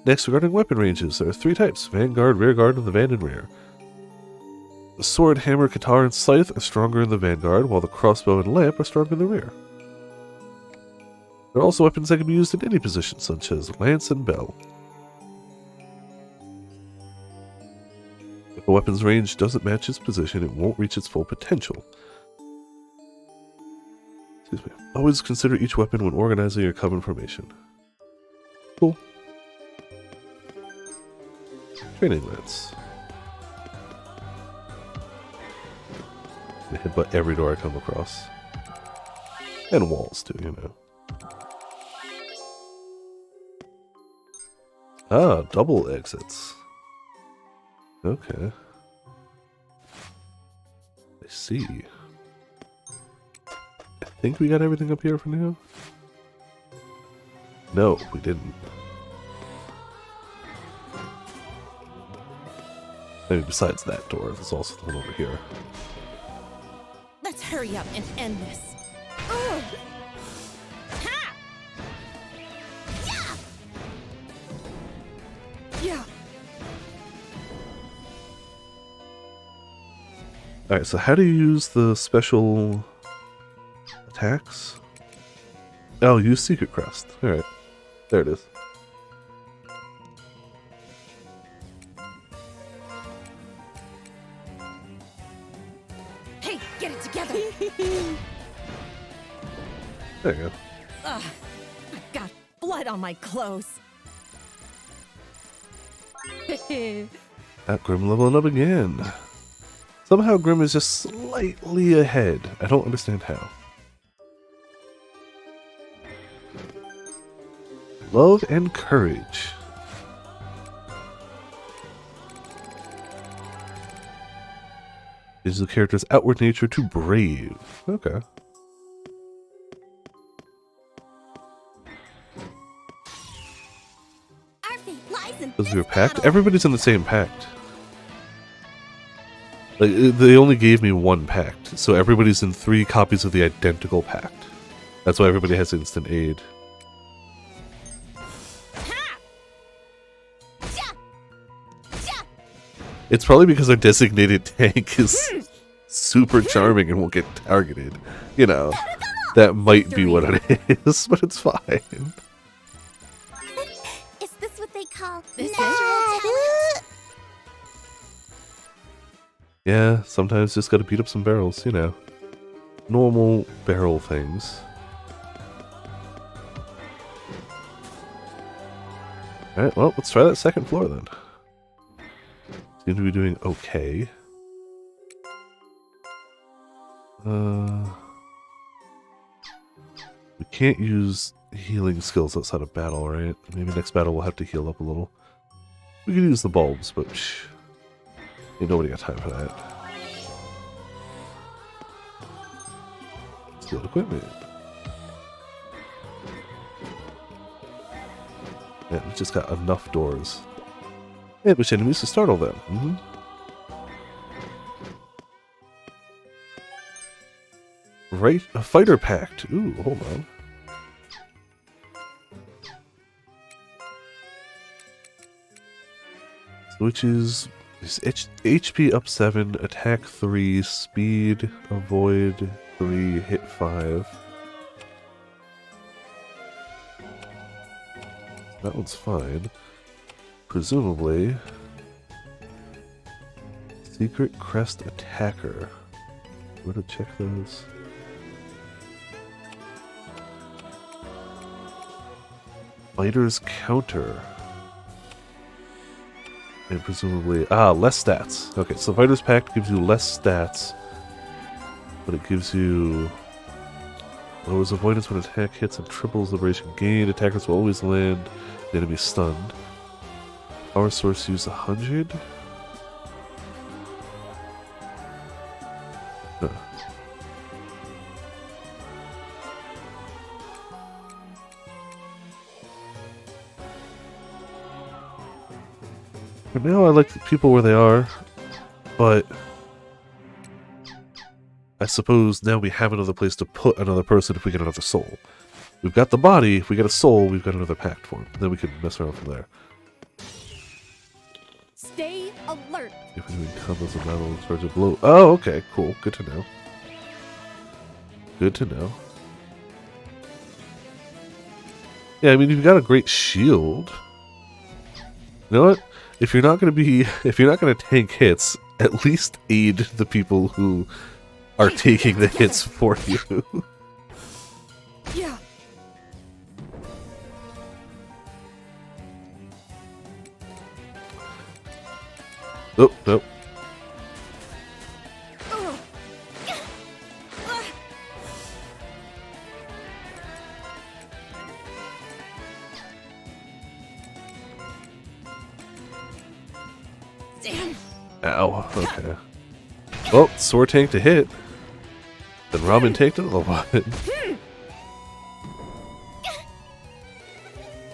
Next, regarding weapon ranges, there are 3 types: vanguard, rear guard, and the van and rear. The sword, hammer, guitar, and scythe are stronger in the vanguard, while the crossbow and lamp are stronger in the rear. There are also weapons that can be used in any position, such as lance and bell. If a weapon's range doesn't match its position, it won't reach its full potential. Excuse me. Always consider each weapon when organizing your coven formation. Cool. Training lance. I headbutt every door I come across. And walls too, you know. Ah, double exits. Okay. I see. I think we got everything up here for now. No, we didn't. Maybe besides that door, there's also the one over here. Let's hurry up and end this. Ugh. Ha! Yeah! Yeah. Alright, so how do you use the special attacks? Oh, use Secret Crest. Alright. There it is. Hey, get it together. There you go. Ugh. I've got blood on my clothes. That Grim leveling up again. Somehow Grim is just slightly ahead. I don't understand how. Love and courage. Changes the character's outward nature to brave. Okay. Our fate lies in Those this are your pact? battle. Everybody's in the same pact. Like, they only gave me one pact, so everybody's in 3 copies of the identical pact. That's why everybody has instant aid. It's probably because our designated tank is super charming and won't get targeted. You know, that might be what it is, but it's fine. Is this what they call This is natural talent? Yeah, sometimes just gotta beat up some barrels, you know. Normal barrel things. Alright, well, let's try that second floor then. Seem to be doing okay. We can't use healing skills outside of battle, right? Maybe next battle we'll have to heal up a little. We could use the bulbs, but ain't nobody got time for that. Skilled equipment. Yeah, we just got enough doors. And which enemies to startle them. Right, a fighter pact. Ooh, hold on. Which is HP up 7, attack 3, speed, avoid 3, hit 5. That one's fine. Presumably, Secret Crest Attacker. Where to check those? Fighter's Counter. And presumably, less stats. Okay, so Fighter's Pact gives you less stats, but it gives you lowers avoidance when attack hits and triples liberation gained. Attackers will always land the enemy stunned. Power source use 100. Huh. For now, I like the people where they are, but I suppose now we have another place to put another person if we get another soul. We've got the body, if we get a soul, we've got another pact for him. Then we can mess around from there. Stay alert. If we doing combos of battle in charge of blow. Oh, okay, cool. Good to know. Good to know. Yeah, I mean, you've got a great shield. You know what? If you're not gonna tank hits, at least aid the people who are taking the hits for you. Yeah. Oh, nope. Damn. Ow. Okay. Well, sword tank to hit. Then Ramen tanked another one.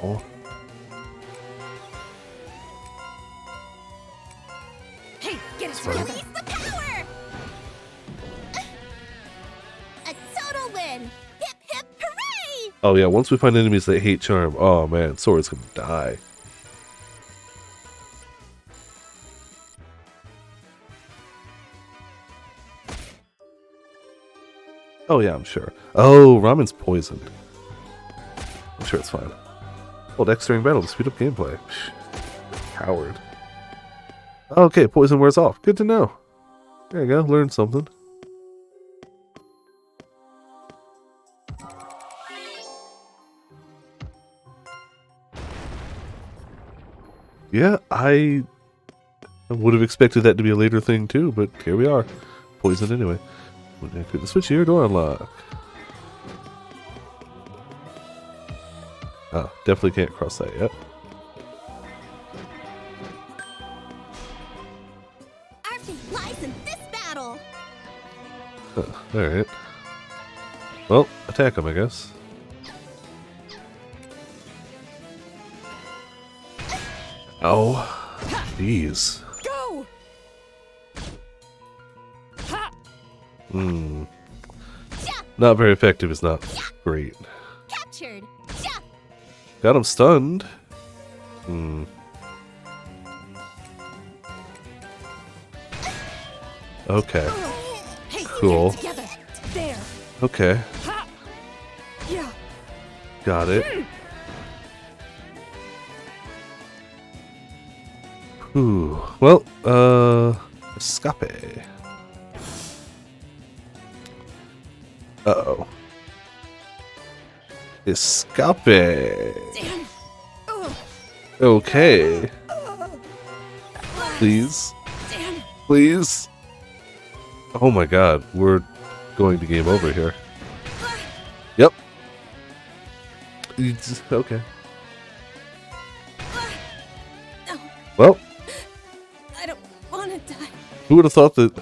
Oh. Hey, get it Sorry. together. Release the power. A total win. Hip hip hooray! Oh yeah, once we find enemies that hate charm, oh man, sword's gonna die. Oh yeah, I'm sure. Oh, Ramen's poisoned. I'm sure it's fine. Hold X during battle to speed up gameplay. Coward. Okay, poison wears off. Good to know. There you go, learned something. Yeah, I would have expected that to be a later thing too, but here we are. Poison anyway. When I activate the switch here, door unlock. Ah, definitely can't cross that yet. Our fate lies in this battle. battle. Alright. Well, attack him, I guess. Oh. Jeez. Go! Ha! Hmm. Not very effective is not great. Captured. Got him stunned. Hmm. Okay. Hey, Cool. together. There. Okay. Ha! Yeah. Got it. Whew. Well, escape. Uh-oh. Escape. Damn. Ugh. Okay. Please. Damn. Please. Oh my god, we're going to game over here. Yep. Okay. No, Well, I don't want to die. who would have thought that...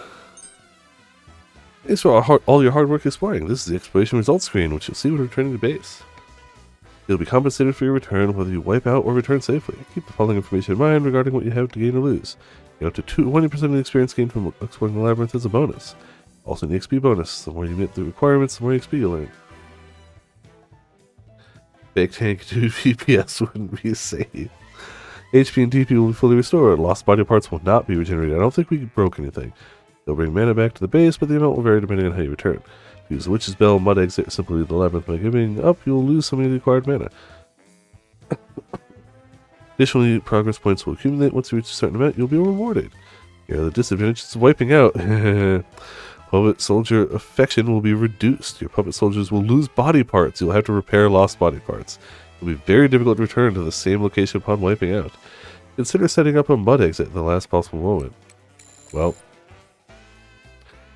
Thanks for all your hard work exploring. This is the exploration results screen, which you'll see when returning to base. You'll be compensated for your return, whether you wipe out or return safely. Keep the following information in mind regarding what you have to gain or lose. You have up to 20% of the experience gained from exploring the labyrinth as a bonus. Also, the XP bonus. The more you meet the requirements, the more XP you learn. Fake tank 2 PPS wouldn't be safe. HP and DP will be fully restored. Lost body parts will not be regenerated. I don't think we broke anything. They'll bring mana back to the base, but the amount will vary depending on how you return. If you use the Witch's Bell, Mud Exit, or simply the Labyrinth by giving up, you'll lose some of the acquired mana. Additionally, progress points will accumulate. Once you reach a certain amount, you'll be rewarded. Here are the disadvantages of wiping out. Puppet soldier affection will be reduced. Your puppet soldiers will lose body parts. You'll have to repair lost body parts. It will be very difficult to return to the same location upon wiping out. Consider setting up a mud exit at the last possible moment. Well,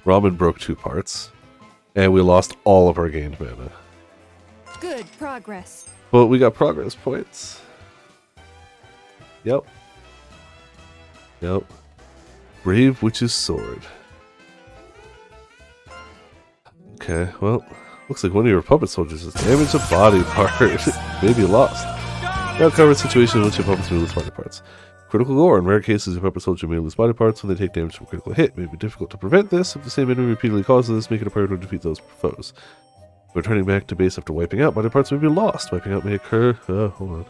Ramen broke 2 parts, and we lost all of our gained mana. Good progress. But we got progress points. Yep. Yep. Brave Witch's Sword. Okay, well, looks like one of your puppet soldiers has damaged a body part. Maybe lost. Now cover a situation in which your puppets may lose body parts. Critical gore. In rare cases, your puppet soldier may lose body parts when they take damage from a critical hit. It may be difficult to prevent this. If the same enemy repeatedly causes this, make it a priority to defeat those foes. Returning back to base after wiping out, body parts may be lost. Wiping out may occur... hold on.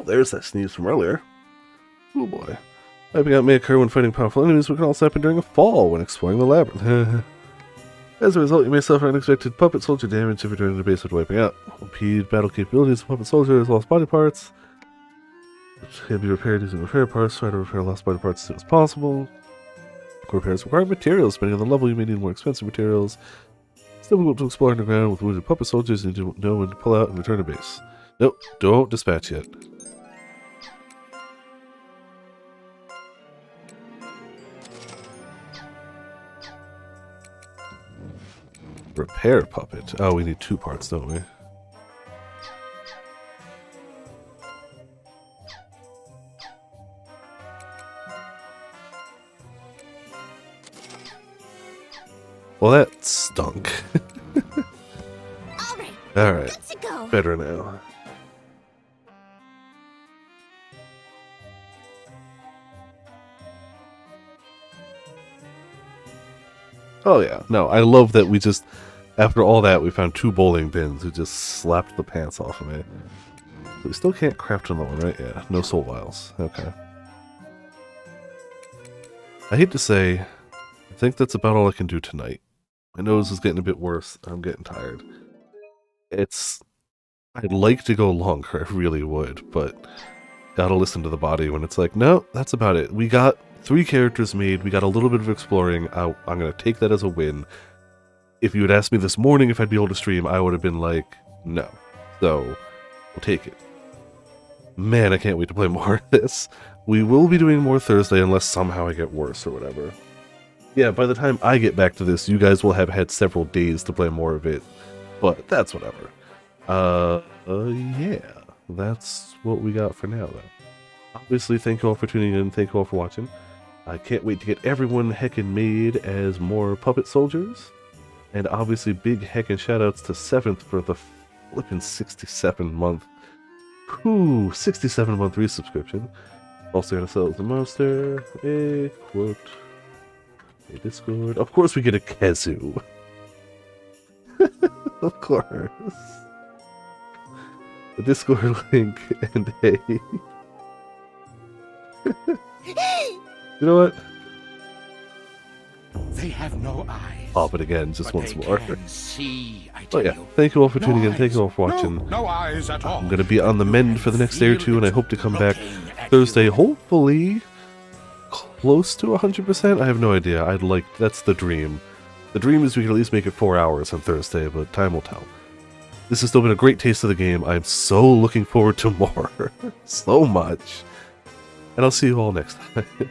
There's that sneeze from earlier. Oh boy. Wiping out may occur when fighting powerful enemies, but can also happen during a fall when exploring the labyrinth. As a result, you may suffer unexpected puppet soldier damage if returning to base after wiping out. Impede battle capabilities of puppet soldier has lost body parts, which can be repaired using repair parts. Try to repair lost body parts as soon as possible. Repairs require materials. Depending on the level, you may need more expensive materials. It's difficult to explore underground with wounded puppet soldiers. You need to know when to pull out and return to base. Nope, don't dispatch yet. Repair puppet. Oh, we need 2 parts, don't we? Well, that stunk. All right. Alright. Good to go. Better now. Oh yeah, no, I love that we just, after all that, we found 2 bowling pins who just slapped the pants off of me. So we still can't craft another one, right? Yeah, no soul vials. Okay. I hate to say, I think that's about all I can do tonight. My nose is getting a bit worse. I'm getting tired. I'd like to go longer, I really would, but gotta listen to the body when it's like, no, that's about it. We got 3 characters made, we got a little bit of exploring. I'm gonna take that as a win. If you had asked me this morning if I'd be able to stream, I would have been like, no. So, we'll take it. Man, I can't wait to play more of this. We will be doing more Thursday unless somehow I get worse or whatever. Yeah, by the time I get back to this, you guys will have had several days to play more of it. But that's whatever. Yeah. that's what we got for now, though. Obviously, thank you all for tuning in. Thank you all for watching. I can't wait to get everyone heckin' made as more puppet soldiers. And obviously, big heckin' shoutouts to 7th for the flippin' 67-month. Whew, 67-month resubscription. Also got ourselves a monster, a quote, a Discord. Of course we get a Kazoo. Of course. A Discord link and a... You know what? They have no eyes. Pop it again, just but once they more. can see, I Oh tell yeah, you. thank you all for No tuning in. Thank eyes. you all for watching. No eyes at all. I'm gonna be on the mend for the next day or two, and I hope to come back Looking at Thursday, you. hopefully close to 100%. I have no idea. That's the dream. The dream is we can at least make it 4 hours on Thursday, but time will tell. This has still been a great taste of the game. I'm so looking forward to more. So much. And I'll see you all next time.